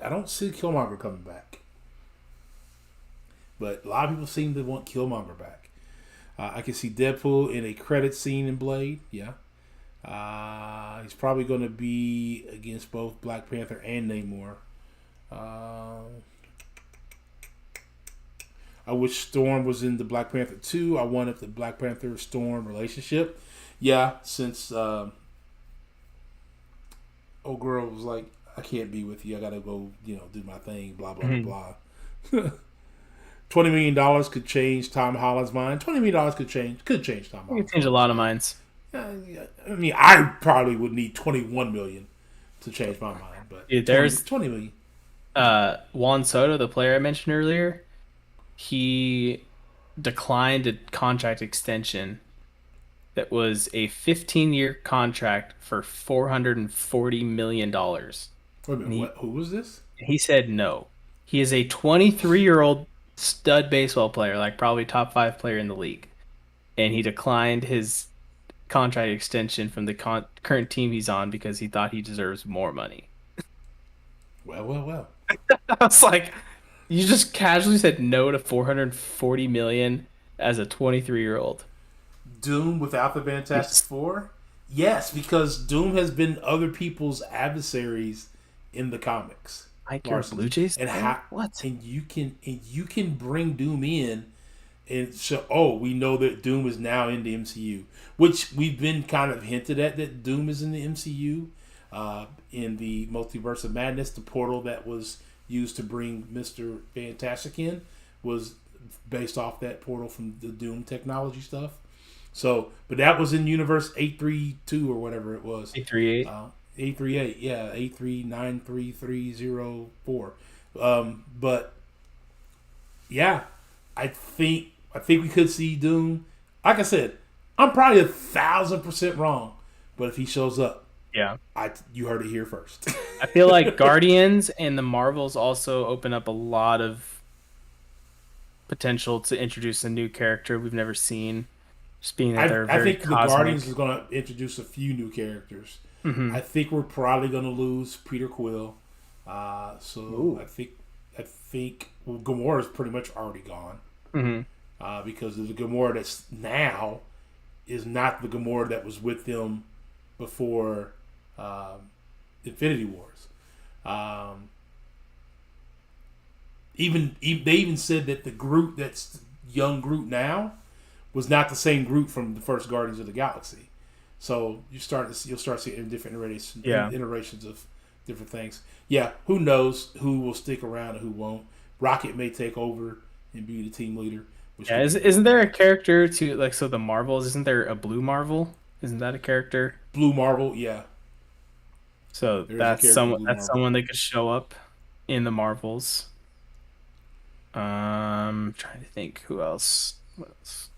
I don't see Killmonger coming back, but a lot of people seem to want Killmonger back. I can see Deadpool in a credit scene in Blade. Yeah, he's probably going to be against both Black Panther and Namor. I wish Storm was in the Black Panther 2. I wanted the Black Panther Storm relationship. Yeah, since old girl was like, I can't be with you. I gotta go, do my thing. Blah blah Mhm. blah blah. $20 million could change Tom Holland's mind. $20 million could change Tom You can Holland's change a mind. lot of minds. Yeah, I mean, I probably would need 21 million to change my mind, but Dude, 20, there's 20 million. Juan Soto, the player I mentioned earlier. He declined a contract extension that was a 15-year contract for $440 million. Wait a minute, And what? Who was this? he said no. He is a 23-year-old stud baseball player, like probably top five player in the league. And he declined his contract extension from the current team he's on because he thought he deserves more money. Well, well, well. I was like, you just casually said no to 440 million as a 23-year-old. Doom without the Fantastic Four? Yes, because Doom has been other people's adversaries in the comics. Like your Larson's. Blue Jays? And Fan? how What? and you can bring Doom in and so we know that Doom is now in the MCU, which we've been kind of hinted at that Doom is in the MCU, in the Multiverse of Madness, the portal that was used to bring Mr. Fantastic in was based off that portal from the Doom technology stuff. So, but that was in Universe 832 or whatever it was. 838. 838, yeah, 8393304. But yeah, I think we could see Doom. Like I said, I'm probably 1,000% wrong, but if he shows up, Yeah. you heard it here first. I feel like Guardians and the Marvels also open up a lot of potential to introduce a new character we've never seen. Just being that they're I very think the Guardians cosmic. is going to introduce a few new characters. Hmm. I think we're probably going to lose Peter Quill. So Ooh. I think well, Gamora is pretty much already gone, Hmm. because the Gamora that's now is not the Gamora that was with them before Infinity Wars. Um, they even said that the Groot that's young Groot now was not the same Groot from the first Guardians of the Galaxy. So you'll start seeing different Yeah. iterations of different things. Yeah, who knows who will stick around and who won't? Rocket may take over and be the team leader, which Yeah. could be Isn't there a bad. character to like so the Marvels? Isn't there a Blue Marvel? Isn't that a character? Blue Marvel, yeah, So there is a that's character someone Blue that's Marvel. someone that could show up in the Marvels. Trying to think who else. What else?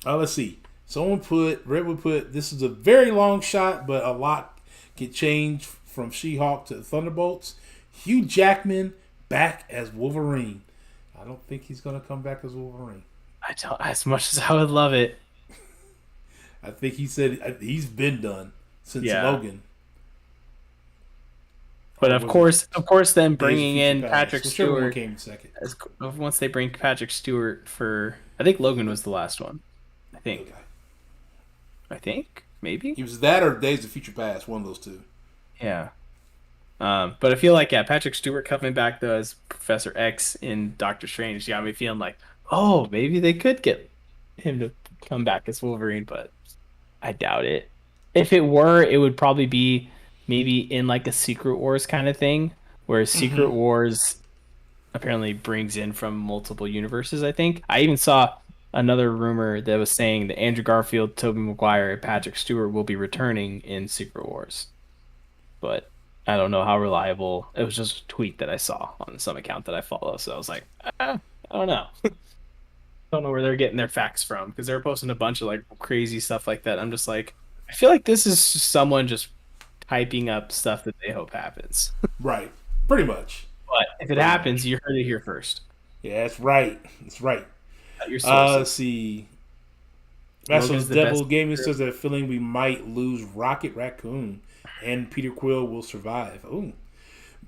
Let's see. Redwood put this is a very long shot, but a lot can change from She-Hulk to Thunderbolts. Hugh Jackman back as Wolverine. I don't think he's gonna come back as Wolverine. I don't. As much as I would love it, I think he said he's been done since yeah. Logan, But or was it of course, then Days of bringing Future in Past? Patrick Whichever one Stewart came second. once they bring Patrick Stewart for, I think Logan was the last one. I think. Okay. Maybe. He was that or Days of Future Past, one of those two. Yeah. But I feel like yeah, Patrick Stewart coming back though as Professor X in Doctor Strange got me feeling like, oh, maybe they could get him to come back as Wolverine, but I doubt it. If it were, it would probably be maybe in like a Secret Wars kind of thing, where Secret Mm-hmm. Wars apparently brings in from multiple universes, I think. I even saw another rumor that was saying that Andrew Garfield, Tobey Maguire, and Patrick Stewart will be returning in Secret Wars. But I don't know how reliable. It was just a tweet that I saw on some account that I follow. So I was like, I don't know. Don't know where they're getting their facts from because they're posting a bunch of like crazy stuff like that. I'm just like, I feel like this is just someone just typing up stuff that they hope happens. Right. Pretty much. But if it Pretty happens, much. you heard it here first. Yeah, that's right. That's right. At your Let's sources. see. Master's Logan's the Devil best. Gaming says that feeling we might lose Rocket Raccoon and Peter Quill will survive. Ooh.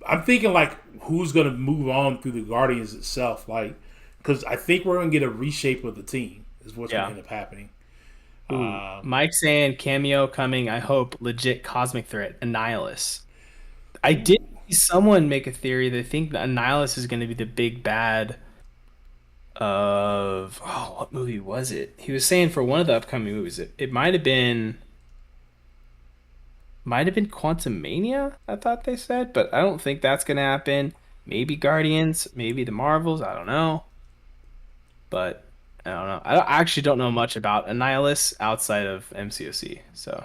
I'm thinking like who's gonna move on through the Guardians itself, like because I think we're gonna get a reshape of the team is what's gonna Yeah. end up happening. Ooh. Um, Mike saying cameo coming. I hope legit cosmic threat. Annihilus. I did ooh. see someone make a theory. They think that Annihilus is going to be the big bad of what movie was it? He was saying for one of the upcoming movies, it might have been Quantumania, I thought they said, but I don't think that's gonna happen. Maybe Guardians, maybe the Marvels, I don't know. But I don't know. I actually don't know much about Annihilus outside of MCOC, so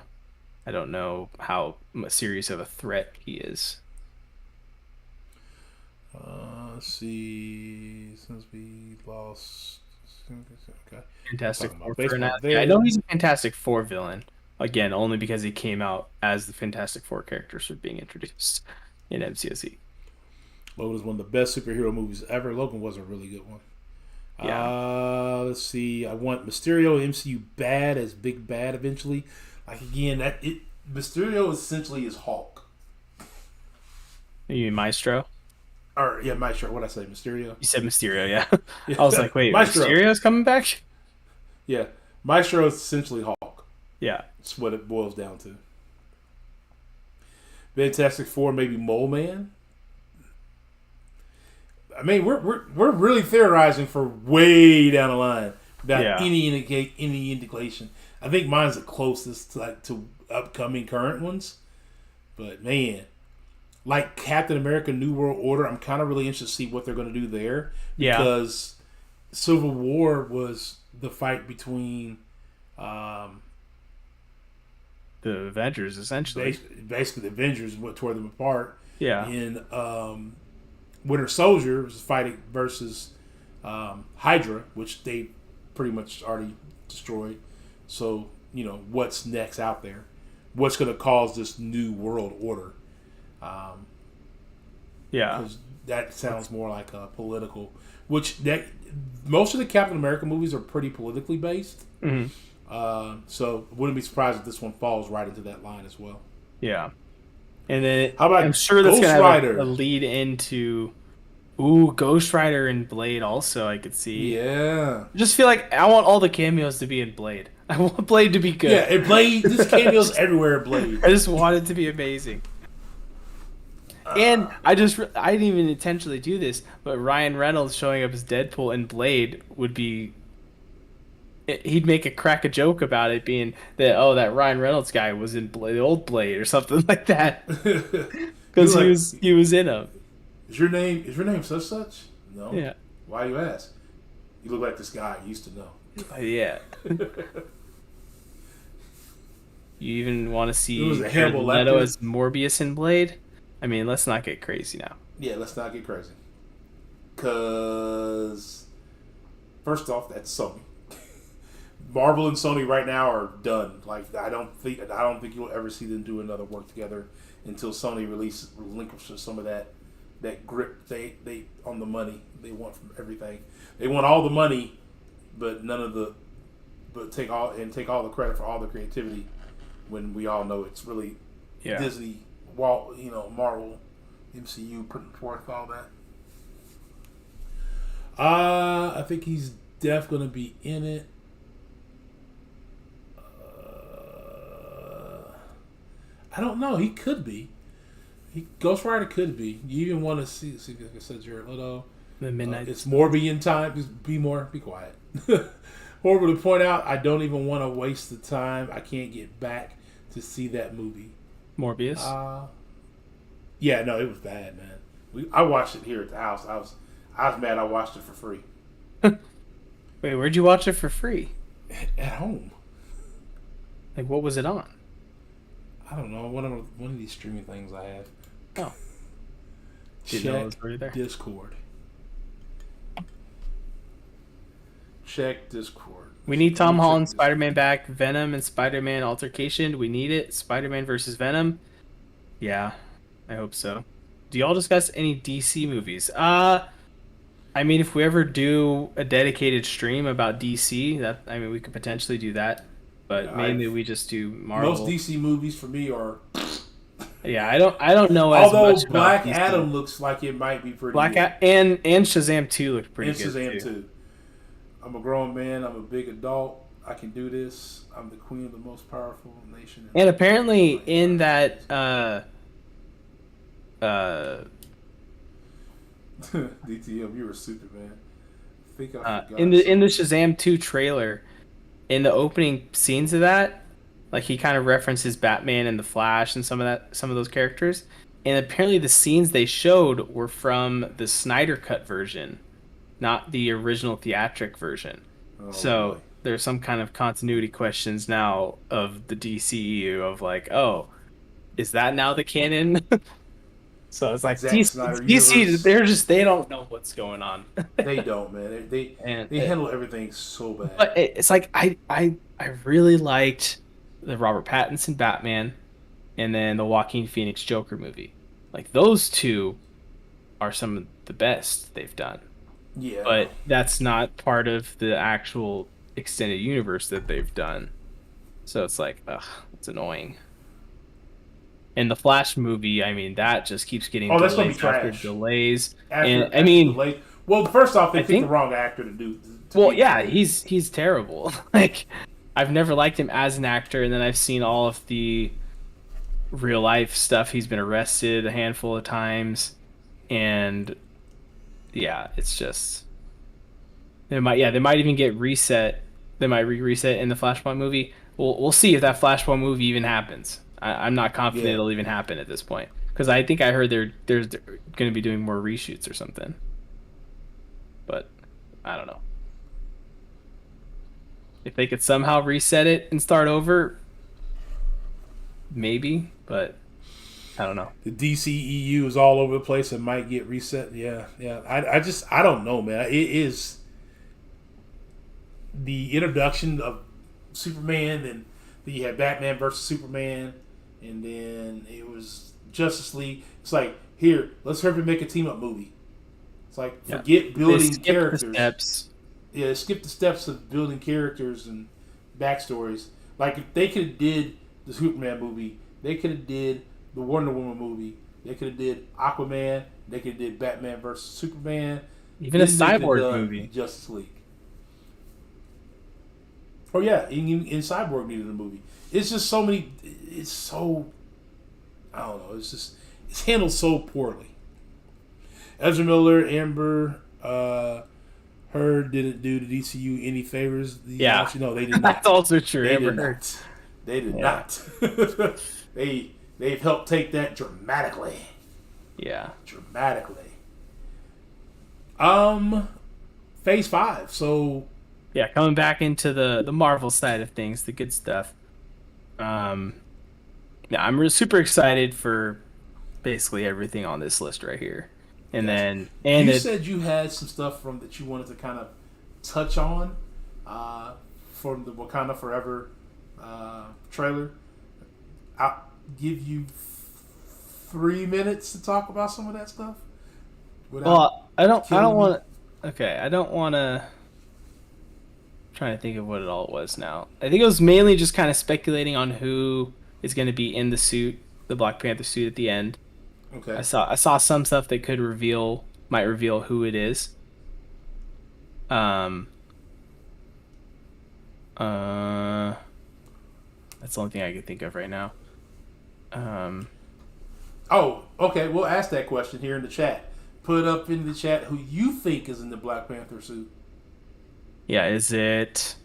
I don't know how serious of a threat he is. Let's see. Since we lost. Okay. We're Fantastic talking Four about for baseball Annihilus. Yeah, I know there. he's a Fantastic Four villain. Again, only because he came out as the Fantastic Four characters were being introduced in MCOC. Logan is one of the best superhero movies ever. Logan was a really good one. Yeah. Let's see. I want Mysterio MCU bad as big bad eventually. Like again, that it Mysterio essentially is Hulk. You mean Maestro? Or yeah, Maestro. What I say, Mysterio. You said Mysterio, yeah. I was Yeah, like, wait, Maestro. Mysterio's coming back? Yeah, Maestro is essentially Hulk. Yeah. That's what it boils down to. Fantastic Four, maybe Mole Man. I mean, we're really theorizing for way down the line without Yeah. any indication. I think mine's the closest to upcoming current ones. But man, like Captain America: New World Order, I'm kind of really interested to see what they're going to do there Yeah. because Civil War was the fight between The Avengers, essentially. basically the Avengers, what tore them apart. Yeah. In Winter Soldier was fighting versus Hydra, which they pretty much already destroyed. So what's next out there? What's going to cause this new world order? Yeah. Because that sounds more like a political. Which that most of the Captain America movies are pretty politically based. Mhm. So wouldn't be surprised if this one falls right into that line as well. Yeah. And then How about I'm sure that's Ghost gonna have Rider? a lead into Ghost Rider and Blade also I could see. Yeah. I just feel like I want all the cameos to be in Blade. I want Blade to be Yeah, good. and Blade, this cameo's everywhere, Blade. I just want it to be amazing. And I didn't even intentionally do this, but Ryan Reynolds showing up as Deadpool and Blade would be he'd make a crack a joke about it being that that Ryan Reynolds guy was in the old Blade or something like that You're because he like, was in him. is your name such? No. Yeah. Why you ask? You look like this guy I used to know. Yeah. You even want to It was see a Jared Hannibal Leto Lecter. as Morbius in Blade? I mean, let's not get crazy now. Yeah, let's not get crazy. Cause first off, that's Sony. Marvel and Sony right now are done. Like I don't think you'll ever see them do another work together until Sony relinquishes some of that grip they on the money they want from everything. They want all the money, but take all the credit for all the creativity. When we all know it's really Yeah. Disney, Marvel, MCU putting forth all that. I think he's definitely going to be in it. I don't know. He could be. Ghost Rider could be. You even want to see like I said, Jared Leto. The Midnight. It's Morbian time. Just be quiet. Horrible to point out, I don't even want to waste the time. I can't get back to see that movie. Morbius. Yeah, no, it was bad, man. I watched it here at the house. I was mad. I watched it for free Wait, where'd you watch it for free? at home. Like, what was it on? I don't know, one of these streaming things I have. Oh, didn't know it was already there. Discord. Check Discord. We need Tom Check Holland, Discord. Spider-Man back, Venom and Spider-Man altercation. We need it. Spider-Man versus Venom. Yeah, I hope so. Do y'all discuss any DC movies? I mean, if we ever do a dedicated stream about DC, we could potentially do that. But Yeah, mainly we just do Marvel. Most DC movies for me are. Yeah, I don't know as Although much about Black DC. Adam looks like it might be pretty. Black good. and Shazam 2 looked pretty And good Shazam too. too. I'm a grown man. I'm a big adult. I can do this. I'm the queen of the most powerful nation. And apparently in that DTM, you were stupid, man. think I In forgot the something. Shazam 2 trailer, in the opening scenes of that, like he kind of references Batman and the Flash and some of those characters. And apparently the scenes they showed were from the Snyder cut version, not the original theatric version. Oh boy. So there's some kind of continuity questions now of the DCEU of like, oh, is that now the canon? So it's like Zack Snyder DC, universe. they don't know what's going on. They don't, man. And They handle everything so bad. but it's like I really liked the Robert Pattinson Batman and then the Joaquin Phoenix Joker movie. Like those two are some of the best they've done. Yeah. But that's not part of the actual extended universe that they've done. So it's like, ugh, it's annoying. And the Flash movie, I mean, that just keeps getting Oh, that's gonna be delays after trash. delays. And I After the mean, late. Well, first off, they I picked the think, wrong actor to do to well, be the yeah, lead. he's terrible. Like, I've never liked him as an actor, and then I've seen all of the real life stuff. He's been arrested a handful of times, and yeah, it's just they might even get reset. They might reset in the Flashpoint movie. We'll see if that Flashpoint movie even happens. I'm not confident Yeah. it'll even happen at this point because I think I heard there's going to be doing more reshoots or something, but I don't know if they could somehow reset it and start over, maybe, but I don't know. The DCEU is all over the place and might get reset. Yeah, yeah. I don't know, man. It is the introduction of Superman, and then you had Batman versus Superman, and then it was Justice League. It's like, here, let's hurry make a team up movie. It's like, Yeah, forget they building skipped the characters. steps. Yeah, skip the steps of building characters and backstories. Like if they could have did the Superman movie, they could have did the Wonder Woman movie, they could have did Aquaman, they could have did Batman versus Superman, Even a then they could have cyborg done movie. Justice League. Oh yeah, in Cyborg needed a movie. It's just so many. It's so, I don't know. It's just it's handled so poorly. Ezra Miller, Amber Heard didn't do the DCU any favors. Yeah, No, they did that's not. also true. They Amber did Heard. not. They did Yeah, not. They've helped take that dramatically. yeah. Dramatically. Um, Phase 5. So Yeah, coming back into the Marvel side of things, the good stuff. Um, yeah, I'm super excited for basically everything on this list right here. And gotcha. then You said you had some stuff from that you wanted to kind of touch on uh, from the Wakanda Forever trailer. I'll give you 3 minutes to talk about some of that stuff without well, I don't killing me. want to okay, I don't want to trying to think of what it all was now. I think it was mainly just kind of speculating on who is going to be in the suit, the Black Panther suit at the end. Okay. I saw some stuff that might reveal who it is. Um uh that's the only thing I can think of right now. Um Oh, okay. We'll ask that question here in the chat. Put up in the chat who you think is in the Black Panther suit. yeah, is it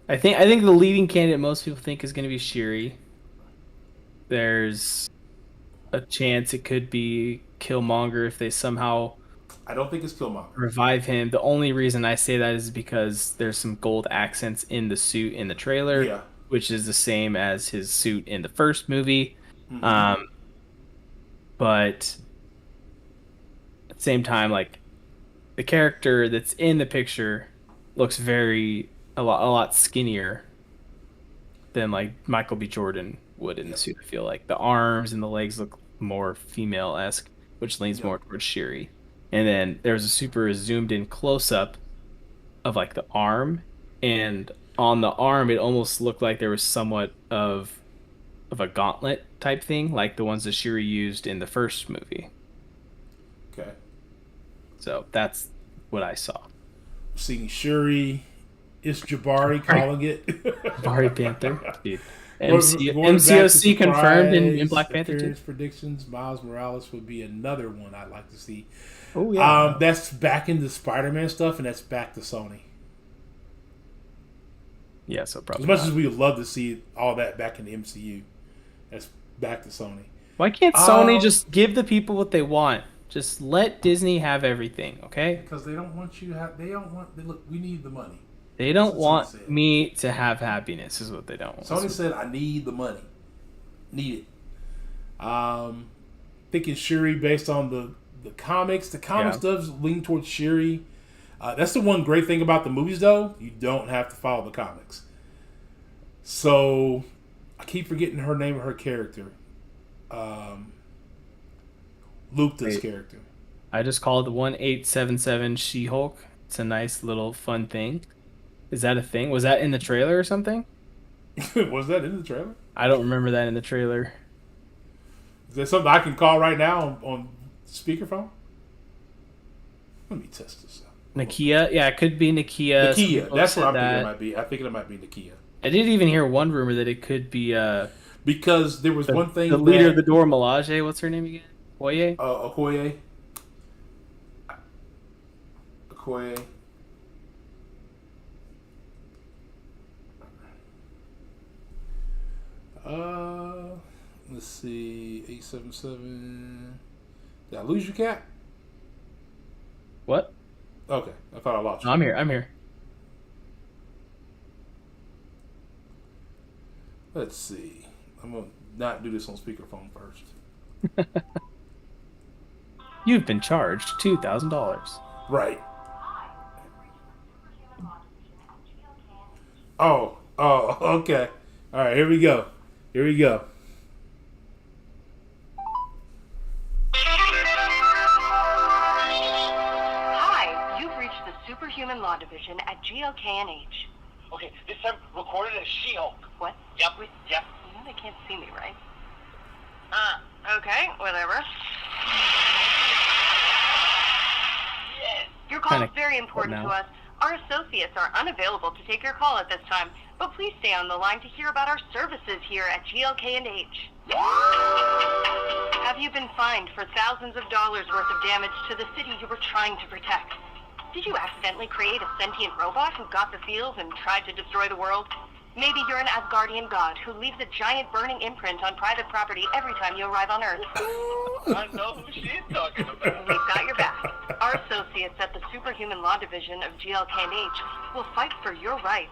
I think the leading candidate most people think is going to be Shiri. There's a chance it could be Killmonger if they somehow I don't think it's Killmonger. revive him. The only reason I say that is because there's some gold accents in the suit in the trailer, Yeah. which is the same as his suit in the first movie. Mm-hmm. Um, but at the same time, like the character that's in the picture looks a lot skinnier than like Michael B. Jordan would in the Yep. suit. I feel like the arms and the legs look more female esque, which leans Yep. more towards Shiri. And then there's a super zoomed in close up of like the arm, and on the arm it almost looked like there was somewhat of a gauntlet type thing, like the ones that Shiri used in the first movie. Okay. So that's what I saw. Seeing Shuri, it's Jabari Right. calling it. Bari Panther, dude. Going back to MCOC confirmed in surprise Black Panther 2. appearance predictions, Miles Morales would be another one I'd like to see. Oh yeah. That's back into Spider-Man stuff, and that's back to Sony. Yeah, so probably As much not. as we would love to see all that back in the MCU, that's back to Sony. Why can't Sony just give the people what they want? Just let Disney have everything, okay? Because they don't want you to have. They don't want. Look, we need the money. They don't That's what Sony want said. me to have happiness, is what they don't want. Sony said, "I need the money. Need it." Thinking Shuri based on the comics. The comics does lean towards Shuri. That's the one great thing about the movies, though. You don't have to follow the comics. So, I keep forgetting her name of her character. Lupta's character. I just called the 1877 She-Hulk. It's a nice little fun thing. Is that a thing? Was that in the trailer or something? Was that in the trailer? I don't remember that in the trailer. Is that something I can call right now on speakerphone? Let me test this out. Nakia? Yeah, it could be Nakia. Nakia. That's what I'm thinking it might be. I think it might be Nakia. I did even hear one rumor that it could be because there was one thing the leader of the Dora Milaje. What's her name again? Okoye? Okoye. Okoye. Let's see. 877. Did I lose your cat? What? Okay, I thought I lost you. No, I'm here. Let's see. I'm gonna not do this on speakerphone first. You've been charged $2,000. Right. Oh, okay. All right, here we go. Hi, you've reached the Superhuman Law Division at GLK&H. Okay, this time recorded as She-Hulk. What? Yep. You know they can't see me, right? Okay, whatever. Yes. Your call is Kinda very important now. to us. Our associates are unavailable to take your call at this time, but please stay on the line to hear about our services here at GLK&H. Have you been fined for thousands of dollars worth of damage to the city you were trying to protect? Did you accidentally create a sentient robot who got the feels and tried to destroy the world? Maybe you're an Asgardian god who leaves a giant burning imprint on private property every time you arrive on Earth. I know who she's talking about. We've got your back. Our associates at the Superhuman Law Division of GLK&H will fight for your rights.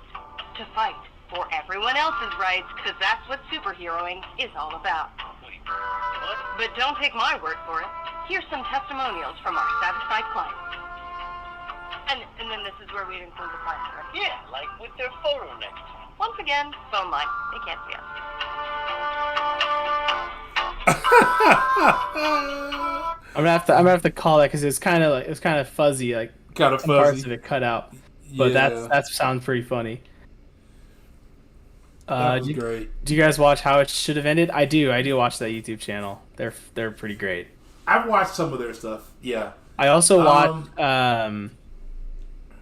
To fight for everyone else's rights, because that's what superheroing is all about. Wait, what? But don't take my word for it. Here's some testimonials from our satisfied clients. And then this is where we'd include the clients, right? Yeah, like with their photo next to it. Once again, phone line. They can't see us. I'm gonna have to call that because it's kind of fuzzy, like Kind of some parts fuzzy. of it cut out. But that sounds pretty funny. That was great. Do you guys watch How It Should Have Ended? I do watch that YouTube channel. They're pretty great. I've watched some of their stuff. Yeah. I also watch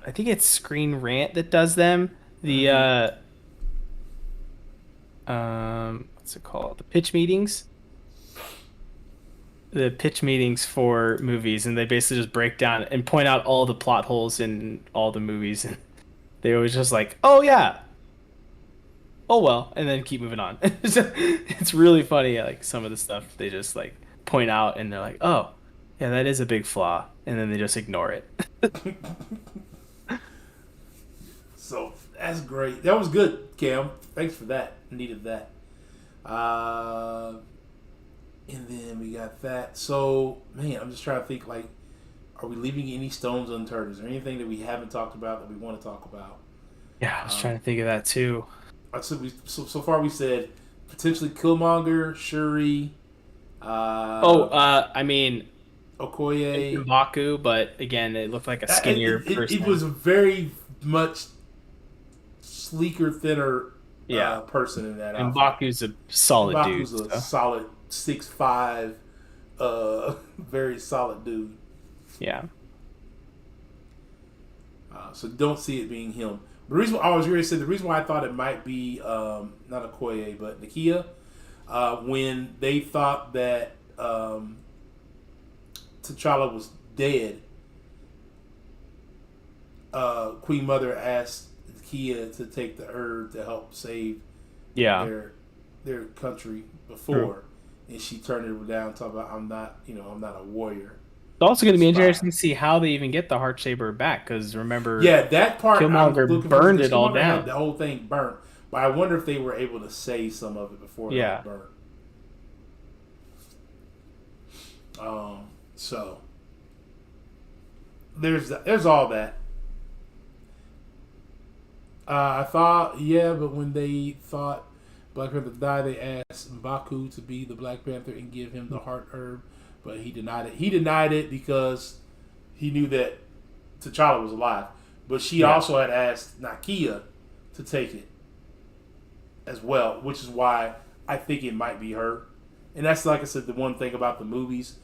I think it's Screen Rant that does them. The what's it called? The pitch meetings. The pitch meetings for movies, and they basically just break down and point out all the plot holes in all the movies, and they always just like, oh yeah, oh well, and then keep moving on. It's really funny, like some of the stuff they just like point out, and they're like, oh yeah, that is a big flaw, and then they just ignore it. So that's great. That was good, Cam. Thanks for that. Needed that. And then we got that. So, man, I'm just trying to think, like, are we leaving any stones unturned? Is there anything that we haven't talked about that we want to talk about? Yeah, I was trying to think of that too. So far we said potentially Killmonger, Shuri. I mean, Okoye. M'Baku, but again, it looked like a skinnier person. It was a very much sleeker, thinner person in that outfit. M'Baku's a solid dude. M'Baku's a solid 6'5", very solid dude. Yeah. So don't see it being him. The reason I was really said the reason why I thought it might be not Okoye but Nakia, when they thought that T'Challa was dead, Queen Mother asked Nakia to take the herb to help save Yeah. their country before, and she turned it down, talking about I'm not a warrior. It's also going to be Spy. interesting to see how they even get the heart saber back, because remember, Yeah, that part Killmonger I'm looking burned for. it all Killmonger had down. the whole thing burnt, but I wonder if they were able to save some of it before it Yeah. all burnt. So there's all that. I thought, but when they thought Black Panther died, they asked M'Baku to be the Black Panther and give him the heart herb, but he denied it. He denied it because he knew that T'Challa was alive. But she also had asked Nakia to take it as well, which is why I think it might be her. And that's, like I said, the one thing about the movies.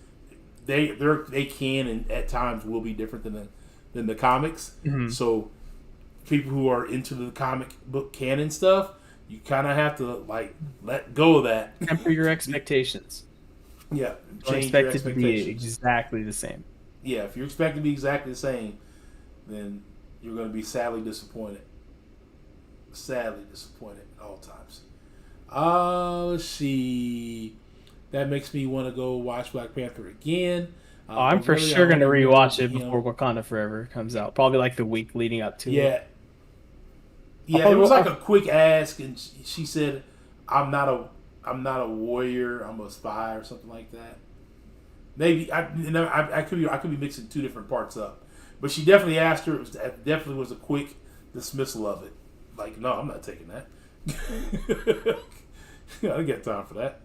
They can and at times will be different than the comics. Mm-hmm. So people who are into the comic book canon stuff, you kind of have to let go of that. Temper your expectations. Yeah, Don't change expect your it to be expectations. exactly the same. Yeah, if you're expecting to be exactly the same, then you're going to be sadly disappointed. Sadly disappointed at all times. Let's see. That makes me want to go watch Black Panther again. I'm for sure going to rewatch it before Wakanda Forever comes out. Probably like the week leading up to it. Yeah. It was like a quick ask, and she said, "I'm not a warrior. I'm a spy," or something like that. Maybe I could be mixing two different parts up, but she definitely asked her. It definitely was a quick dismissal of it. Like, no, I'm not taking that. I don't get time for that.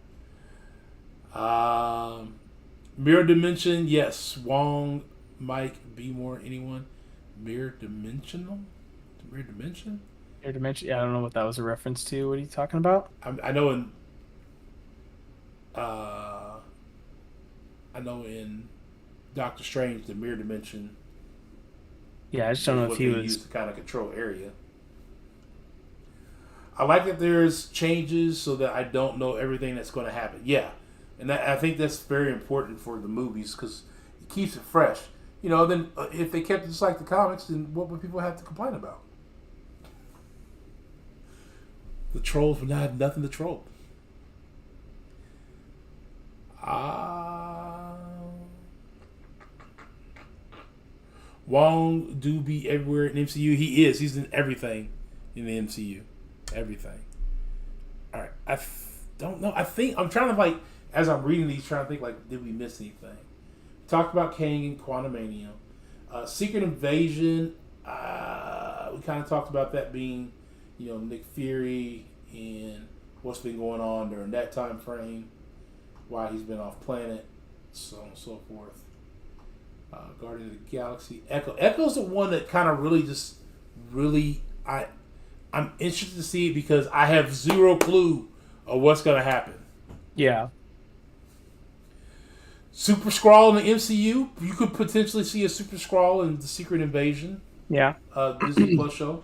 Mirror Dimension, yes. Wong, Mike, Bmore, anyone? Mirror Dimensional? Mirror Dimension? Mirror Dimension? Yeah, I don't know what that was a reference to. What are you talking about? I know in Doctor Strange, the Mirror Dimension. Yeah, I just don't know if he was used to kind of control area. I like that there's changes so that I don't know everything that's going to happen. Yeah. And I think that's very important for the movies because it keeps it fresh. Then if they kept it just like the comics, then what would people have to complain about? The trolls would not have nothing to troll. Wong do be everywhere in MCU. He is. He's in everything in the MCU. Everything. All right. I don't know. I think I'm trying to as I'm reading these, trying to think did we miss anything? We talked about Kang and Quantumania. Secret Invasion. We kind of talked about that being, Nick Fury and what's been going on during that time frame, why he's been off planet, so on and so forth. Guardian of the Galaxy. Echo's the one that kind of really I'm interested to see it because I have zero clue of what's going to happen. Yeah. Super Skrull in the MCU. You could potentially see a Super Skrull in the Secret Invasion. Yeah. Disney Plus show.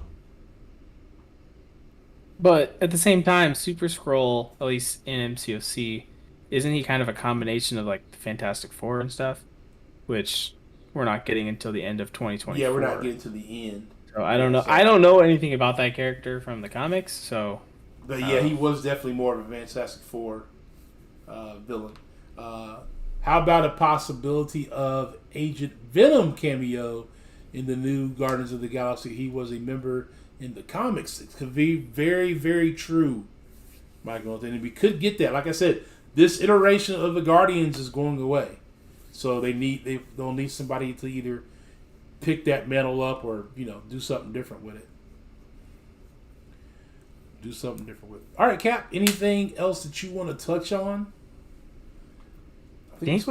But at the same time, Super Skrull, at least in MCOC, isn't he kind of a combination of the Fantastic Four and stuff? Which we're not getting until the end of 2024. Yeah, we're not getting to the end. So I don't know. I don't know anything about that character from the comics, so. But yeah, he was definitely more of a Fantastic Four villain. How about a possibility of Agent Venom cameo in the new Guardians of the Galaxy? He was a member in the comics. It could be very, very true, Michael. And we could get that. Like I said, this iteration of the Guardians is going away, so they'll need somebody to either pick that mantle up or do something different with it. All right, Cap. Anything else that you want to touch on? I think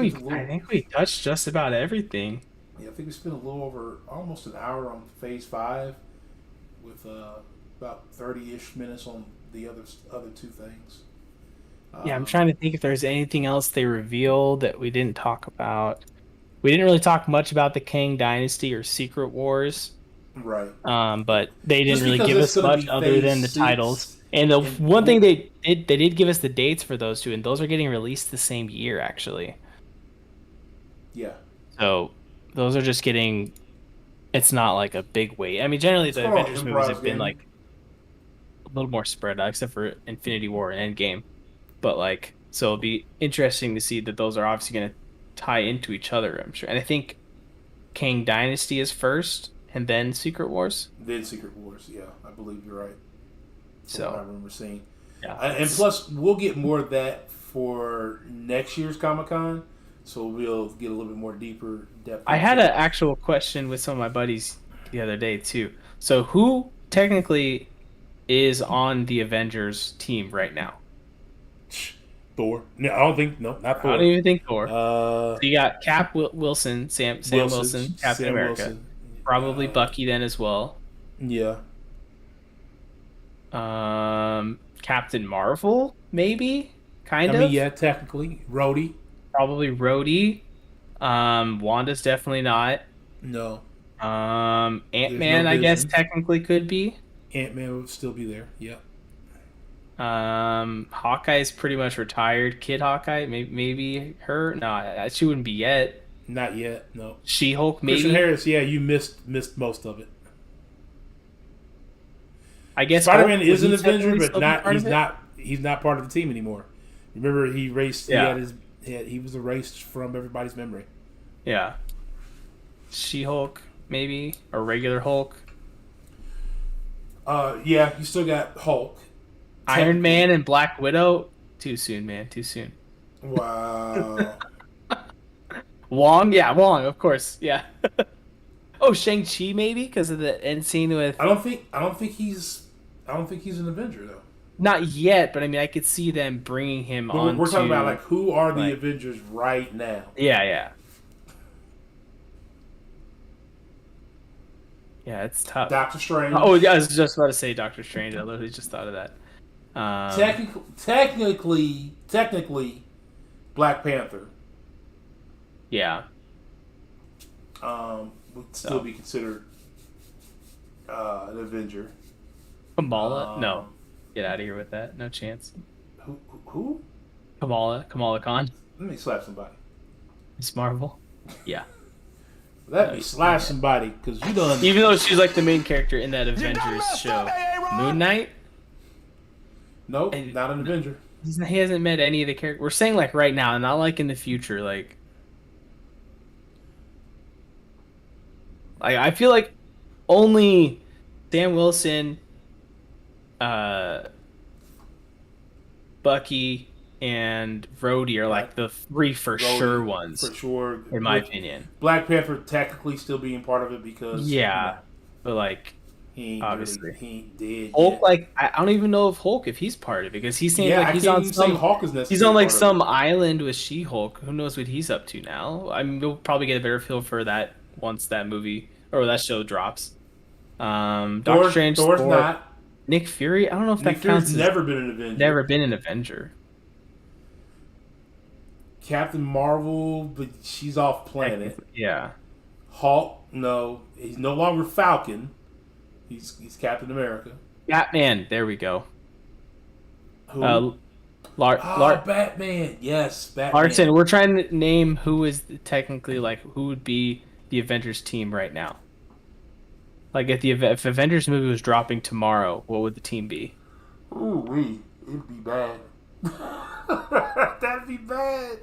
we touched just about everything. Yeah, I think we spent a little over almost an hour on Phase 5 with about 30-ish minutes on the other two things. Yeah, I'm trying to think if there's anything else they revealed that we didn't talk about. We didn't really talk much about the Kang Dynasty or Secret Wars. Right. But they Just didn't really because give it's us gonna much be other phase than the titles. 6 And the and one thing they did give us the dates for those two, and those are getting released the same year actually. yeah. So those are just getting. It's not like a big wait. I mean, generally It's the going on Avengers movies Improv's have been Gaming. like a little more spread out, except for Infinity War and Endgame. But like, so it'll be interesting to see that those are obviously going to tie into each other, I'm sure. And I think Kang Dynasty is first, and then Secret Wars. Then Secret Wars. Yeah, I believe you're right. From what I So remember seeing. yeah, And plus, we'll get more of that for next year's Comic Con, so we'll get a little bit more deeper depth. I had into an it. actual question with some of my buddies the other day too. So who technically is on the Avengers team right now? Thor. No, I don't think. No, not I don't Thor. even think Thor. Uh, So you got Cap Wilson, Sam Wilson, Captain Sam America. Wilson. Probably Bucky then as well. Yeah. Captain Marvel, maybe, kind I mean, of. yeah, technically, Rhodey. Probably Rhodey. Wanda's definitely not. No, there's no Ant-Man, I guess Vision. technically could be. Ant-Man would still be there. Yeah. Hawkeye's pretty much retired. Kid Hawkeye, maybe her. No, she wouldn't be yet. Not yet. No. She-Hulk, Christian maybe. Harris. Yeah, you missed most of it. I guess Spider-Man Hulk, is would an he Avenger, technically but still be not. part He's of it? not. He's not part of the team anymore. Remember, he raced. Yeah. He had his. He was erased from everybody's memory. Yeah. She-Hulk, maybe, or regular Hulk. Yeah, you still got Hulk. Iron Man and Black Widow. Too soon, man. Too soon. Wow. Wong, yeah, Wong, of course, yeah. Oh, Shang-Chi maybe because of the end scene with. I don't think he's an Avenger though. Not yet, but I mean, I could see them bringing him But on. we're talking about like who are the like- Avengers right now? Yeah, yeah. Yeah, it's tough. Doctor Strange. Oh, yeah, I was just about to say Doctor Strange. I literally just thought of that. Technically, Black Panther Yeah. would still be considered an Avenger. Kamala? No. Get out of here with that. No chance. Who? Kamala Khan. Let me slap somebody. Miss Marvel. Yeah. Let me slap somebody because you done. Even though she's like the main character in that Avengers show. Moon Knight? Nope, not an Avenger. He hasn't met any of the characters. We're saying like right now, not like in the future. Like I feel like only Sam Wilson, Bucky, and Rhodey are like the three for Rhodey, sure ones, for sure. in my opinion. Black Panther technically still being part of it because Yeah, but like he ain't obviously. he ain't dead. Hulk, yet. like I don't even know if Hulk if he's part of it because he's saying Yeah, like I he's can't on even say some Hulk is he's necessarily on like part of some it. island with She-Hulk. Who knows what he's up to now? I mean, we'll probably get a better feel for that once that movie or that show drops. Doctor Strange, Thor's Thor, not. Nick Fury. I don't know if Nick that counts. Fury's never been an Avenger. Never been an Avenger. Captain Marvel, but she's off planet. Yeah. Hulk, no, he's no longer Falcon. He's Captain America. Batman. There we go. Who? Batman. Yes, Batman. Larson. We're trying to name who is technically like who would be the Avengers team right now. Like if Avengers movie was dropping tomorrow, what would the team be? Ooh, it'd be bad. That'd be bad.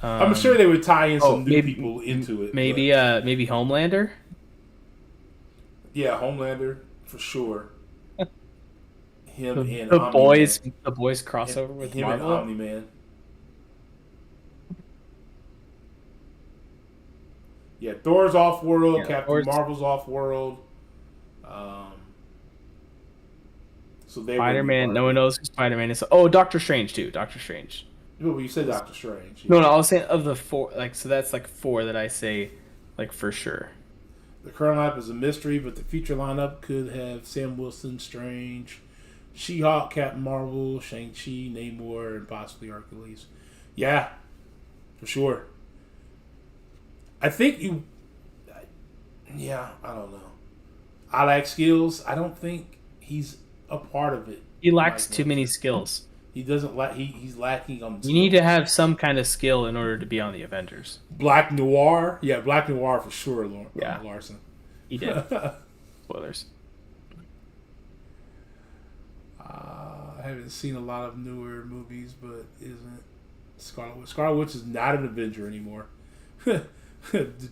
I'm sure they would tie in some new people into it. Maybe maybe Homelander. Yeah, Homelander for sure. Him and The Omni-Man. boys crossover with him Marvel. and Omni-Man. Yeah, Thor's off-world. Yeah, Captain Thor's- Marvel's off-world. So they Spider-Man. No one knows who Spider-Man is. Oh, Doctor Strange too. Doctor Strange. Well, you said Doctor Strange. No, I was saying of the four. Like so, that's like four that I say, like for sure. The current lineup is a mystery, but the future lineup could have Sam Wilson, Strange, She-Hulk, Captain Marvel, Shang-Chi, Namor, and possibly Hercules. Yeah, for sure. I think you... Yeah, I don't know. I lack skills. I don't think he's a part of it. He lacks Like too many skills. he doesn't lack. He's lacking on You need skills. to have some kind of skill in order to be on the Avengers. Black Noir, yeah, Black Noir for sure. Yeah. Larson. He did. Spoilers. I haven't seen a lot of newer movies, but isn't Scarlet Witch? Scarlet Witch is not an Avenger anymore.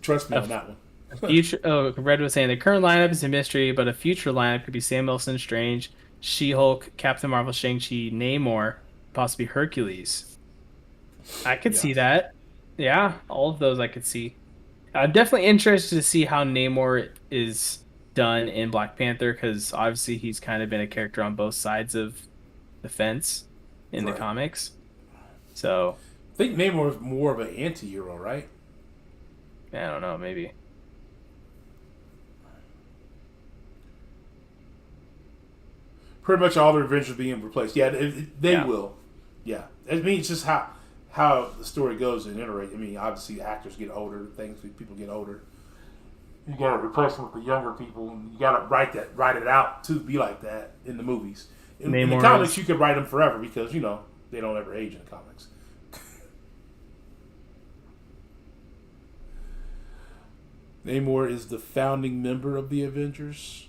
Trust me on that one. Future. Oh, Red was saying the current lineup is a mystery, but a future lineup could be Sam Wilson, Strange, She-Hulk, Captain Marvel, Shang-Chi, Namor, possibly Hercules. I could see that. Yeah, all of those I could see. I'm definitely interested to see how Namor is done in Black Panther, because obviously he's kind of been a character on both sides of the fence in the Right. comics. So, I think Namor is more of an anti-hero, right? I don't know, maybe. Pretty much all the Avengers being replaced. Yeah, they Yeah. will. Yeah, I mean it's just how the story goes and iterate. I mean, obviously actors get older, people get older. You gotta replace them with the younger people, and you gotta write it out to be like that in the movies. In the Namor comics, is- you could write them forever because they don't ever age in the comics. Namor is the founding member of the Avengers.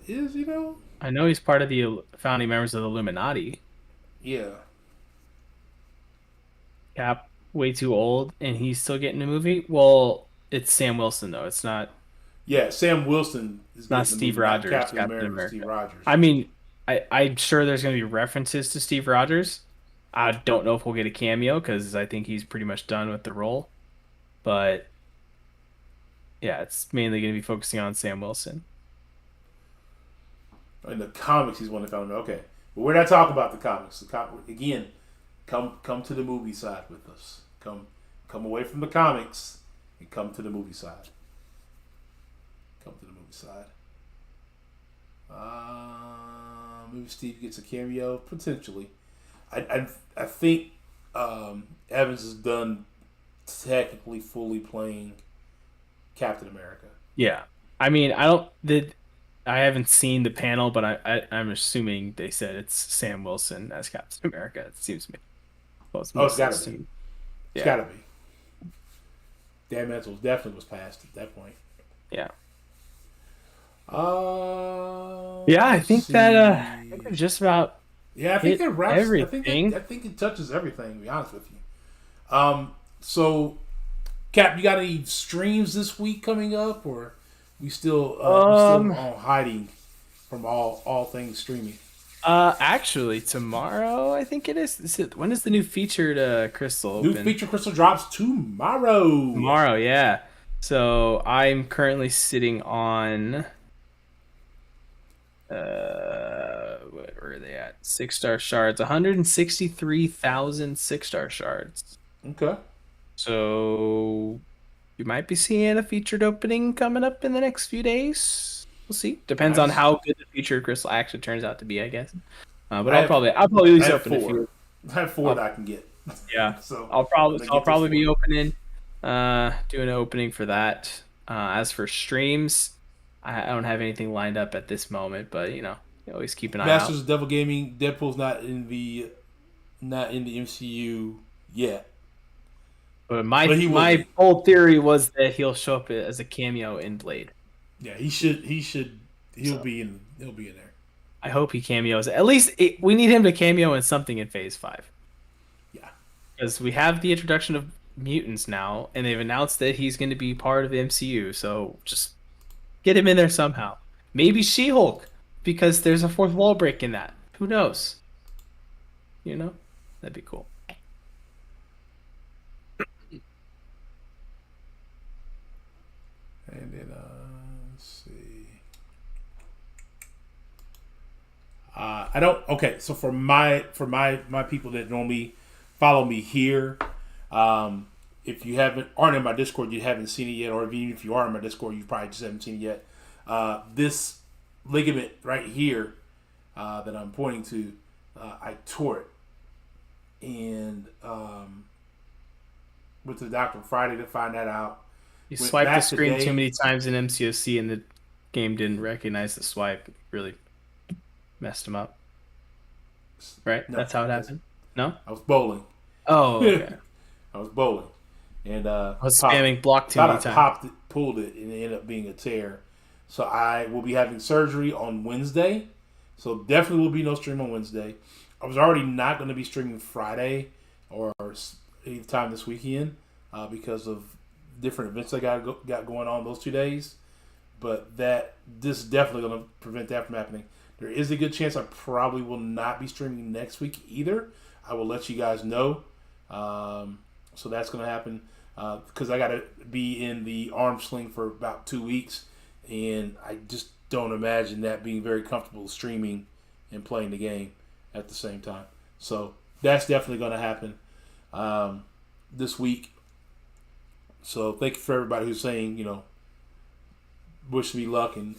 Is he though? I know he's part of the founding members of the Illuminati. Yeah. Cap way too old and he's still getting a movie. Well, it's Sam Wilson though. It's not Yeah, Sam Wilson is not getting the Steve movie, not Rogers. Captain Captain America, America. Steve Rogers. I mean, I'm sure there's going to be references to Steve Rogers. I don't know if we'll get a cameo because I think he's pretty much done with the role. But yeah, it's mainly going to be focusing on Sam Wilson. In the comics, he's one that found him. Okay, but we're not talking about the comics. Again, come to the movie side with us. Come away from the comics and come to the movie side. Come to the movie side. Maybe Steve gets a cameo potentially. I think Evans is done technically fully playing Captain America. Yeah. I mean, I haven't seen the panel, but I'm assuming they said it's Sam Wilson as Captain America. It seems to me. It's gotta be. Yeah. It's gotta be. Dan Mental definitely was passed at that point. Yeah. Yeah, I think that I think it's just about I think that wraps everything. I think it touches everything. To be honest with you. So, Cap, you got any streams this week coming up, or we still on hiding from all things streaming? Actually, tomorrow I think it is. When is the new featured crystal open? New feature crystal drops tomorrow. Tomorrow, yeah. So I'm currently sitting on where are they at? 6-star shards, 163,000 6-star shards. Okay. So you might be seeing a featured opening coming up in the next few days. We'll see. Depends on how good the featured crystal actually turns out to be, I guess. But I'll probably at least open a few. I have 4 that I can get. Yeah. So I'll probably be opening, doing an opening for that. As for streams, I don't have anything lined up at this moment, but you always keep an eye Masters out. of Devil Gaming. Deadpool's not in the MCU yet. But my whole theory was that he'll show up as a cameo in Blade. Yeah, he should. He'll be in there. I hope he cameos. At least we need him to cameo in something in Phase 5. Yeah. Because we have the introduction of mutants now, and they've announced that he's going to be part of the MCU. So just get him in there somehow. Maybe She-Hulk, because there's a fourth wall break in that. Who knows? That'd be cool. And then let's see. I don't. Okay, so for my people that normally follow me here, if you aren't in my Discord, you haven't seen it yet, or even if you are in my Discord, you probably just haven't seen it yet. This ligament right here that I'm pointing to, I tore it, and went to the doctor Friday to find that out. You Went swipe the back screen today. too many times in MCOC, and game didn't recognize the swipe. Really messed him up. Right? No, That's how it happened? No? I was bowling. Oh, okay. I was bowling, and I was spamming block too thought many I times. popped it, pulled it, and it ended up being a tear. So I will be having surgery on Wednesday. So definitely will be no stream on Wednesday. I was already not going to be streaming Friday or any time this weekend because of different events I got going on those 2 days. But this is definitely going to prevent that from happening. There is a good chance I probably will not be streaming next week either. I will let you guys know. So that's going to happen because I got to be in the arm sling for about 2 weeks. And I just don't imagine that being very comfortable streaming and playing the game at the same time. So that's definitely going to happen this week. So thank you for everybody who's saying, wish me luck and,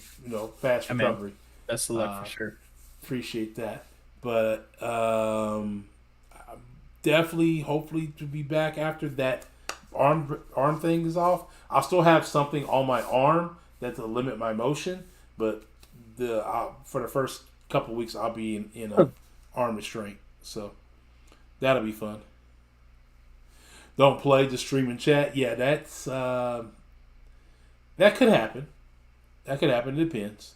fast recovery. Best of luck for sure. Appreciate that. But definitely, hopefully, to be back after that arm thing is off. I'll still have something on my arm that will limit my motion, but for the first couple weeks, I'll be in a arm restraint. So that'll be fun. Don't play, just stream and chat. Yeah, that's that could happen. That could happen. It depends.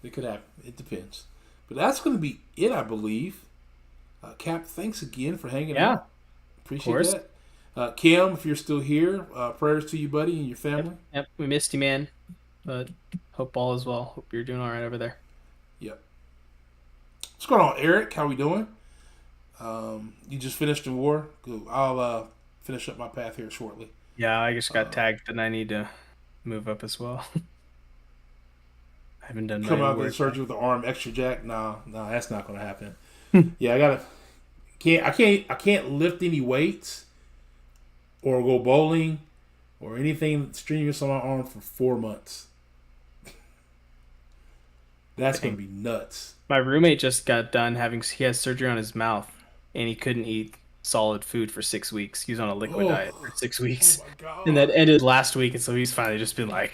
It could happen. It depends. But that's going to be it, I believe. Cap, thanks again for hanging out. Appreciate that. Kim, if you're still here, prayers to you, buddy, and your family. Yep, we missed you, man. But hope all is well. Hope you're doing all right over there. Yep. What's going on, Eric? How we doing? You just finished the war? Good. I'll finish up my path here shortly. Yeah, I just got tagged, and I need to move up as well. I haven't done Come my out work. the surgery with the arm extra jack? No, that's not going to happen. Yeah, I can't lift any weights or go bowling or anything strenuous on my arm for 4 months. That's going to be nuts. My roommate just got done he has surgery on his mouth, and he couldn't eat solid food for 6 weeks. He was on a liquid diet for 6 weeks. Oh my God. And that ended last week, and so he's finally just been like,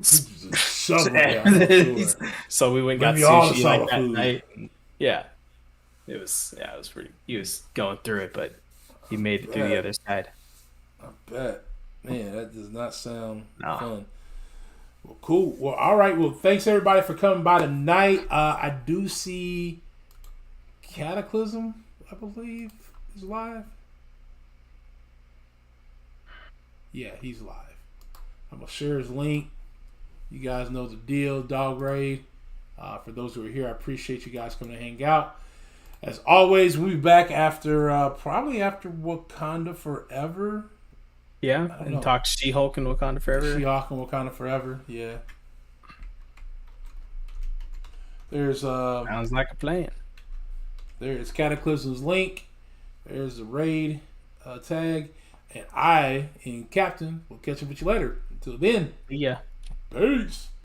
Shove it down. so we went and got Bring me all the sushi solid like that food. night. Yeah. It was pretty, he was going through it, but he made it through the other side. I bet. Man, that does not sound No. fun. Well, cool. Well, all right. Well, thanks everybody for coming by tonight. I do see Cataclysm, I believe, is live. Yeah, he's live. I'm going to share his link. You guys know the deal. Dog Raid. For those who are here, I appreciate you guys coming to hang out. As always, we'll be back probably after Wakanda Forever. Yeah, and talk She-Hulk and Wakanda Forever. She-Hulk and Wakanda Forever, yeah. There's Sounds like a plan. There's Cataclysm's link. There's the raid tag. And I and Captain will catch up with you later. Until then, Yeah. peace.